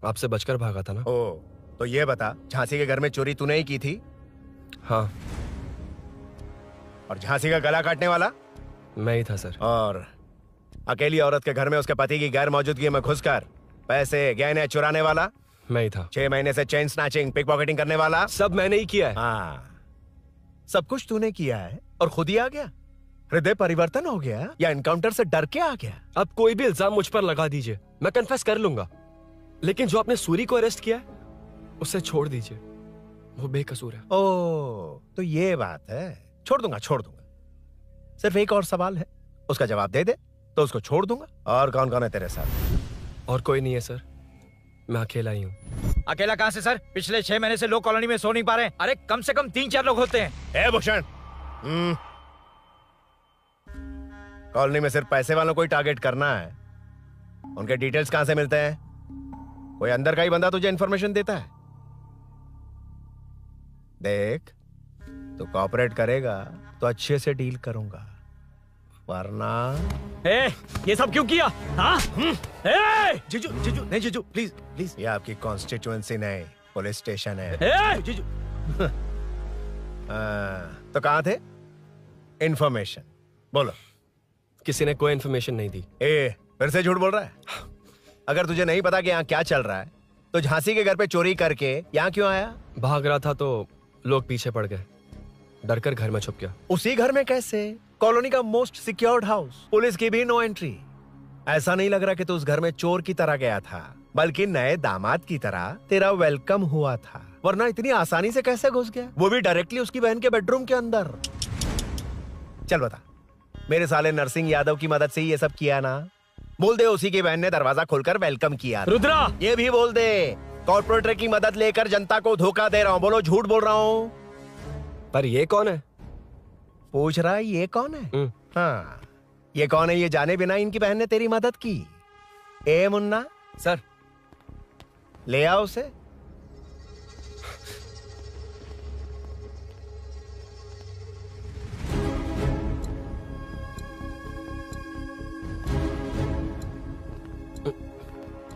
आपसे बचकर भागा था ना। ओ, तो ये बता, झांसी के घर में चोरी तूने ही की थी? हाँ। और झांसी का गला काटने वाला? मैं ही था सर। और अकेली औरत के घर में उसके पति की गैर मौजूदगी में घुसकर पैसे गहने चुराने वाला? मैं ही था। 6 महीने से चेन स्नैचिंग, पिक पॉकेटिंग करने वाला? सब मैंने ही किया है। हाँ, सब कुछ तूने किया है और खुद ही आ गया? हृदय परिवर्तन हो गया या एनकाउंटर से डर के आ गया? अब कोई भी इल्जाम मुझ पर लगा दीजिए, मैं कन्फेस कर लूंगा, लेकिन जो आपने सूरी को अरेस्ट किया है उसे छोड़ दीजिए, वो बेकसूर है। ओ, तो ये बात है। छोड़ दूंगा, छोड़ दूंगा। सिर्फ एक और सवाल है, उसका जवाब दे दे तो उसको छोड़ दूंगा। और कौन कौन है तेरे साथ? और कोई नहीं है सर, मैं अकेला ही हूँ। अकेला कहाँ से सर? पिछले 6 महीने से लोग कॉलोनी में सो नहीं पा रहे। अरे कम से कम 3-4 लोग होते हैं। ए भूषण, कॉलोनी में सिर्फ पैसे वालों को ही टारगेट करना है? उनके डिटेल्स कहां से मिलते हैं? कोई अंदर का ही बंदा तुझे इंफॉर्मेशन देता है? देख, तू कॉपरेट करेगा तो अच्छे से डील करूंगा, वरना ये सब क्यों किया? हाँ? जीजू, जीजू, नहीं जीजू, प्लीज प्लीज। ये आपकी कॉन्स्टिट्यूएंसी नहीं, पुलिस स्टेशन है। जीजू। तो कहाँ थे? इंफॉर्मेशन बोलो। किसी ने कोई इंफॉर्मेशन नहीं दी। फिर से झूठ बोल रहा है? अगर तुझे नहीं पता कि यहाँ क्या चल रहा है तो झांसी के घर पे चोरी करके यहाँ क्यों आया? भाग रहा था तो लोग पीछे पड़ गए, डरकर घर में छुप गया। उसी घर में कैसे? कॉलोनी का मोस्ट सिक्योर्ड हाउस, पुलिस की भी नो एंट्री। ऐसा नहीं लग रहा कि तू उस घर में चोर की तरह गया था, बल्कि नए दामाद की तरह तेरा वेलकम हुआ था। वरना इतनी आसानी से कैसे घुस गया, वो भी डायरेक्टली उसकी बहन के बेडरूम के अंदर? चल बता, मेरे साले नरसिंह यादव की मदद से ही ये सब किया ना? बोल दे उसी की बहन ने दरवाजा खोलकर वेलकम किया। रुद्रा, ये भी बोल दे कॉर्पोरेटर की मदद लेकर जनता को धोखा दे रहा हूँ। बोलो झूठ बोल रहा हूँ? पर ये कौन है? पूछ रहा है ये कौन है? हाँ, ये कौन है ये जाने बिना इनकी बहन ने तेरी मदद की। ए मुन्ना सर, ले आओ उसे।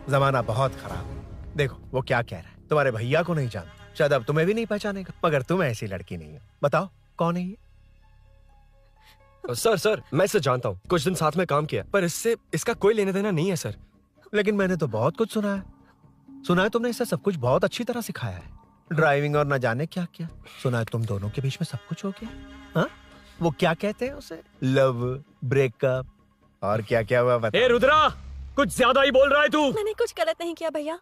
जमाना बहुत खराब है। देखो वो क्या कह रहा है, तुम्हारे भैया को नहीं जानता, शायद अब तुम्हें भी नहीं पहचानेगा, मगर तुम ऐसी लड़की नहीं हो। बताओ कौन है ये? सर, मैं इसे जानता हूँ, कुछ दिन साथ में काम किया, पर इससे इसका कोई लेने देना नहीं है सर। लेकिन मैंने तो बहुत कुछ सुना है तुमने इसे सब कुछ बहुत अच्छी तरह सिखाया है, ड्राइविंग और न जाने क्या क्या। सुना है तुम दोनों के बीच में सब कुछ हो गया। हाँ, वो क्या कहते हैं उसे, लव, ब्रेकअप और क्या क्या हुआ बता। रुद्रा, कुछ ज्यादा ही बोल रहा है तू। मैंने कुछ गलत नहीं किया भैया,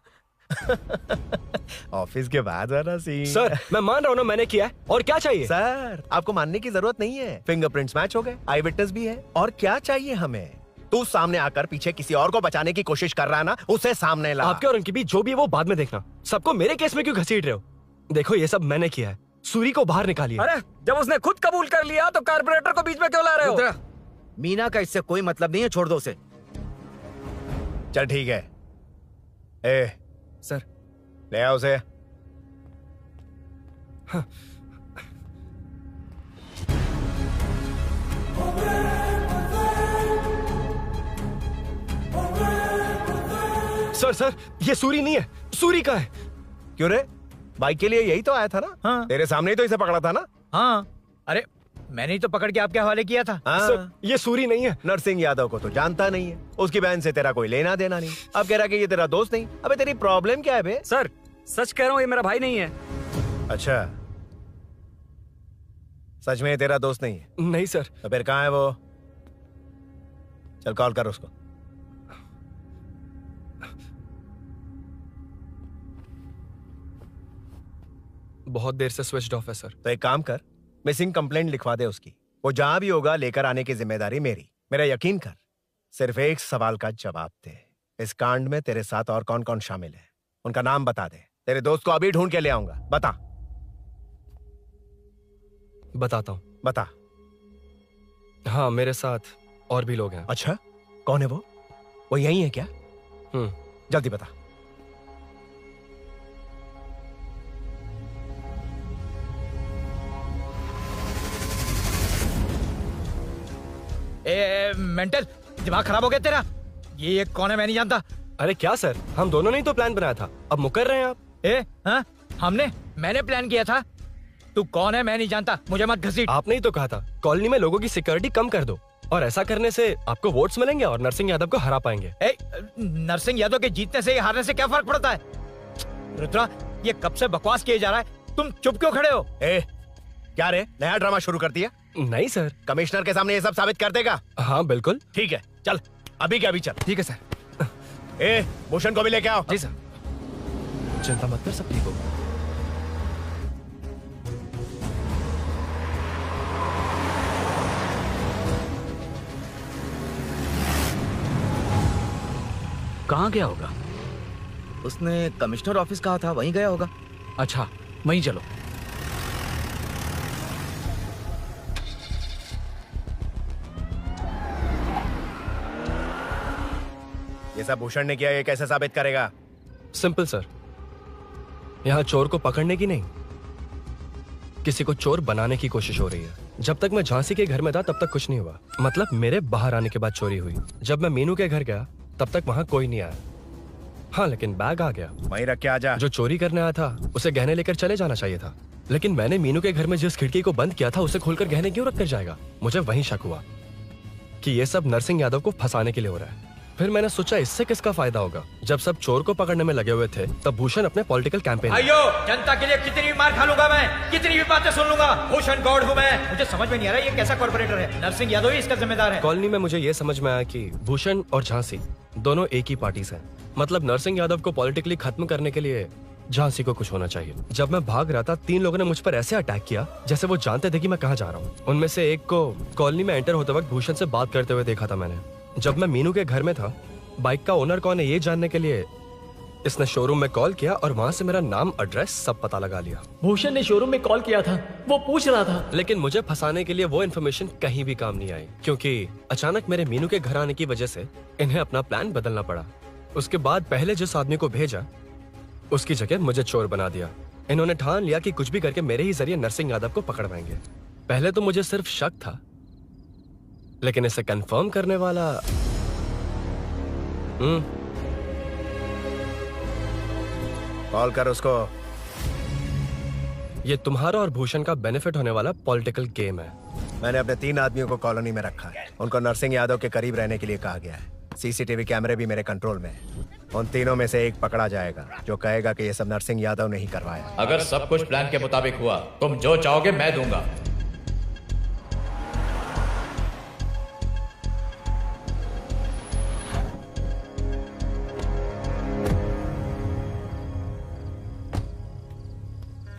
ऑफिस के बाद वाला सीन। सर मैं मान रहा हूँ ना मैंने किया है, और क्या चाहिए? सर आपको मानने की जरूरत नहीं है, फिंगरप्रिंट्स मैच हो गए, आई विटनेस भी है, और क्या चाहिए हमें? तू सामने आकर पीछे किसी और को बचाने की कोशिश कर रहा है ना, उसे सामने ला। आपके और उनके बीच जो भी है वो बाद में देखना, सबको मेरे केस में क्यों घसीट रहे हो? देखो ये सब मैंने किया है, सूरी को बाहर निकालिए। अरे जब उसने खुद कबूल कर लिया तो कारपोरेटर को बीच में क्यों ला रहे हो? मीना का इससे कोई मतलब नहीं है, छोड़ दो उसे। चल ठीक है। ए सर ले आओ उसे। हाँ। सर ये सूरी नहीं है, सूरी का है। क्यों रे? बाइक के लिए यही तो आया था ना? हाँ। तेरे सामने ही तो इसे पकड़ा था ना? हाँ अरे मैंने ही तो पकड़ के आपके हवाले किया था। हाँ। सर ये सूरी नहीं है। नरसिंह यादव को तो जानता नहीं है, उसकी बहन से तेरा कोई लेना देना नहीं, अब कह रहा कि ये तेरा दोस्त नहीं। अबे तेरी प्रॉब्लम क्या है बे? सर सच कह रहा हूँ, ये मेरा भाई नहीं है। अच्छा सच में ये तेरा दोस्त नहीं है? नहीं सर। तो फिर कहाँ है वो? चल कॉल कर उसको। बहुत देर से स्विच ऑफ है सर। तो एक काम कर, मिसिंग कंप्लेंट लिखवा दे उसकी, वो जहां भी होगा लेकर आने की जिम्मेदारी मेरी। मेरा यकीन कर, सिर्फ एक सवाल का जवाब दे, इस कांड में तेरे साथ और कौन कौन शामिल है, उनका नाम बता दे। तेरे दोस्त को अभी ढूंढ के ले आऊंगा। बता। बताता हूँ। बता। हाँ मेरे साथ और भी लोग हैं। अच्छा कौन है वो? वो यही है क्या? जल्दी बता। मेंटल दिमाग खराब हो गया तेरा? ये कौन है? मैं नहीं जानता। अरे क्या सर, हम दोनों ने ही तो प्लान बनाया था, अब मुकर रहे हैं आप? हाँ मैंने प्लान किया था। तू कौन है? मैं नहीं जानता, मुझे मत घसीट। आपने ही तो कहा था कॉलोनी में लोगों की सिक्योरिटी कम कर दो, और ऐसा करने से आपको वोट्स मिलेंगे और नरसिंह यादव को हरा पाएंगे। नरसिंह यादव के जीतने से हारने से क्या फर्क पड़ता है? रुद्रा ये कब से बकवास किए जा रहा है, तुम चुप क्यों खड़े हो? क्या रे, नया ड्रामा शुरू कर दिया? नहीं सर। कमिश्नर के सामने ये सब साबित कर देगा? हाँ बिल्कुल। ठीक है चल, अभी के अभी चल। ठीक है सर। भूषण को भी लेके आओ। जी सर। चिंता मत कर, सब ठीक होगा। कहाँ गया होगा? उसने कमिश्नर ऑफिस कहा था, वहीं गया होगा। अच्छा वहीं चलो। ये सब भूषण ने किया, ये कैसे साबित करेगा? सिंपल सर, यहाँ चोर को पकड़ने की नहीं, किसी को चोर बनाने की कोशिश हो रही है। जब तक मैं झांसी के घर में था तब तक कुछ नहीं हुआ, मतलब मेरे बाहर आने के बाद चोरी हुई। जब मैं मीनू के घर गया तब तक वहाँ कोई नहीं आया। हाँ लेकिन बैग आ गया। वहीं रख के आ जा। जो चोरी करने आया था उसे गहने लेकर चले जाना चाहिए था, लेकिन मैंने मीनू के घर में जिस खिड़की को बंद किया था उसे खोलकर गहने क्यों रख कर जाएगा? मुझे वहीं शक हुआ कि ये सब नरसिंह यादव को फंसाने के लिए हो रहा है। फिर मैंने सोचा इससे किसका फायदा होगा। जब सब चोर को पकड़ने में लगे हुए थे तब भूषण अपने पॉलिटिकल कैंपेन। भाइयों, जनता के लिए कितनी भी मार खा लूंगा मैं, कितनी भी बातें सुन लूंगा, भूषण गौड़ हूँ मैं। मुझे समझ में नहीं आ रहा ये कैसा कॉर्पोरेटर है। नरसिंह यादव ही इसका जिम्मेदार है। कॉलोनी में मुझे ये समझ में आया कि भूषण और झांसी दोनों एक ही पार्टी से, मतलब नरसिंह यादव को पॉलिटिकली खत्म करने के लिए झांसी को कुछ होना चाहिए। जब मैं भाग रहा था 3 लोगों ने मुझ पर ऐसे अटैक किया जैसे वो जानते थे कि मैं कहाँ जा रहा हूँ। उनमें से एक को कॉलोनी में एंटर होते वक्त भूषण से बात करते हुए देखा था मैंने। जब मैं मीनू के घर में था, बाइक का ओनर कौन है ये जानने के लिए इसने शोरूम में कॉल किया और वहाँ से मेरा नाम, एड्रेस सब पता लगा लिया। भूषण ने शोरूम में कॉल किया था, वो पूछ रहा था। लेकिन मुझे फंसाने के लिए वो इन्फॉर्मेशन कहीं भी काम नहीं आई, क्योंकि अचानक मेरे मीनू के घर आने की वजह से इन्हें अपना प्लान बदलना पड़ा। उसके बाद पहले जिस आदमी को भेजा उसकी जगह मुझे चोर बना दिया। इन्होंने ठान लिया कि कुछ भी करके मेरे ही जरिए नरसिंह यादव को पकड़वाएंगे। पहले तो मुझे सिर्फ शक था, लेकिन इसे कंफर्म करने वाला कॉल कर उसको। ये तुम्हारा और भूषण का बेनिफिट होने वाला पॉलिटिकल गेम है। मैंने अपने 3 आदमियों को कॉलोनी में रखा है, उनको नरसिंह यादव के करीब रहने के लिए कहा गया है। सीसीटीवी कैमरे भी मेरे कंट्रोल में है। उन तीनों में से एक पकड़ा जाएगा जो कहेगा कि ये सब नरसिंह यादव ने ही करवाया। अगर सब कुछ प्लान के मुताबिक हुआ, तुम जो चाहोगे मैं दूंगा।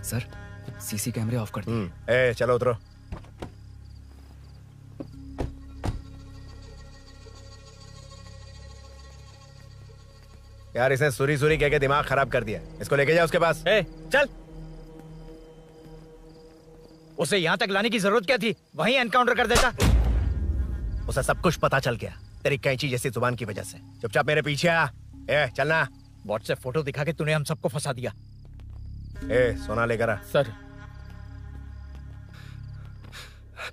सर सीसी कैमरे ऑफ कर दिए। ए चलो उतरो। यार इसे सुरी सुरी कह के दिमाग खराब कर दिया। इसको लेके जाओ उसके पास। चल। उसे यहाँ तक लाने की जरूरत क्या थी? वहीं एनकाउंटर कर देता। उसे सब कुछ पता चल गया तेरी कैंची जैसी जुबान की वजह से। चुपचाप मेरे पीछे आ। चलना। व्हाट्सएप फोटो दिखा के तूने हम सबको फंसा दिया। सोना लेकर आ। सर।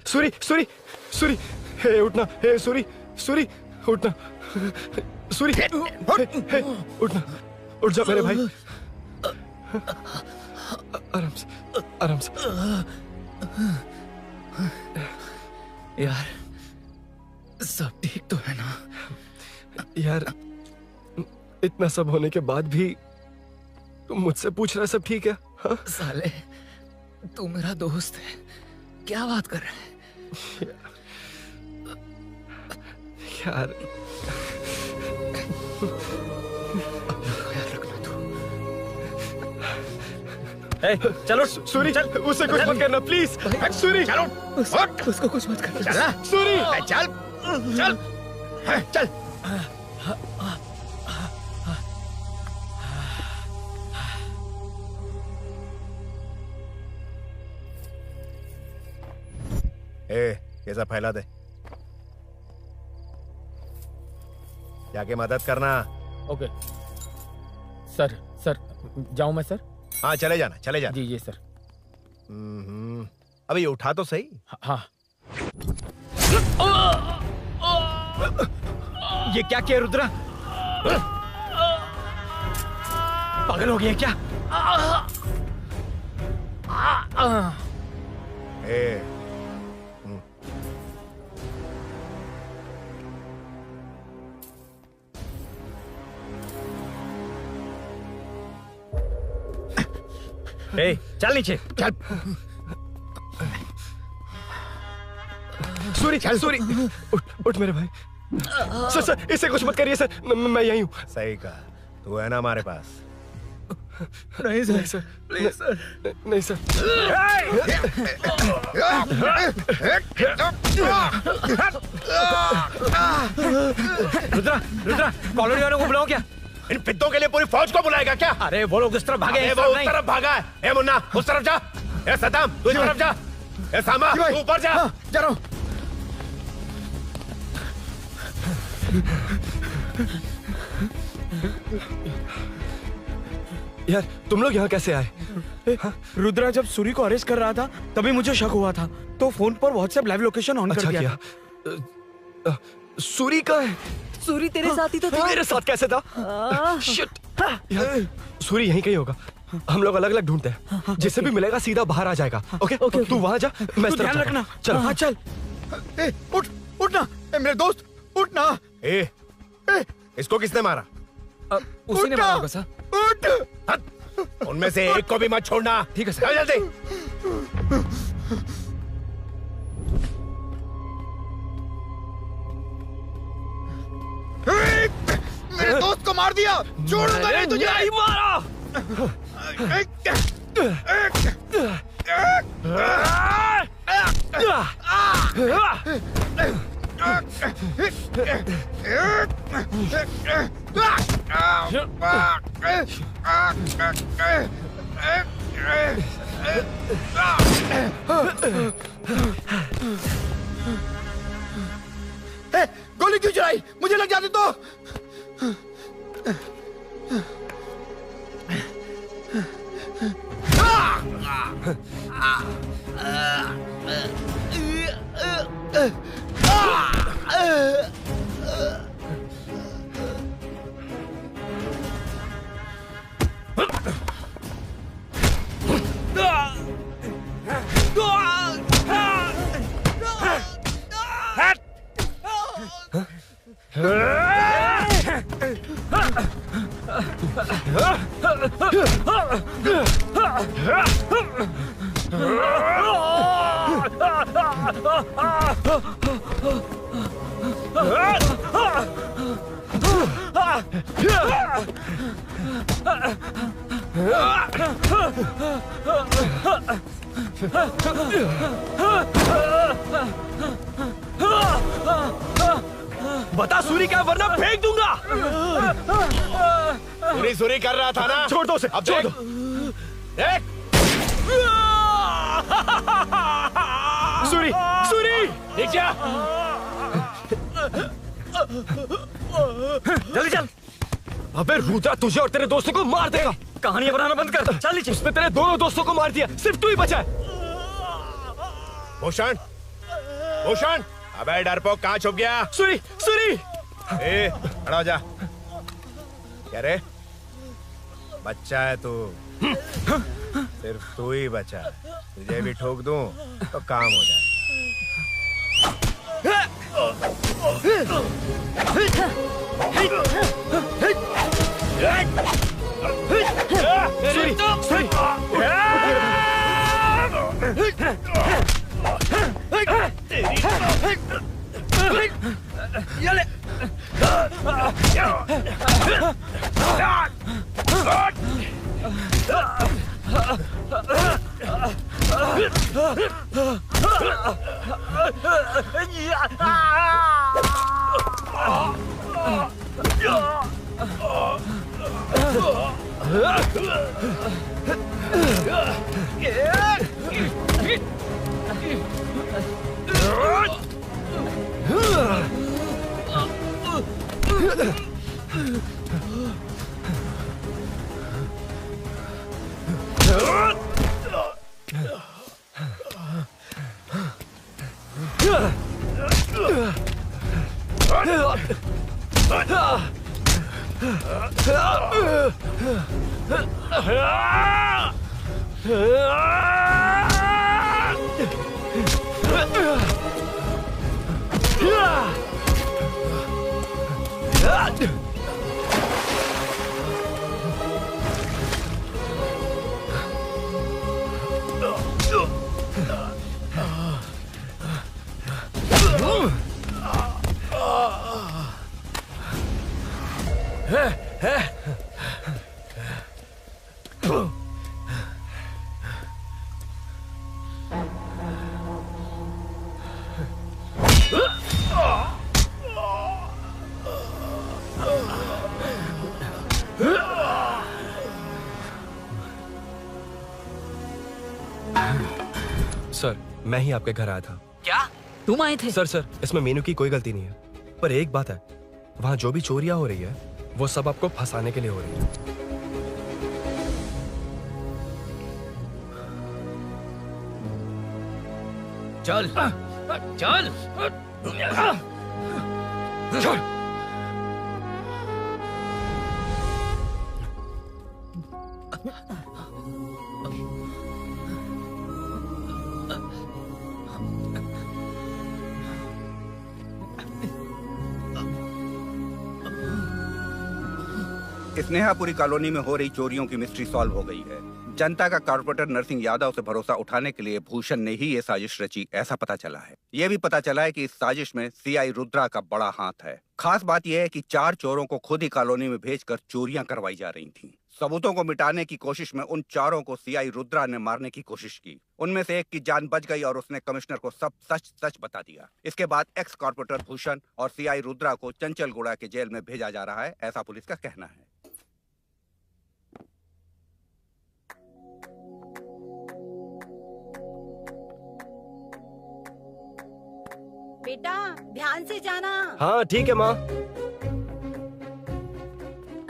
सूरी सूरी सूरी, उठना। सूरी सूरी उठना। सूरी उठना, उठ जा मेरे भाई। आराम से आराम से। यार सब ठीक तो है ना? यार इतना सब होने के बाद भी तुम मुझसे पूछ रहा है सब ठीक है? हाँ? साले तू मेरा दोस्त है, क्या बात कर रहा है? यार चलो सूरी, चल उसे कुछ मत करना प्लीज। सूरी चलो, उसको कुछ मत करना। चल सूरी चल चल चल। ये सब फैला दे। जाके मदद करना। Okay sir. सर जाऊं मैं सर? हाँ चले जाना, चले जाना। जी सर। अभी ये उठा तो सही। हाँ। ये क्या किया रुद्रा? पागल हो गया क्या? चल नीचे चल। सूरी चल। सूरी उठ मेरे भाई। सर इसे कुछ मत करिए सर, मैं यहीं हूँ। सही कहा, तू है ना हमारे पास? नहीं सर प्लीज सर। नहीं सर। रुद्रा रुद्रा कॉलोनी वालों को बुलाओ क्या? इन पिद्दों के लिए पूरी फौज को बुलाएगा क्या? अरे वो लोग उस तरफ भागे। वो उस तरफ भागा है। ए मुन्ना उस तरफ जा। ए सदाम तू इस तरफ जा। ए सामा तू ऊपर जा। जा रहा हूं। यार तुम लोग यहाँ कैसे आए? रुद्रा जब सूरी को अरेस्ट कर रहा था तभी मुझे शक हुआ था, तो फोन पर व्हाट्सएप लाइव लोकेशन ऑन कर दिया। सूरी का है? सूरी तेरे साथ ही तो था। मेरे साथ कैसे था? शिट। यार सूरी यहीं कहीं होगा, हम लोग अलग अलग ढूंढते हैं। जिसे भी मिलेगा सीधा बाहर आ जाएगा। ओके तू वहां जा, मैं इस तरफ ध्यान रखना। चल। हाँ चल। उठ उठना मेरे दोस्त, उठना। इसको किसने मारा? उसी ने मारा होगा सर। उठ। उनमें से एक को भी मत छोड़ना। ठीक है सर। जल्दी। मेरे दोस्त को मार दिया। छोड़ूंगा नहीं तुझे। नहीं मारा। गोली क्यों चलाई? मुझे लग जाती तो। बता सूरी क्या, वरना फेंक दूंगा। सूरी सूरी कर रहा था ना। छोड़ दो उसे, अब छोड़ देख। दो। देख सूरी, सूरी देख जा। जल्दी चल। अबे रुद्रा तुझे और तेरे दोस्तों को मार देगा। कहानियां बनाना बंद कर। चल नीचे। उसने तेरे दोनों दोस्तों को मार दिया, सिर्फ तू ही बचा है। भूषण, भूषण, अबे डरपोक कहाँ छुप गया? सूरी, सूरी। खड़ा हो जा। क्या रे? बच्चा है तू, सिर्फ तू ही बचा है। तुझे भी ठोक दूं तो काम हो जाए। सर, मैं ही आपके घर आया था। क्या तुम आए थे? सर, इसमें मीनू की कोई गलती नहीं है, पर एक बात है, वहाँ जो भी चोरियां हो रही है वो सब आपको फंसाने के लिए हो रही है। चल चल छोड़। स्नेहापुरी कॉलोनी में हो रही चोरियों की मिस्ट्री सॉल्व हो गई है। जनता का कॉर्पोरेटर नरसिंह यादव से भरोसा उठाने के लिए भूषण ने ही ये साजिश रची, ऐसा पता चला है। ये भी पता चला है कि इस साजिश में सीआई रुद्रा का बड़ा हाथ है। खास बात यह है कि 4 चोरों को खुद ही कॉलोनी में भेजकर चोरियां करवाई जा रही थीं। सबूतों को मिटाने की कोशिश में उन 4 को सीआई रुद्रा ने मारने की कोशिश की। उनमें से एक की जान बच गई और उसने कमिश्नर को सब सच सच बता दिया। इसके बाद एक्स कॉर्पोरेटर भूषण और सीआई रुद्रा को चंचलगुड़ा के जेल में भेजा जा रहा है, ऐसा पुलिस का कहना है। बेटा ध्यान से जाना। हाँ ठीक है माँ।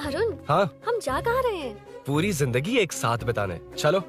अरुण, हाँ हम जा कहाँ रहे हैं? पूरी जिंदगी एक साथ बिताने, चलो।